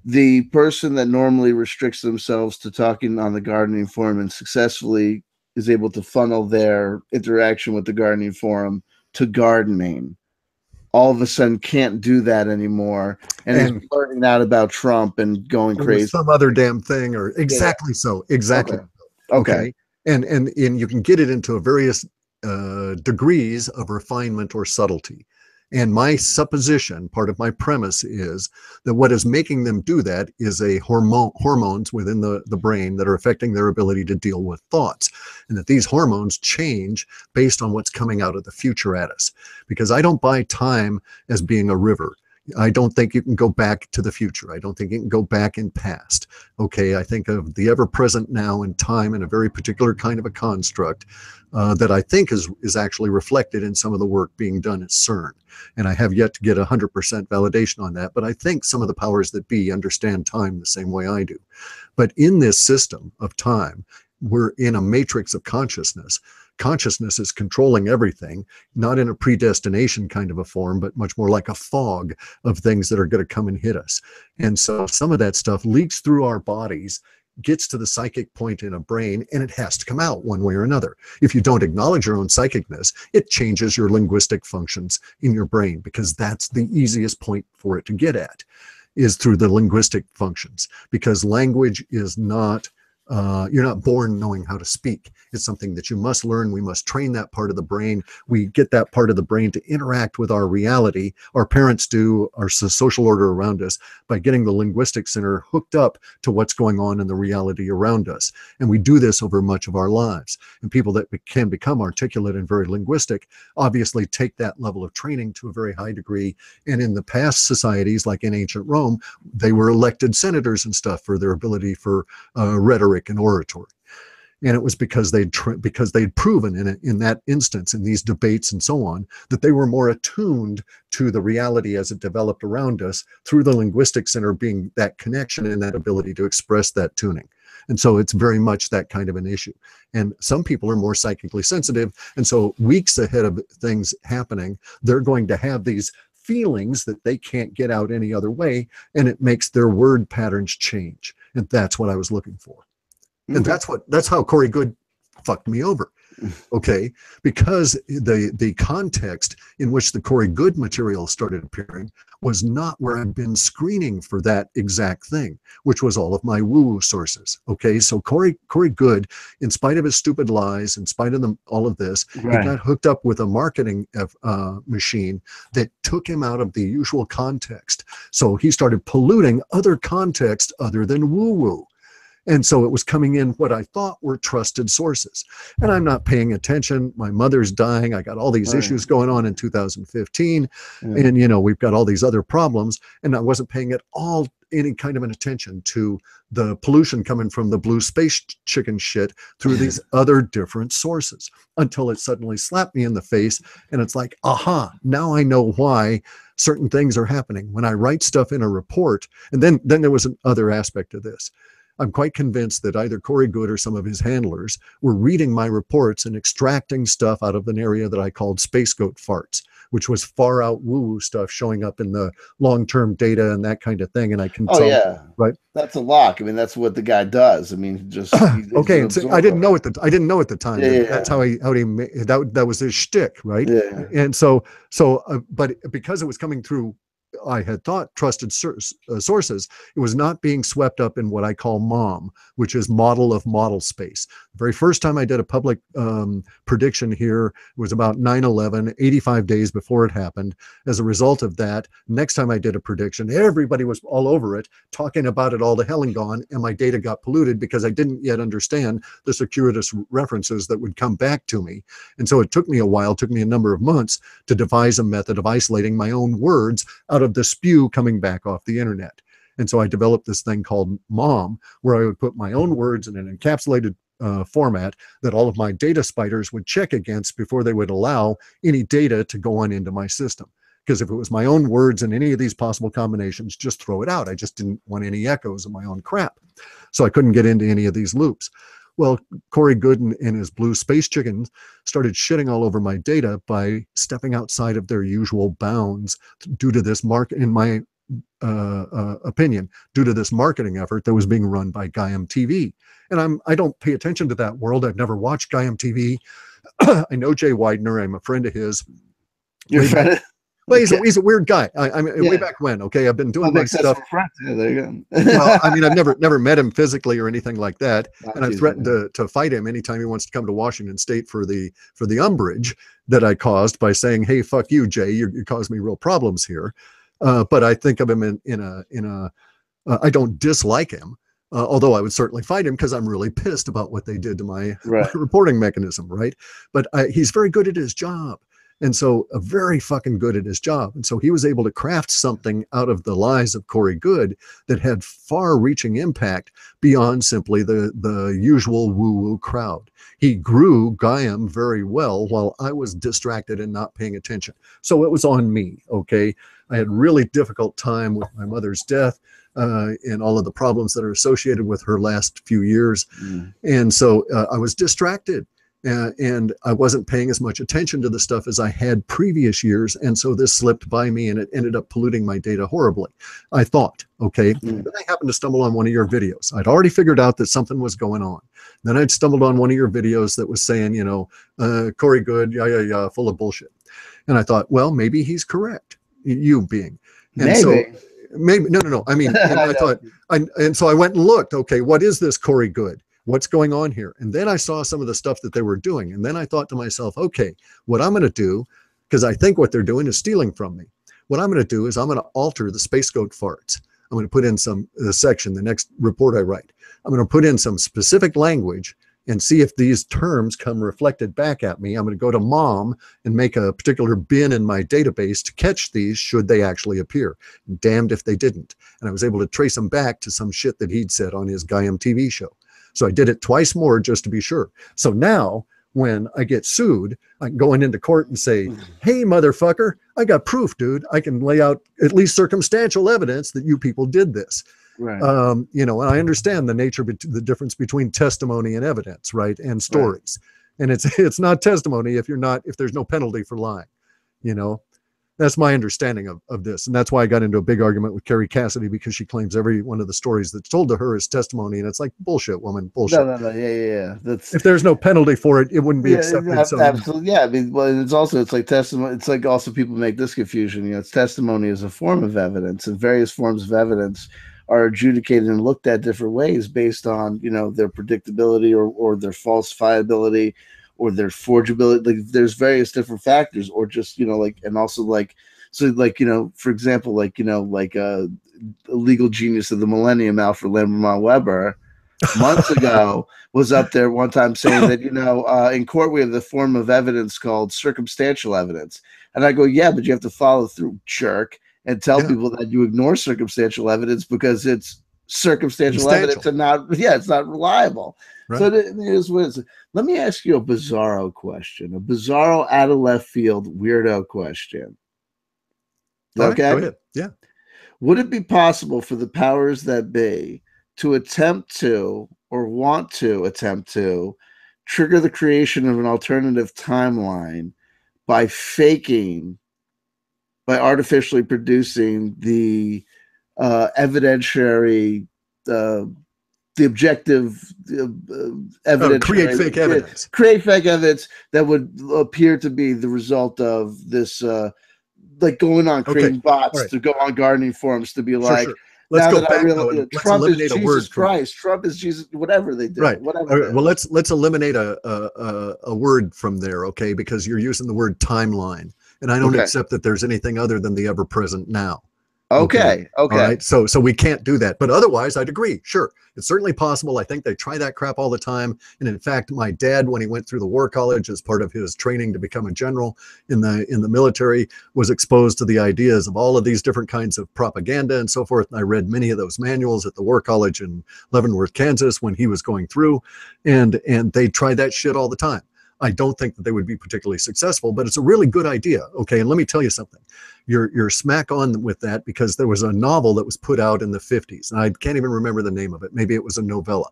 the person that normally restricts themselves to talking on the gardening forum and successfully is able to funnel their interaction with the gardening forum to gardening, all of a sudden can't do that anymore and is blurting out about Trump and going crazy. Some other damn thing, or exactly so. Exactly. Okay. And you can get it into various degrees of refinement or subtlety. And my supposition, part of my premise, is that what is making them do that is hormones within the brain that are affecting their ability to deal with thoughts. And that these hormones change based on what's coming out of the future at us. Because I don't buy time as being a river. I don't think you can go back to the future. I don't think you can go back in past. Okay, I think of the ever-present now and time in a very particular kind of a construct that I think is actually reflected in some of the work being done at CERN. And I have yet to get 100% validation on that, but I think some of the powers that be understand time the same way I do. But in this system of time, we're in a matrix of consciousness. Consciousness is controlling everything, not in a predestination kind of a form, but much more like a fog of things that are going to come and hit us. And so some of that stuff leaks through our bodies, gets to the psychic point in a brain, and it has to come out one way or another. If you don't acknowledge your own psychicness, it changes your linguistic functions in your brain, because that's the easiest point for it to get at, is through the linguistic functions. Because language is not you're not born knowing how to speak. It's something that you must learn. We must train that part of the brain. We get that part of the brain to interact with our reality. Our parents do, our social order around us, by getting the linguistic center hooked up to what's going on in the reality around us. And we do this over much of our lives. And people that can become articulate and very linguistic obviously take that level of training to a very high degree. And in the past societies, like in ancient Rome, they were elected senators and stuff for their ability for rhetoric and oratory. And it was because they'd proven in that instance, in these debates and so on, that they were more attuned to the reality as it developed around us through the linguistic center being that connection and that ability to express that tuning. And so it's very much that kind of an issue. And some people are more psychically sensitive. And so weeks ahead of things happening, they're going to have these feelings that they can't get out any other way. And it makes their word patterns change. And that's what I was looking for. And that's how Corey Goode fucked me over. Okay, because the context in which the Corey Goode material started appearing was not where I'd been screening for that exact thing, which was all of my woo-woo sources. Okay, so Corey Goode, in spite of his stupid lies, in spite of all of this, he got hooked up with a marketing machine that took him out of the usual context. So he started polluting other context other than woo-woo. And so it was coming in what I thought were trusted sources. And I'm not paying attention. My mother's dying. I got all these issues going on in 2015. And, you know, we've got all these other problems. And I wasn't paying at all any kind of an attention to the pollution coming from the blue space chicken shit through these other different sources, until it suddenly slapped me in the face. And it's like, aha, now I know why certain things are happening. When I write stuff in a report, and then there was another aspect of this. I'm quite convinced that either Corey Goode or some of his handlers were reading my reports and extracting stuff out of an area that I called space goat farts, which was far out woo-woo stuff showing up in the long-term data and that kind of thing. And I can tell, right? That's a lock. I mean, that's what the guy does. I mean, just okay. So I didn't know at the time. That's how he that was his shtick, right? And so but because it was coming through, I had thought trusted sources, it was not being swept up in what I call MOM, which is model of model space. The very first time I did a public prediction here was about 9/11, 85 days before it happened. As a result of that, next time I did a prediction, everybody was all over it, talking about it all to hell and gone, and my data got polluted because I didn't yet understand the circuitous references that would come back to me. And so it took me a while, took me a number of months to devise a method of isolating my own words out of the spew coming back off the internet. And so I developed this thing called MOM, where I would put my own words in an encapsulated format that all of my data spiders would check against before they would allow any data to go on into my system. Because if it was my own words in any of these possible combinations, just throw it out. I just didn't want any echoes of my own crap. So I couldn't get into any of these loops. Well, Corey Goode and his blue space chickens started shitting all over my data by stepping outside of their usual bounds due to this in my opinion, due to this marketing effort that was being run by iamTV. And I don't pay attention to that world. I've never watched iamTV. I know Jay Widener. I'm a friend of his. Your friend? Well, he's a weird guy. I mean, way back when. Okay, I've been doing my stuff. There you go. Well, I mean, I've never met him physically or anything like that, and I've threatened to fight him anytime he wants to come to Washington State for the umbrage that I caused by saying, "Hey, fuck you, Jay. You caused me real problems here." But I think of him in a I don't dislike him. Although I would certainly fight him because I'm really pissed about what they did to my reporting mechanism, right? But he's very good at his job. And so very fucking good at his job. And so he was able to craft something out of the lies of Corey Goode that had far-reaching impact beyond simply the usual woo-woo crowd. He grew Gaiam very well while I was distracted and not paying attention. So it was on me, okay? I had really difficult time with my mother's death and all of the problems that are associated with her last few years. And so I was distracted. And I wasn't paying as much attention to the stuff as I had previous years. And so this slipped by me and it ended up polluting my data horribly, I thought, okay. Then I happened to stumble on one of your videos. I'd already figured out that something was going on. Then I'd stumbled on one of your videos that was saying, you know, Corey Goode, full of bullshit. And I thought, well, maybe he's correct, you being. And maybe. So maybe, no. I mean, and I thought, and so I went and looked, okay, what is this Corey Goode? What's going on here? And then I saw some of the stuff that they were doing. And then I thought to myself, okay, what I'm going to do, because I think what they're doing is stealing from me. What I'm going to do is I'm going to alter the space goat farts. I'm going to put in the next report I write. I'm going to put in some specific language and see if these terms come reflected back at me. I'm going to go to MOM and make a particular bin in my database to catch these should they actually appear. Damned if they didn't. And I was able to trace them back to some shit that he'd said on his iamTV show. So I did it twice more just to be sure. So now when I get sued, I can go into court and say, hey, motherfucker, I got proof, dude. I can lay out at least circumstantial evidence that you people did this. Right. You know, and I understand the difference between testimony and evidence, right? And stories. Right. And it's not testimony if there's no penalty for lying, you know. That's my understanding of this. And that's why I got into a big argument with Carrie Cassidy, because she claims every one of the stories that's told to her is testimony. And it's like, bullshit, woman, bullshit. No. Yeah. If there's no penalty for it, it wouldn't be accepted. Absolutely. Yeah. I mean, well, it's like testimony. It's like also people make this confusion. You know, it's testimony is a form of evidence, and various forms of evidence are adjudicated and looked at different ways based on, you know, their predictability or their falsifiability or their forgeability. Like, there's various different factors, or just, you know, like, and also like, so like, you know, for example, like, you know, like a legal genius of the millennium, Alfred Lambermont Weber, months ago was up there one time saying that, you know, in court we have the form of evidence called circumstantial evidence. And I go, yeah, but you have to follow through, jerk, and tell people that you ignore circumstantial evidence because it's circumstantial evidence and it's not reliable. Right. So it is what it is. Let me ask you a bizarro question, a bizarro, out of left field, weirdo question. Okay. Right, go ahead. Yeah. Would it be possible for the powers that be to attempt to, or want to attempt to, trigger the creation of an alternative timeline by artificially producing the evidentiary, the objective evidence, create fake evidence that would appear to be the result of this, like going on creating bots to go on gardening forums to be like, sure. Let's go back. Trump is Jesus Christ. Trump is Jesus. Whatever they do. Right. Whatever. Well, let's eliminate a word from there, okay? Because you're using the word timeline, and I don't accept that there's anything other than the ever-present now. Okay. All right. So we can't do that. But otherwise, I'd agree. Sure. It's certainly possible. I think they try that crap all the time. And in fact, my dad, when he went through the War College as part of his training to become a general in the military, was exposed to the ideas of all of these different kinds of propaganda and so forth. And I read many of those manuals at the War College in Leavenworth, Kansas, when he was going through, and they try that shit all the time. I don't think that they would be particularly successful, but it's a really good idea. Okay. And let me tell you something. You're smack on with that, because there was a novel that was put out in the 50s, and I can't even remember the name of it. Maybe it was a novella.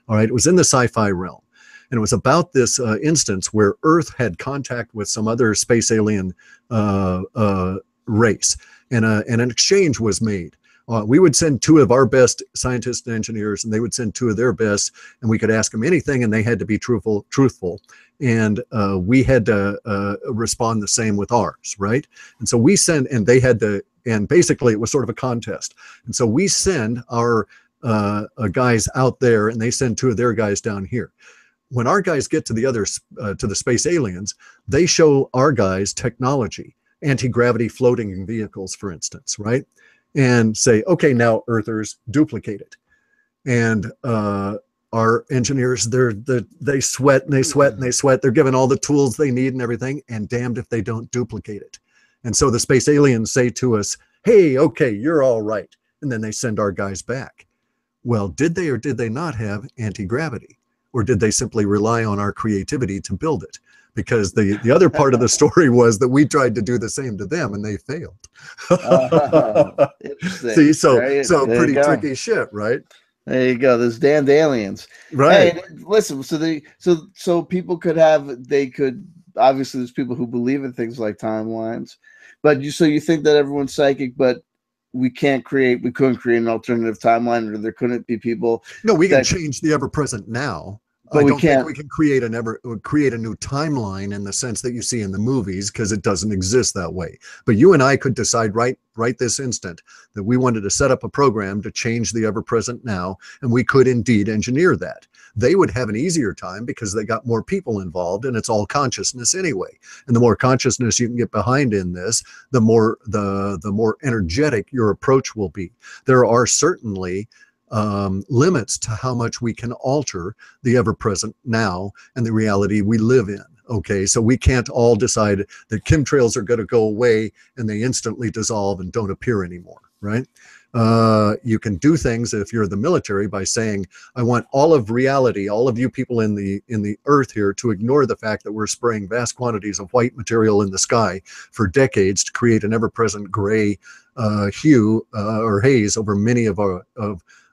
All right. It was in the sci-fi realm, and it was about this instance where Earth had contact with some other space alien race, and an exchange was made. We would send two of our best scientists and engineers, and they would send two of their best, and we could ask them anything, and they had to be truthful. And we had to respond the same with ours, right? And so we send, and they had to, and basically it was sort of a contest. And so we send our guys out there, and they send two of their guys down here. When our guys get to the other, to the space aliens, they show our guys technology, anti-gravity floating vehicles, for instance, right? And say, okay, now Earthers, duplicate it. And our engineers, they sweat and they sweat and they sweat. They're given all the tools they need and everything, and damned if they don't duplicate it. And so the space aliens say to us, hey, okay, you're all right. And then they send our guys back. Well, did they or did they not have anti-gravity? Or did they simply rely on our creativity to build it? Because the other part of the story was that we tried to do the same to them, and they failed. See, so pretty tricky shit, right? There you go. Those damned aliens, right? Hey, listen. So people could obviously, there's people who believe in things like timelines, but you think that everyone's psychic, but we couldn't create an alternative timeline, or there couldn't be people. No, we can change the ever-present now. But I don't think we can create a new timeline in the sense that you see in the movies, because it doesn't exist that way. But you and I could decide right this instant that we wanted to set up a program to change the ever-present now, and we could indeed engineer that. They would have an easier time because they got more people involved, and it's all consciousness anyway. And the more consciousness you can get behind in this, the more energetic your approach will be. There are certainly limits to how much we can alter the ever-present now and the reality we live in. Okay, so we can't all decide that chemtrails are going to go away and they instantly dissolve and don't appear anymore, right? You can do things if you're the military by saying, I want all of reality, all of you people in the earth here, to ignore the fact that we're spraying vast quantities of white material in the sky for decades to create an ever-present gray hue or haze over many of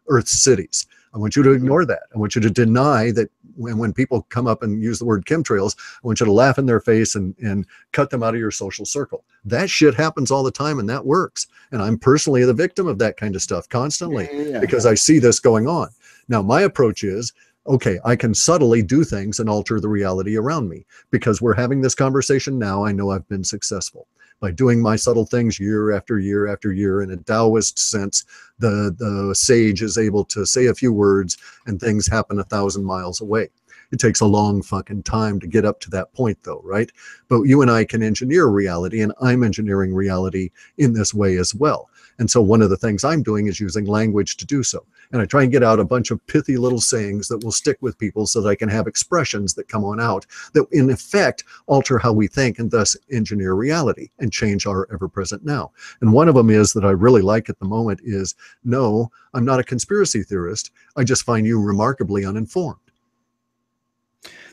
Earth's cities. I want you to ignore that. I want you to deny that when people come up and use the word chemtrails, I want you to laugh in their face and cut them out of your social circle. That shit happens all the time, and that works. And I'm personally the victim of that kind of stuff constantly because I see this going on. Now, my approach is, okay, I can subtly do things and alter the reality around me. Because we're having this conversation now, I know I've been successful. By doing my subtle things year after year after year, in a Taoist sense, the sage is able to say a few words and things happen 1,000 miles away. It takes a long fucking time to get up to that point though, right? But you and I can engineer reality, and I'm engineering reality in this way as well. And so one of the things I'm doing is using language to do so. And I try and get out a bunch of pithy little sayings that will stick with people so that I can have expressions that come on out that in effect alter how we think and thus engineer reality and change our ever-present now. And one of them is that I really like at the moment is, no, I'm not a conspiracy theorist. I just find you remarkably uninformed.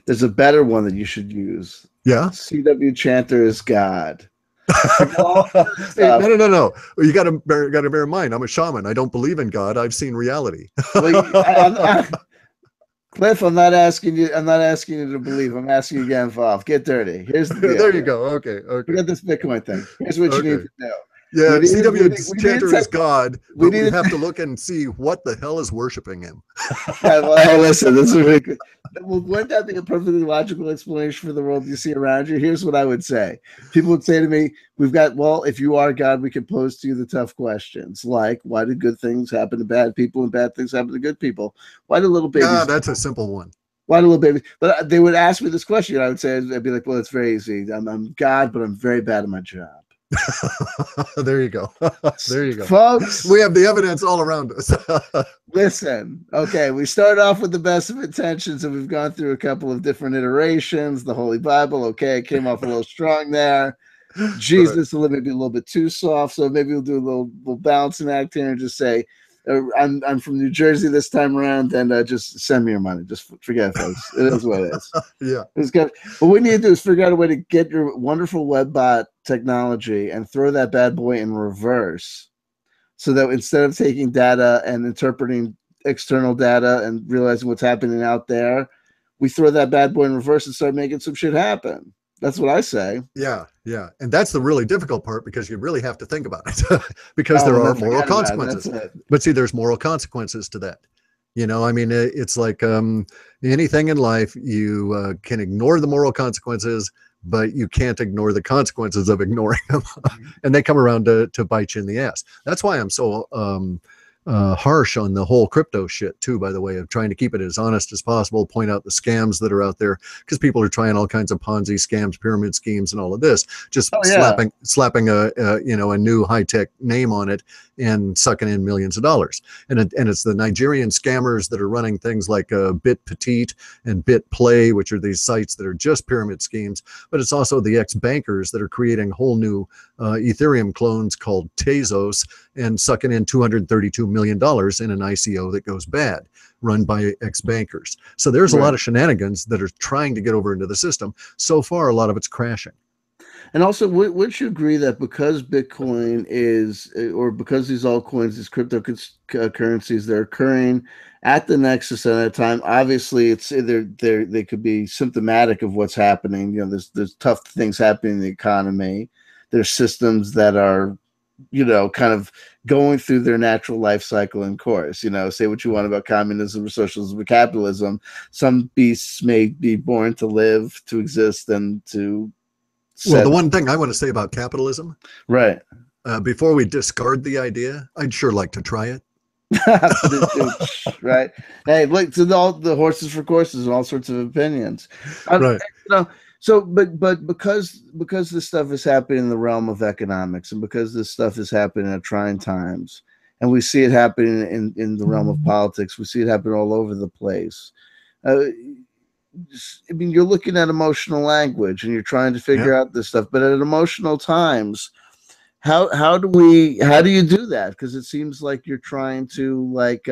There's a better one that you should use. Yeah. C.W. Chanter is God. Hey, no. You got to bear in mind, I'm a shaman. I don't believe in God. I've seen reality. Cliff, I'm not asking you to believe. I'm asking you to get involved. Get dirty. Here's the deal. There you go. Okay. Forget this Bitcoin thing. Here's what you need to do. Yeah, C.W. Chanter is God, but we have to look and see what the hell is worshiping him. Yeah, well, hey, listen, this is really good. Wouldn't that be a perfectly logical explanation for the world you see around you? Here's what I would say. People would say to me, well, if you are God, we can pose to you the tough questions, like, why do good things happen to bad people and bad things happen to good people? Why do little babies... Yeah, that's a simple one. Why do little babies... But they would ask me this question. I would say, I'd be like, well, it's very easy. I'm God, but I'm very bad at my job. There you go. There you go, folks. We have the evidence all around us. Listen, okay, we started off with the best of intentions, and we've gone through a couple of different iterations. The Holy Bible, okay, it came off a little strong there. Jesus, right. Maybe a little bit too soft, so maybe we'll do a little balancing act here and just say, I'm from New Jersey this time around, and just send me your money. Just forget it, folks. It is what it is. Yeah. It's good. What we need to do is figure out a way to get your wonderful WebBot technology and throw that bad boy in reverse, so that instead of taking data and interpreting external data and realizing what's happening out there, we throw that bad boy in reverse and start making some shit happen. That's what I say. Yeah. And that's the really difficult part, because you really have to think about it because there are moral consequences. But see, there's moral consequences to that. You know, I mean, it's like anything in life, you can ignore the moral consequences, but you can't ignore the consequences of ignoring them. And they come around to bite you in the ass. That's why I'm so harsh on the whole crypto shit too, by the way, of trying to keep it as honest as possible, point out the scams that are out there, because people are trying all kinds of Ponzi scams, pyramid schemes, and all of this, just slapping a new high-tech name on it and sucking in millions of dollars. And it's the Nigerian scammers that are running things like Bit Petite and Bit Play, which are these sites that are just pyramid schemes. But it's also the ex-bankers that are creating whole new Ethereum clones called Tezos and sucking in $232 million in an ICO that goes bad, run by ex-bankers. So there's a lot of shenanigans that are trying to get over into the system. So far, a lot of it's crashing. And also, would you agree that because Bitcoin is, or because these altcoins, these cryptocurrencies, they're occurring at the nexus at a time, obviously it's they could be symptomatic of what's happening. You know, there's tough things happening in the economy. There's systems that are, you know, kind of going through their natural life cycle and course. You know, say what you want about communism or socialism or capitalism. Some beasts may be born to live, to exist, and to... Well, the one thing I want to say about capitalism, right? Before we discard the idea, I'd sure like to try it. Right? Hey, look, to all the horses for courses and all sorts of opinions. Right. You know, so, but because this stuff is happening in the realm of economics, and because this stuff is happening at trying times, and we see it happening in the realm of politics, we see it happen all over the place. I mean, you're looking at emotional language and you're trying to figure out this stuff, but at emotional times, how do you do that? Because it seems like you're trying to like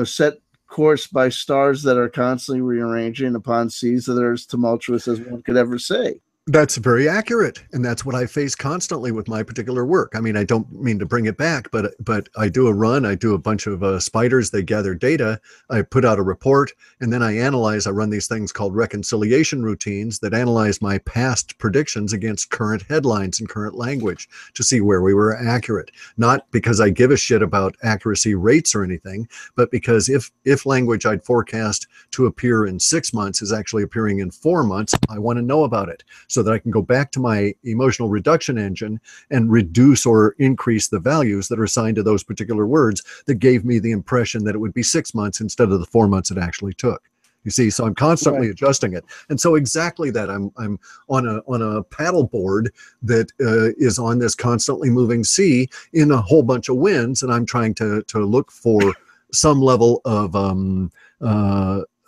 set course by stars that are constantly rearranging upon seas that are as tumultuous as one could ever say. That's very accurate, and that's what I face constantly with my particular work. I mean, I don't mean to bring it back, but I do a run. I do a bunch of spiders. They gather data. I put out a report, and then I analyze. I run these things called reconciliation routines that analyze my past predictions against current headlines and current language to see where we were accurate. Not because I give a shit about accuracy rates or anything, but because if language I'd forecast to appear in 6 months is actually appearing in 4 months, I want to know about it, so that I can go back to my emotional reduction engine and reduce or increase the values that are assigned to those particular words that gave me the impression that it would be 6 months instead of the 4 months it actually took. You see, so I'm constantly adjusting it. And so exactly that, I'm on a paddle board that is on this constantly moving sea in a whole bunch of winds, and I'm trying to look for some level of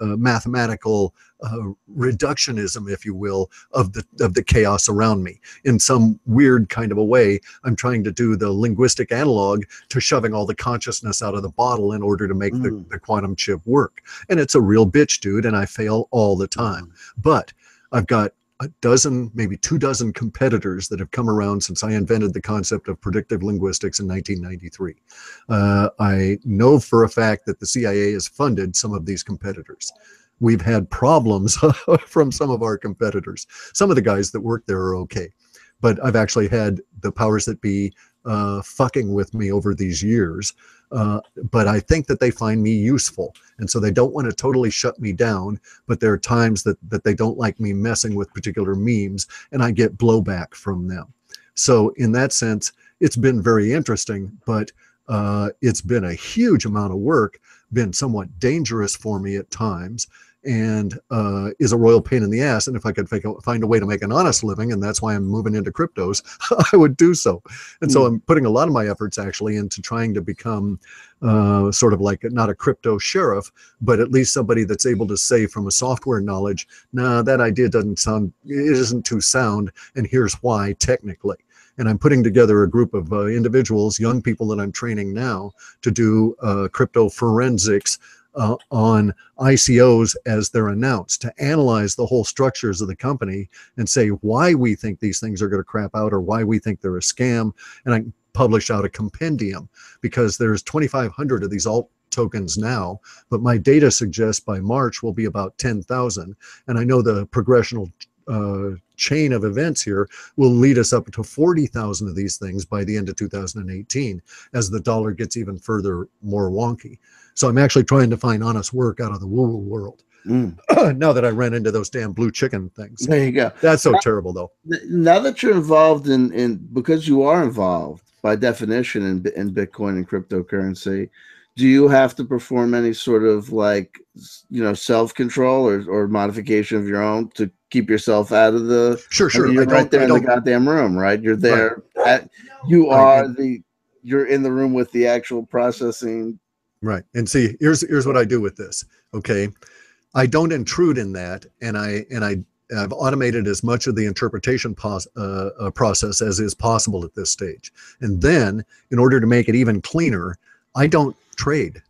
mathematical reductionism, if you will, of the chaos around me. In some weird kind of a way, I'm trying to do the linguistic analog to shoving all the consciousness out of the bottle in order to make the quantum chip work. And it's a real bitch, dude, and I fail all the time. But I've got a dozen, maybe 24 competitors that have come around since I invented the concept of predictive linguistics in 1993. I know for a fact that the CIA has funded some of these competitors. We've had problems from some of our competitors. Some of the guys that work there are okay, but I've actually had the powers that be fucking with me over these years. But I think that they find me useful. And so they don't want to totally shut me down, but there are times that they don't like me messing with particular memes, and I get blowback from them. So in that sense, it's been very interesting, but it's been a huge amount of work, been somewhat dangerous for me at times, and is a royal pain in the ass. And if I could find a way to make an honest living, and that's why I'm moving into cryptos, I would do so. And so I'm putting a lot of my efforts actually into trying to become sort of like not a crypto sheriff, but at least somebody that's able to say from a software knowledge, nah, that idea it isn't too sound, and here's why technically. And I'm putting together a group of individuals, young people that I'm training now to do crypto forensics on ICOs as they're announced, to analyze the whole structures of the company and say why we think these things are going to crap out or why we think they're a scam. And I publish out a compendium, because there's 2,500 of these alt tokens now, but my data suggests by March will be about 10,000. And I know the progressional chain of events here will lead us up to 40,000 of these things by the end of 2018 as the dollar gets even further more wonky. So I'm actually trying to find honest work out of the woo-woo world. Now that I ran into those damn blue chicken things. There you go. That's so terrible, though. Now that you're involved in because you are involved by definition in Bitcoin and cryptocurrency, do you have to perform any sort of like, self-control or modification of your own to keep yourself out of the? Sure. I mean, you're right there in the goddamn room, right? You're there. Right. You're in the room with the actual processing. Right. And see, here's what I do with this. Okay. I don't intrude in that. And I've automated as much of the interpretation process as is possible at this stage. And then in order to make it even cleaner, I don't trade.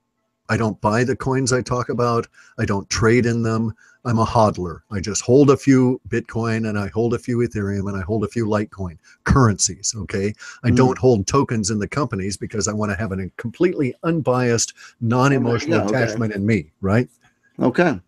I don't buy the coins I talk about. I don't trade in them. I'm a hodler. I just hold a few Bitcoin and I hold a few Ethereum and I hold a few Litecoin currencies. Okay. I don't hold tokens in the companies because I want to have a completely unbiased, non-emotional attachment in me. Right. Okay.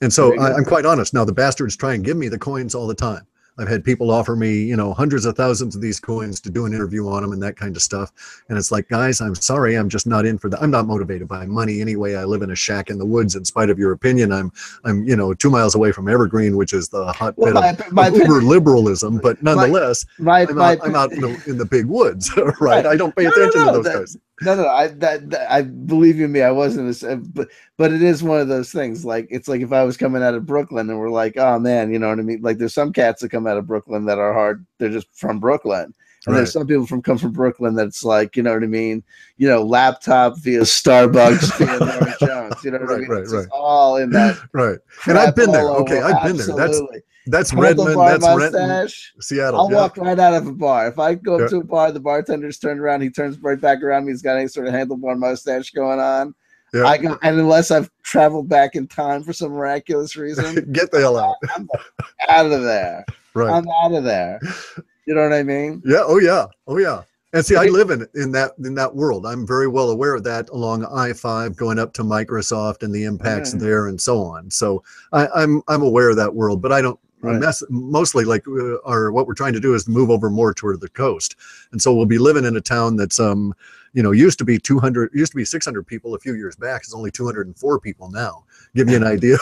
And so I'm quite honest. Now the bastards try and give me the coins all the time. I've had people offer me, hundreds of thousands of these coins to do an interview on them and that kind of stuff. And it's like, guys, I'm sorry, I'm just not in for that. I'm not motivated by money anyway. I live in a shack in the woods. In spite of your opinion, I'm 2 miles away from Evergreen, which is the hotbed of uber liberalism. But nonetheless, I'm out in the big woods, right? I don't pay attention to those guys. I believe you me. I wasn't, but it is one of those things. Like, it's like if I was coming out of Brooklyn and we're like, oh man, you know what I mean? Like, there's some cats that come out of Brooklyn that are hard. They're just from Brooklyn, And there's some people come from Brooklyn that's like, you know what I mean? You know, laptop via Starbucks via Norah Jones. You know what I mean? It's just all in that. Right. And I've been there. Okay, I've been there. That's Redmond. That's Renton, Seattle. I'll walk right out of a bar. If I go up to a bar, the bartender's turned around, he turns right back around. He's got any sort of handlebar mustache going on. Yeah. And unless I've traveled back in time for some miraculous reason, get the hell out. I'm out of there. Right. I'm out of there. You know what I mean? Yeah. Oh yeah. Oh yeah. And see, I live in that world. I'm very well aware of that along I-5 going up to Microsoft and the impacts there and so on. So I'm aware of that world, but I don't mostly like what we're trying to do is move over more toward the coast. And so we'll be living in a town that's you know, used to be 600 people a few years back. It's only 204 people now. Give you an idea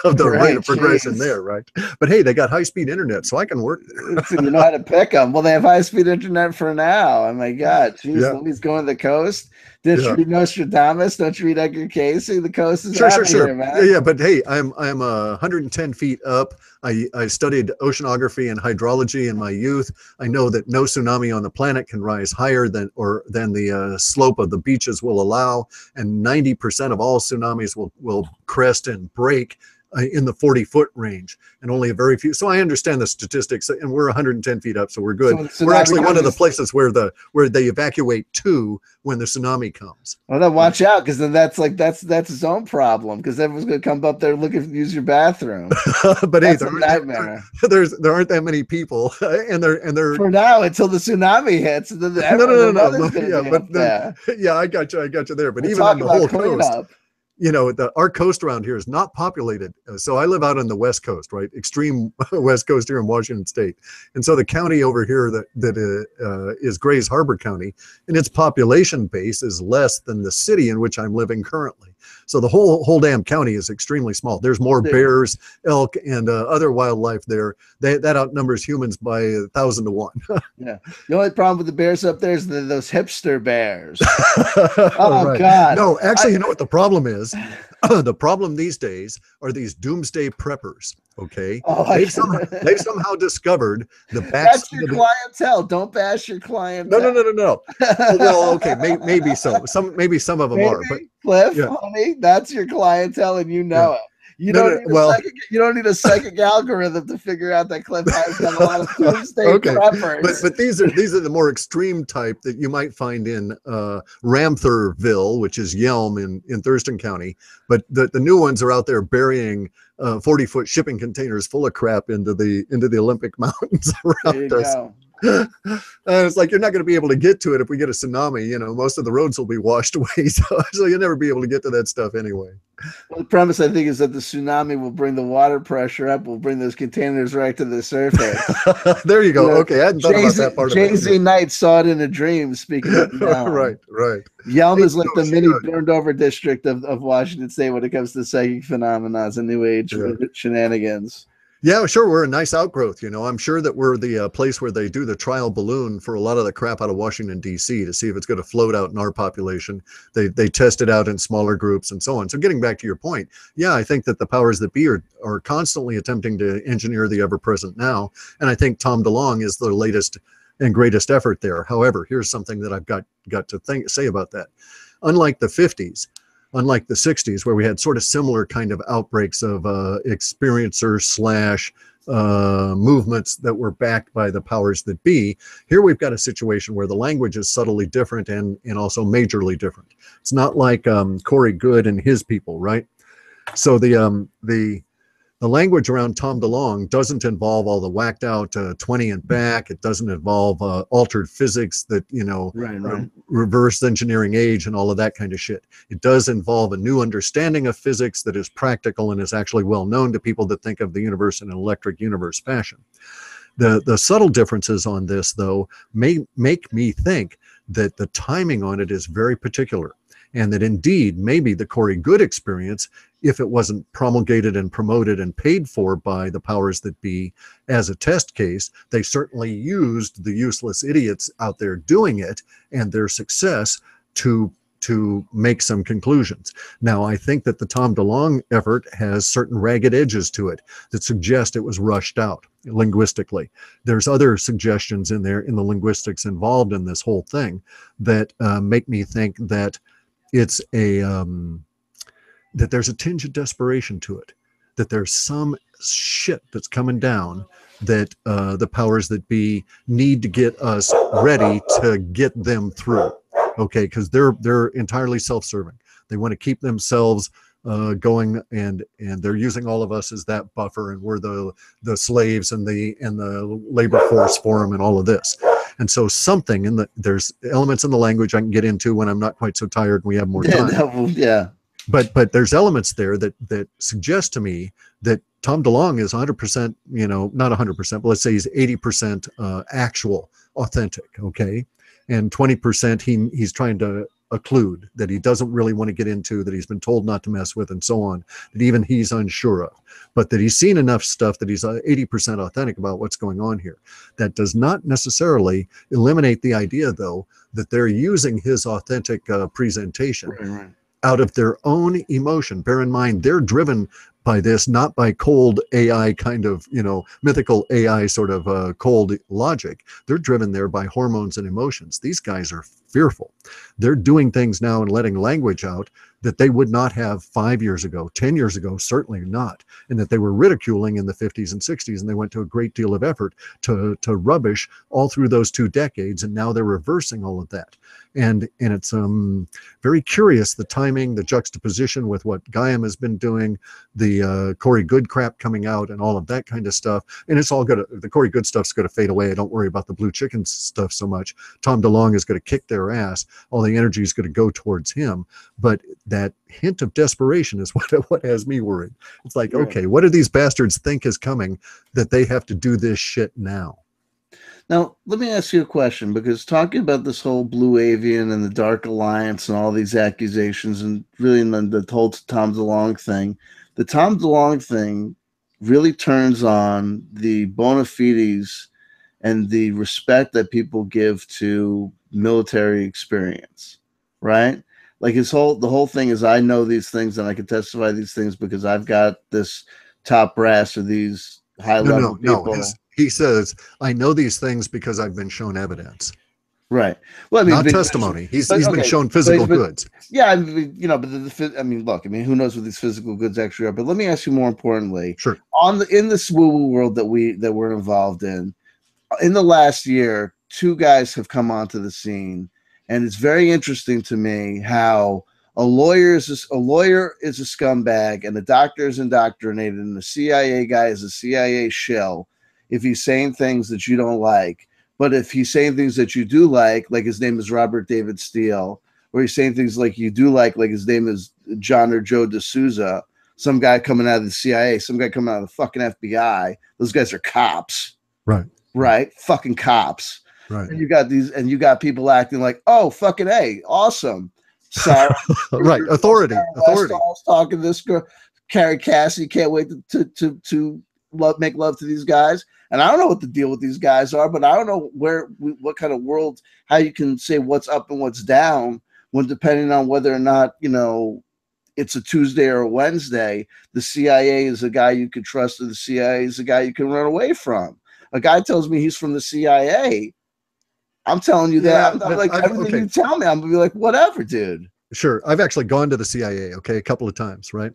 of the rate of progression there, right? But hey, they got high-speed internet, so I can work there. You know how to pick them. Well, they have high-speed internet for now. Oh my God, geez, nobody's going to the coast. Did you read Nostradamus? Don't you read Edgar Cayce? The coast is sure. here, man. Yeah, but hey, I'm 110 feet up. I studied oceanography and hydrology in my youth. I know that no tsunami on the planet can rise higher than the slope of the beaches will allow, and 90% of all tsunamis will crest and break in the 40-foot range, and only a very few. So I understand the statistics, and we're 110 feet up, so we're good. So we're actually one of the places where they evacuate to when the tsunami comes. Well, then watch out, because then that's its own problem, because everyone's going to come up there looking to use your bathroom. But hey, there aren't that many people, and they're for now until the tsunami hits. No. Yeah, I got you there. But even on the whole coast. You know, our coast around here is not populated. So I live out on the West Coast, right? Extreme West Coast here in Washington State. And so the county over here that is Grays Harbor County, and its population base is less than the city in which I'm living currently. So the whole damn county is extremely small. There's more bears, elk, and other wildlife there. That outnumbers humans by 1,000 to 1. Yeah. The only problem with the bears up there is those hipster bears. Oh, God. No, actually, you know what the problem is? The problem these days are these doomsday preppers. Okay, they've somehow discovered the back. That's your clientele. Don't bash your clientele. No. Well, okay, maybe so. Maybe some of them are. But Clif, honey, that's your clientele, and you know it. You don't need a psychic algorithm to figure out that Clif has got a lot of doomsday preppers. But these are the more extreme type that you might find in Ramtherville, which is Yelm in Thurston County. But the new ones are out there burying 40-foot shipping containers full of crap into the Olympic Mountains around us. It's like you're not going to be able to get to it if we get a tsunami. You know, most of the roads will be washed away, so you'll never be able to get to that stuff anyway. Well, the premise, I think, is that the tsunami will bring the water pressure up, will bring those containers right to the surface. There you go. Okay, I hadn't thought about that part of it. Jay-Z Knight saw it in a dream, speaking of Yelm. Right. Yelm is like the mini burned-over district of Washington State when it comes to psychic phenomena and New Age shenanigans. Yeah, sure. We're a nice outgrowth. You know, I'm sure that we're the place where they do the trial balloon for a lot of the crap out of Washington, D.C. to see if it's going to float out in our population. They test it out in smaller groups and so on. So getting back to your point, yeah, I think that the powers that be are constantly attempting to engineer the ever-present now. And I think Tom DeLonge is the latest and greatest effort there. However, here's something that I've got to say about that. Unlike the 50s, unlike the 60s, where we had sort of similar kind of outbreaks of experiencers / movements that were backed by the powers that be, here we've got a situation where the language is subtly different and also majorly different. It's not like Corey Goode and his people, right? So the language around Tom DeLonge doesn't involve all the whacked out 20 and back. It doesn't involve altered physics that, you know, reverse engineering age and all of that kind of shit. It does involve a new understanding of physics that is practical and is actually well known to people that think of the universe in an electric universe fashion. The subtle differences on this, though, may make me think that the timing on it is very particular. And that indeed, maybe the Corey Goode experience, if it wasn't promulgated and promoted and paid for by the powers that be as a test case, they certainly used the useless idiots out there doing it and their success to to make some conclusions. Now, I think that the Tom DeLonge effort has certain ragged edges to it that suggest it was rushed out linguistically. There's other suggestions in there in the linguistics involved in this whole thing that make me think that it's a that there's a tinge of desperation to it, that there's some shit that's coming down that the powers that be need to get us ready to get them through. Okay, because they're entirely self-serving. They want to keep themselves going, and they're using all of us as that buffer, and we're the slaves and the labor force for them and all of this. And so something in there's elements in the language I can get into when I'm not quite so tired and we have more time. Yeah. But there's elements there that suggest to me that Tom DeLonge is 100%, not 100%, but let's say he's 80% actual, authentic, okay? And 20% he's trying to occlude, that he doesn't really want to get into, that he's been told not to mess with, and so on, that even he's unsure of, but that he's seen enough stuff that he's 80% authentic about what's going on here. That does not necessarily eliminate the idea, though, that they're using his authentic presentation Right. out of their own emotion. Bear in mind, they're driven by this, not by cold AI kind of, mythical AI sort of cold logic. They're driven there by hormones and emotions. These guys are fearful. They're doing things now and letting language out that they would not have 5 years ago, 10 years ago, certainly not, and that they were ridiculing in the 50s and 60s, and they went to a great deal of effort to rubbish all through those 2 decades, and now they're reversing all of that. And it's very curious, the timing, the juxtaposition with what Gaiam has been doing, the Corey Good crap coming out, and all of that kind of stuff. And it's all the Corey Good stuff's going to fade away. I don't worry about the blue chicken stuff so much. Tom DeLonge is going to kick their ass. All the energy is going to go towards him. But that hint of desperation is what has me worried. It's like, okay, what do these bastards think is coming that they have to do this shit now? Now, let me ask you a question, because talking about this whole Blue Avian and the Dark Alliance and all these accusations, and really the whole Tom DeLonge thing, the Tom DeLonge thing really turns on the bona fides and the respect that people give to military experience, right? Like the whole thing is, I know these things and I can testify these things because I've got this top brass or these high-level people. He says, I know these things because I've been shown evidence. Right. Well, I mean, not testimony. He's been shown physical goods. Yeah, I mean, look, who knows what these physical goods actually are? But let me ask you more importantly. Sure. In this woo-woo world that we're involved in the last year, 2 guys have come onto the scene, and it's very interesting to me how a lawyer is a scumbag, and a doctor is indoctrinated, and the CIA guy is a CIA shill if he's saying things that you don't like. But if he's saying things that you do like his name is Robert David Steele, or he's saying things like you do like his name is John or Joe D'Souza, some guy coming out of the CIA, some guy coming out of the fucking FBI, those guys are cops. Right. Right? Fucking cops. Right. And you got people acting like, oh, fucking A, awesome. Sarah, right. Authority. I was talking to this girl, Carrie Cassie, can't wait to make love to these guys. And I don't know what the deal with these guys are, but I don't know what kind of world, how you can say what's up and what's down when, depending on whether or not, it's a Tuesday or a Wednesday, the CIA is a guy you can trust, or the CIA is a guy you can run away from. A guy tells me he's from the CIA. I'm telling you that. I'm like, everything you tell me, I'm going to be like, whatever, dude. Sure. I've actually gone to the CIA, a couple of times, right?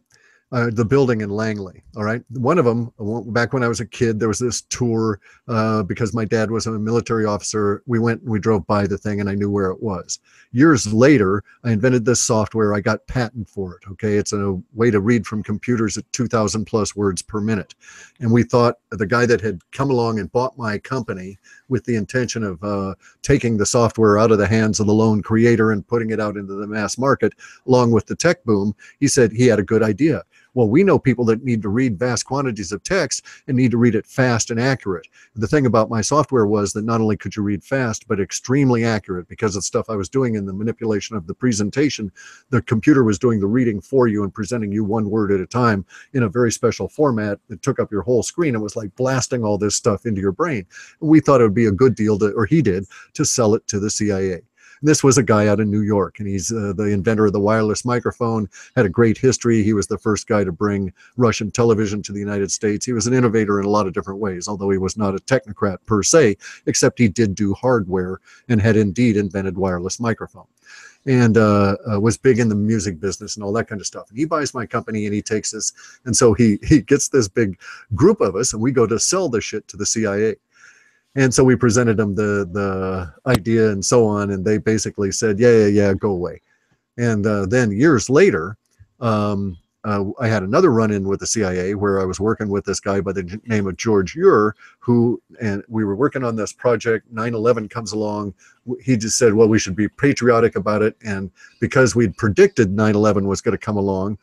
The building in Langley. All right. One of them, back when I was a kid, there was this tour because my dad was a military officer. We went and we drove by the thing and I knew where it was. Years later, I invented this software. I got patent for it. Okay. It's a way to read from computers at 2,000 plus words per minute. And we thought the guy that had come along and bought my company with the intention of taking the software out of the hands of the lone creator and putting it out into the mass market, along with the tech boom, he said he had a good idea. Well, we know people that need to read vast quantities of text and need to read it fast and accurate. The thing about my software was that not only could you read fast, but extremely accurate, because of stuff I was doing in the manipulation of the presentation. The computer was doing the reading for you and presenting you one word at a time in a very special format that took up your whole screen. It was like blasting all this stuff into your brain. And we thought it would be a good deal or he did, to sell it to the CIA. This was a guy out of New York, and he's the inventor of the wireless microphone, had a great history. He was the first guy to bring Russian television to the United States. He was an innovator in a lot of different ways, although he was not a technocrat per se, except he did do hardware and had indeed invented wireless microphone. And was big in the music business and all that kind of stuff. And he buys my company and he takes us. And so he gets this big group of us and we go to sell this shit to the CIA. And so we presented them the idea and so on. And they basically said, yeah, go away. And then years later, I had another run-in with the CIA where I was working with this guy by the name of George Ure, and we were working on this project. 9/11 comes along. He just said, well, we should be patriotic about it. And because we'd predicted 9/11 was going to come along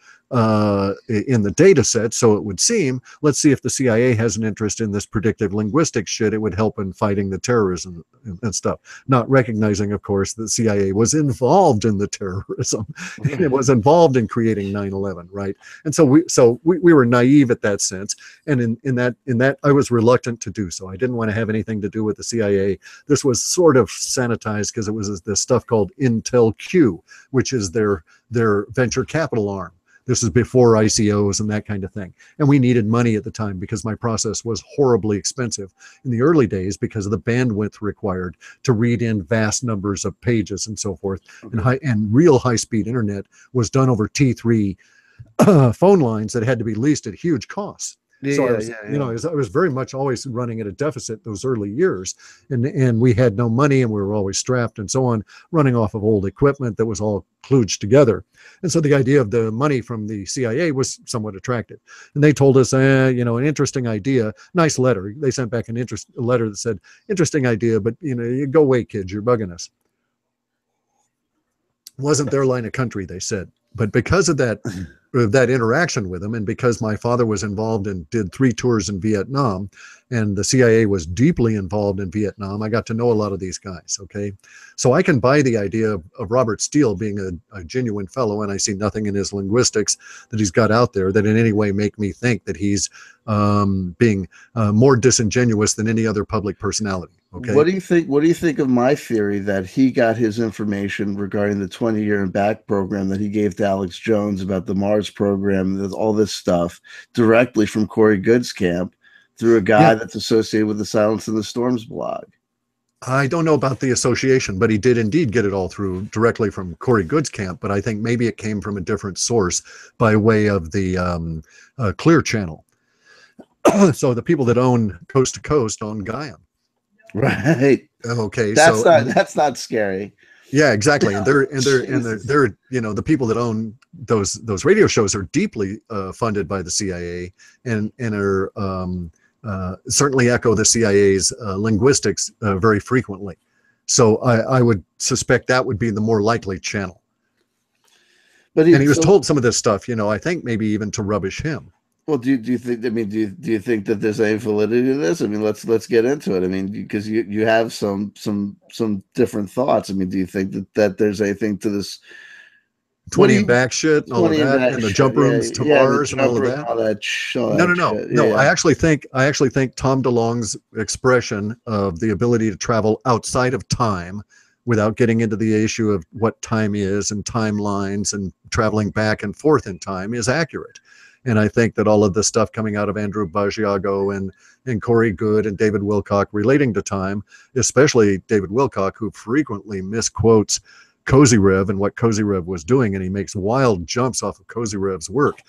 in the data set, so it would seem, let's see if the CIA has an interest in this predictive linguistics shit. It would help in fighting the terrorism and stuff. Not recognizing, of course, the CIA was involved in the terrorism. It was involved in creating 9/11, right? And so we were naive at that sense. And in that I was reluctant to do so. I didn't want to have anything to do with the CIA. This was sort of sanitized because it was this stuff called Intel Q, which is their venture capital arm. This is before ICOs and that kind of thing. And we needed money at the time because my process was horribly expensive in the early days because of the bandwidth required to read in vast numbers of pages and so forth. Okay. And real high-speed internet was done over T3 phone lines that had to be leased at huge costs. So I was very much always running at a deficit those early years, and we had no money, and we were always strapped and so on, running off of old equipment that was all kludged together. And so the idea of the money from the CIA was somewhat attractive. And they told us, an interesting idea, nice letter. They sent back a letter that said, interesting idea, but you go away, kids, you're bugging us. Wasn't their line of country, they said. But because of that interaction with him, and because my father was involved and did 3 tours in Vietnam, and the CIA was deeply involved in Vietnam, I got to know a lot of these guys, okay? So I can buy the idea of Robert Steele being a genuine fellow, and I see nothing in his linguistics that he's got out there that in any way make me think that he's being more disingenuous than any other public personality. Okay. What do you think? What do you think of my theory that he got his information regarding the 20-year and back program that he gave to Alex Jones about the Mars program, all this stuff, directly from Corey Good's camp through a guy that's associated with the Silence in the Storms blog? I don't know about the association, but he did indeed get it all through directly from Corey Good's camp. But I think maybe it came from a different source by way of the Clear Channel. So the people that own Coast to Coast own Gaia. Right. Okay. That's not scary. Yeah, exactly. And they're the people that own those radio shows are deeply funded by the CIA and are certainly echo the CIA's linguistics very frequently. So I would suspect that would be the more likely channel. But he was told some of this stuff, I think maybe even to rubbish him. Well, do you think? I mean, do you think that there's any validity to this? I mean, let's get into it. I mean, because you have some different thoughts. I mean, do you think that there's anything to this 20 and back shit and all of that, and the jump rooms to Mars and all of that? No. I actually think Tom DeLonge's expression of the ability to travel outside of time, without getting into the issue of what time is and timelines and traveling back and forth in time, is accurate. And I think that all of the stuff coming out of Andrew Basiago and Corey Good and David Wilcock relating to time, especially David Wilcock, who frequently misquotes Kozyrev and what Kozyrev was doing, and he makes wild jumps off of Kozyrev's work.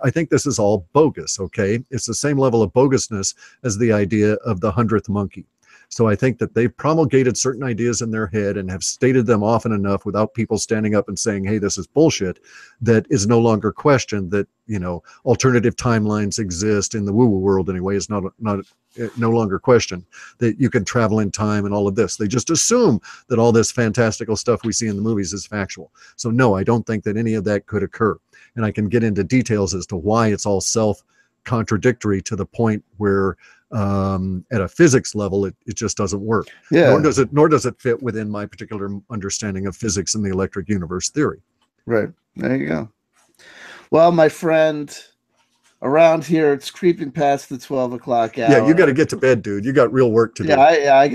I think this is all bogus, okay? It's the same level of bogusness as the idea of the 100th monkey. So I think that they've promulgated certain ideas in their head and have stated them often enough without people standing up and saying, hey, this is bullshit, that is no longer questioned, that, alternative timelines exist in the woo-woo world anyway, is no longer questioned, that you can travel in time and all of this. They just assume that all this fantastical stuff we see in the movies is factual. So no, I don't think that any of that could occur. And I can get into details as to why it's all self-contradictory to the point where at a physics level, it just doesn't work. Yeah. Nor does it fit within my particular understanding of physics and the electric universe theory. Right. There you go. Well, my friend, around here, it's creeping past the 12 o'clock hour. Yeah, you got to get to bed, dude. You got real work to do. I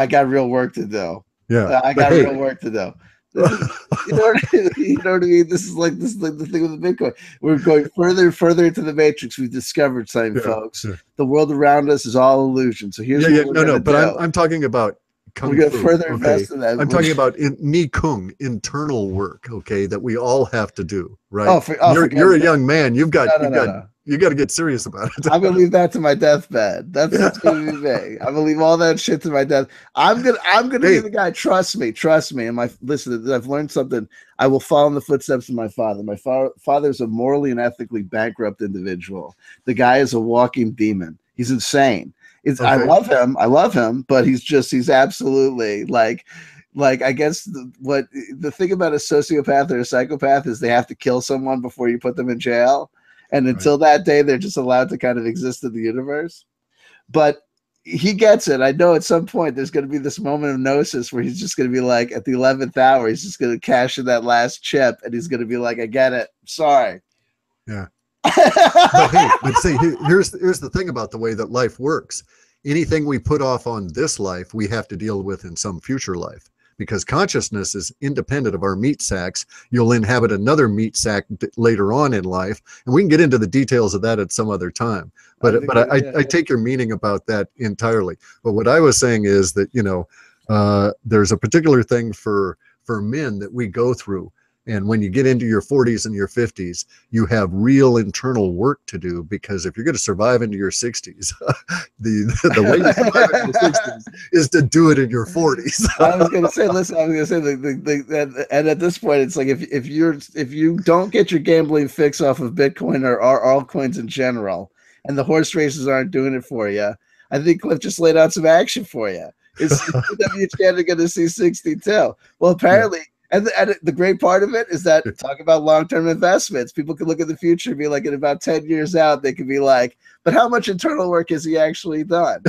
got real work to do. Yeah. I got real work to do. You know what I mean? You know what I mean? This is like the thing with the Bitcoin. We're going further and further into the matrix. We've discovered something, folks. The world around us is all illusion. So here's what we're going to do. But I'm talking about Kung we're going Fu, to further invest in that. I'm talking about Ni Kung, internal work, okay, that we all have to do, right? You're a young man. You got to get serious about it. I'm gonna leave that to my deathbed. That's gonna be me. I'm gonna leave all that shit to my death. I'm gonna be the guy. Trust me. And listen, I've learned something. I will follow in the footsteps of my father. My father's a morally and ethically bankrupt individual. The guy is a walking demon. He's insane. I love him, but he's absolutely like I guess the thing about a sociopath or a psychopath is they have to kill someone before you put them in jail. And until that day, they're just allowed to kind of exist in the universe. But he gets it. I know at some point there's going to be this moment of gnosis where he's just going to be like, at the 11th hour, he's just going to cash in that last chip, and he's going to be like, I get it. Sorry. Yeah. but see, here's the thing about the way that life works. Anything we put off on this life, we have to deal with in some future life, because consciousness is independent of our meat sacks. You'll inhabit another meat sack later on in life, and we can get into the details of that at some other time. But I take your meaning about that entirely. But what I was saying is that, you know, there's a particular thing for men that we go through. And when you get into your 40s and your 50s, you have real internal work to do, because if you're going to survive into your 60s, the way you survive in your 60s is to do it in your 40s. I was going to say, and at this point, it's like if you don't get your gambling fix off of Bitcoin or altcoins in general, and the horse races aren't doing it for you, I think Clif just laid out some action for you. Is WCN going to see 62? Well, apparently. Yeah. And the great part of it is that talk about long-term investments. People can look at the future and be like, in about 10 years out, they could be like, but how much internal work has he actually done?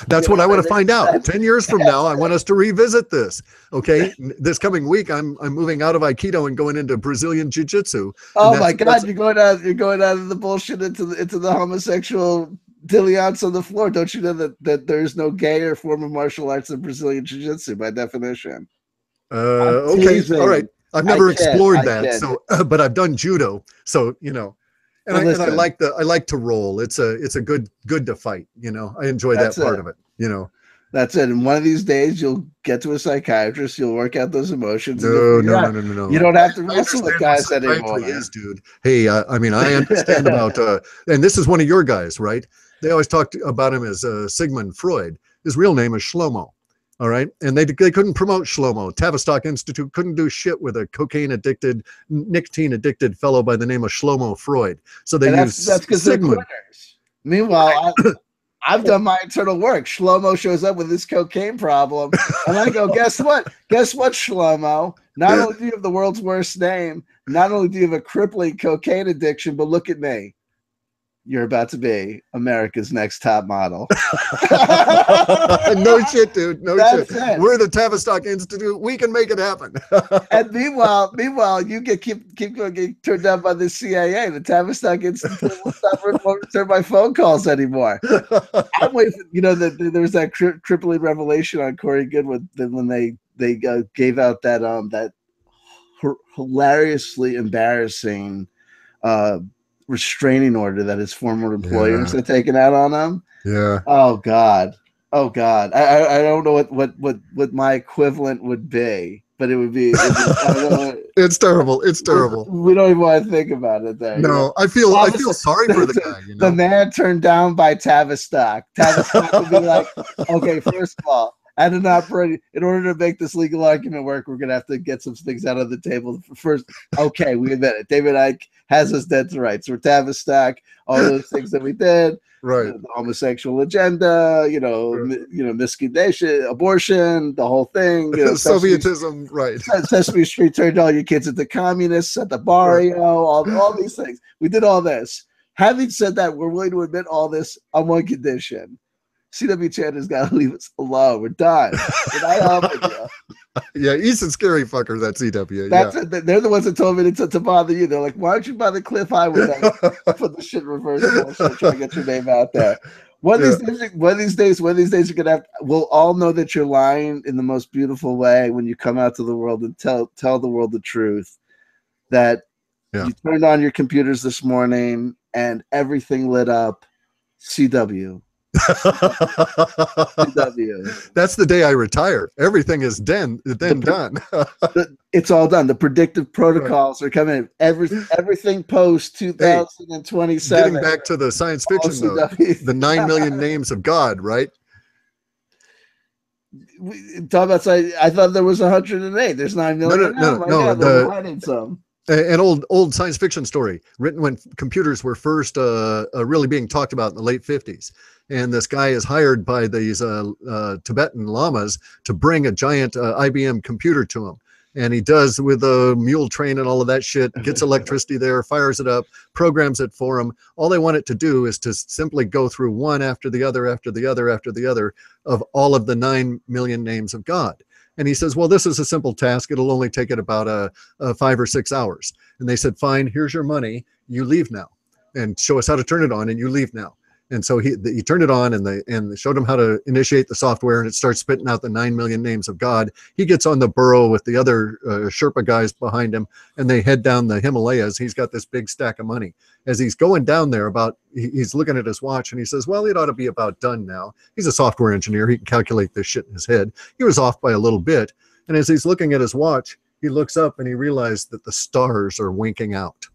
That's what I want to find out. 10 years from now, I want us to revisit this. Okay. This coming week, I'm moving out of Aikido and going into Brazilian Jiu-Jitsu. Oh my God. You're going out of the bullshit into the homosexual dileance on the floor. Don't you know that there's no gay or form of martial arts in Brazilian Jiu-Jitsu by definition? Okay, all right. I've never explored that, so but I've done judo, so you know, and I like to roll. It's a good to fight. You know, I enjoy that part of it. You know, that's it. And one of these days, you'll get to a psychiatrist. You'll work out those emotions. No. You don't have to wrestle with guys anymore, dude. Hey, I mean, I understand about, and this is one of your guys, right? They always talked about him as Sigmund Freud. His real name is Shlomo. All right. And they couldn't promote Shlomo. Tavistock Institute couldn't do shit with a nicotine addicted fellow by the name of Shlomo Freud. So they used that's because they're quitters. Meanwhile, I've done my internal work. Shlomo shows up with this cocaine problem. And I go, guess what? Guess what, Shlomo? Not only do you have the world's worst name, not only do you have a crippling cocaine addiction, but look at me. You're about to be America's next top model. No shit, dude. No shit. We're the Tavistock Institute. We can make it happen. And meanwhile, you keep getting turned down by the CIA. The Tavistock Institute won't return my phone calls anymore. I'm waiting. You know that there was that crippling revelation on Corey Goodwin when they gave out that hilariously embarrassing restraining order that his former employers had taken out on him. Yeah. Oh God. I don't know what my equivalent would be, but it would be. It's terrible. It's terrible. We don't even want to think about it. There. No, you know? I feel sorry for the guy. You know? The man turned down by Tavistock. Tavistock would be like, okay, first of all, in order to make this legal argument work, we're going to have to get some things out of the table. First, okay, we admit it. David Icke has us dead to rights. We're Tavistock, all those things that we did. Right. The homosexual agenda, miscondition, abortion, the whole thing. Sovietism, right. Sesame Street turned all your kids into communists at the barrio, all these things. We did all this. Having said that, we're willing to admit all this on one condition. CWChan has got to leave us alone. We're done. We're not helping you. Yeah, he's a scary fucker, that CW. They're the ones that told me to bother you. They're like, why don't you bother Clif Highway? Put the shit in reverse bullshit, try to get your name out there. One of these days, you're gonna have. We'll all know that you're lying in the most beautiful way when you come out to the world and tell the world the truth. That you turned on your computers this morning and everything lit up. CW. CW. That's the day I retire. Everything is done. It's all done. The predictive protocols are coming in. Everything post 2027. Getting back to the science fiction though, the 9 million names of God, right? Talk about. I thought there was 108. There's 9 million. No. They're hiding some. An old science fiction story written when computers were first really being talked about in the late 50s. And this guy is hired by these Tibetan lamas to bring a giant IBM computer to him. And he does with a mule train and all of that shit, gets electricity there, fires it up, programs it for him. All they want it to do is to simply go through one after the other, after the other, after the other of all of the 9 million names of God. And he says, well, this is a simple task. It'll only take it about 5 or 6 hours. And they said, fine, here's your money. You leave now and show us how to turn it on and you leave now. And so he turned it on and they showed him how to initiate the software and it starts spitting out the 9 million names of God. He gets on the burro with the other Sherpa guys behind him and they head down the Himalayas. He's got this big stack of money. As he's going down there he's looking at his watch and he says, well, it ought to be about done now. He's a software engineer. He can calculate this shit in his head. He was off by a little bit. And as he's looking at his watch, he looks up and he realized that the stars are winking out.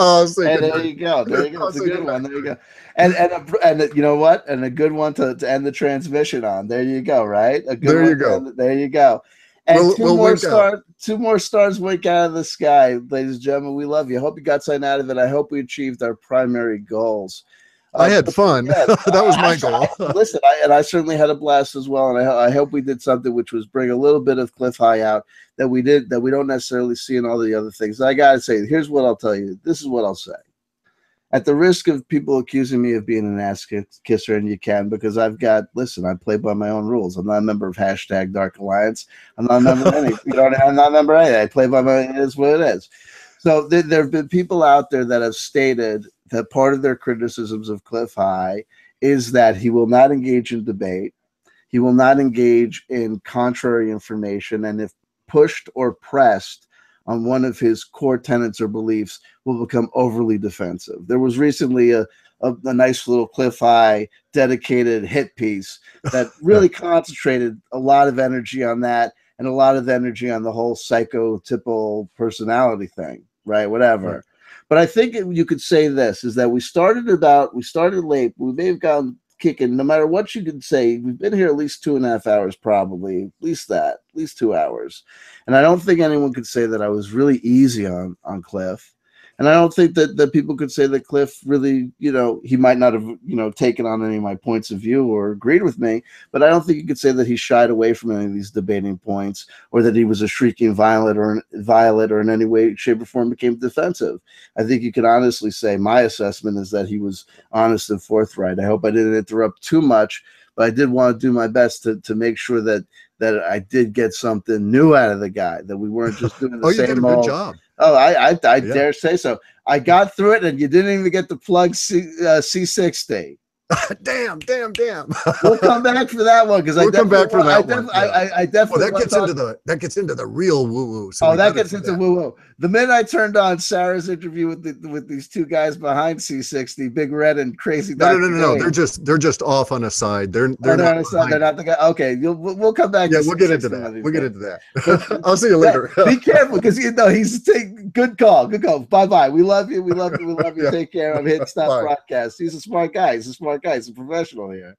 Oh, and there you go. It's a good one. There you go. And you know what? And a good one to end the transmission on. There you go. Right. A good one. There you go. And two more stars wink out of the sky, ladies and gentlemen. We love you. I hope you got something out of it. I hope we achieved our primary goals. I had fun. That was my goal. Listen, I certainly had a blast as well, and I hope we did something which was bring a little bit of Clif High out that we don't necessarily see in all the other things. I gotta say, here's what I'll tell you. This is what I'll say. At the risk of people accusing me of being an ass kisser, and you can, because I play by my own rules. I'm not a member of #DarkAlliance. I'm not a member of any. I'm not a member of anything. I play by my. It is what it is. So there have been people out there that have stated that part of their criticisms of Clif High is that he will not engage in debate. He will not engage in contrary information. And if pushed or pressed on one of his core tenets or beliefs, will become overly defensive. There was recently a nice little Clif High dedicated hit piece that really concentrated a lot of energy on that and a lot of energy on the whole psychotypal personality thing, right? Whatever. Right. But I think you could say this is that we started late. We may have gone kicking. No matter what you could say, we've been here at least 2.5 hours, probably at least 2 hours. And I don't think anyone could say that I was really easy on Clif. And I don't think that people could say that Clif really, he might not have, taken on any of my points of view or agreed with me, but I don't think you could say that he shied away from any of these debating points or that he was a shrieking violet or in any way, shape, or form became defensive. I think you could honestly say my assessment is that he was honest and forthright. I hope I didn't interrupt too much, but I did want to do my best to make sure that I did get something new out of the guy, that we weren't just doing the same old. You did a good job. Oh, I dare say so. I got through it, and you didn't even get to plug C60. Damn. We'll come back for that one because I definitely that gets into the real woo-woo. So that gets into woo-woo. The minute I turned on Sarah's interview with these two guys behind C60, Big Red and Crazy. No. They're just off on a side. They're not on a side. They're not the guy. Okay, we'll come back. Yeah, we'll get into that. I'll see you later. Be careful because he's taking good call. Bye. We love you. We love you. Yeah. Take care. I'm hitting stop broadcast. He's a smart guy. He's a professional here.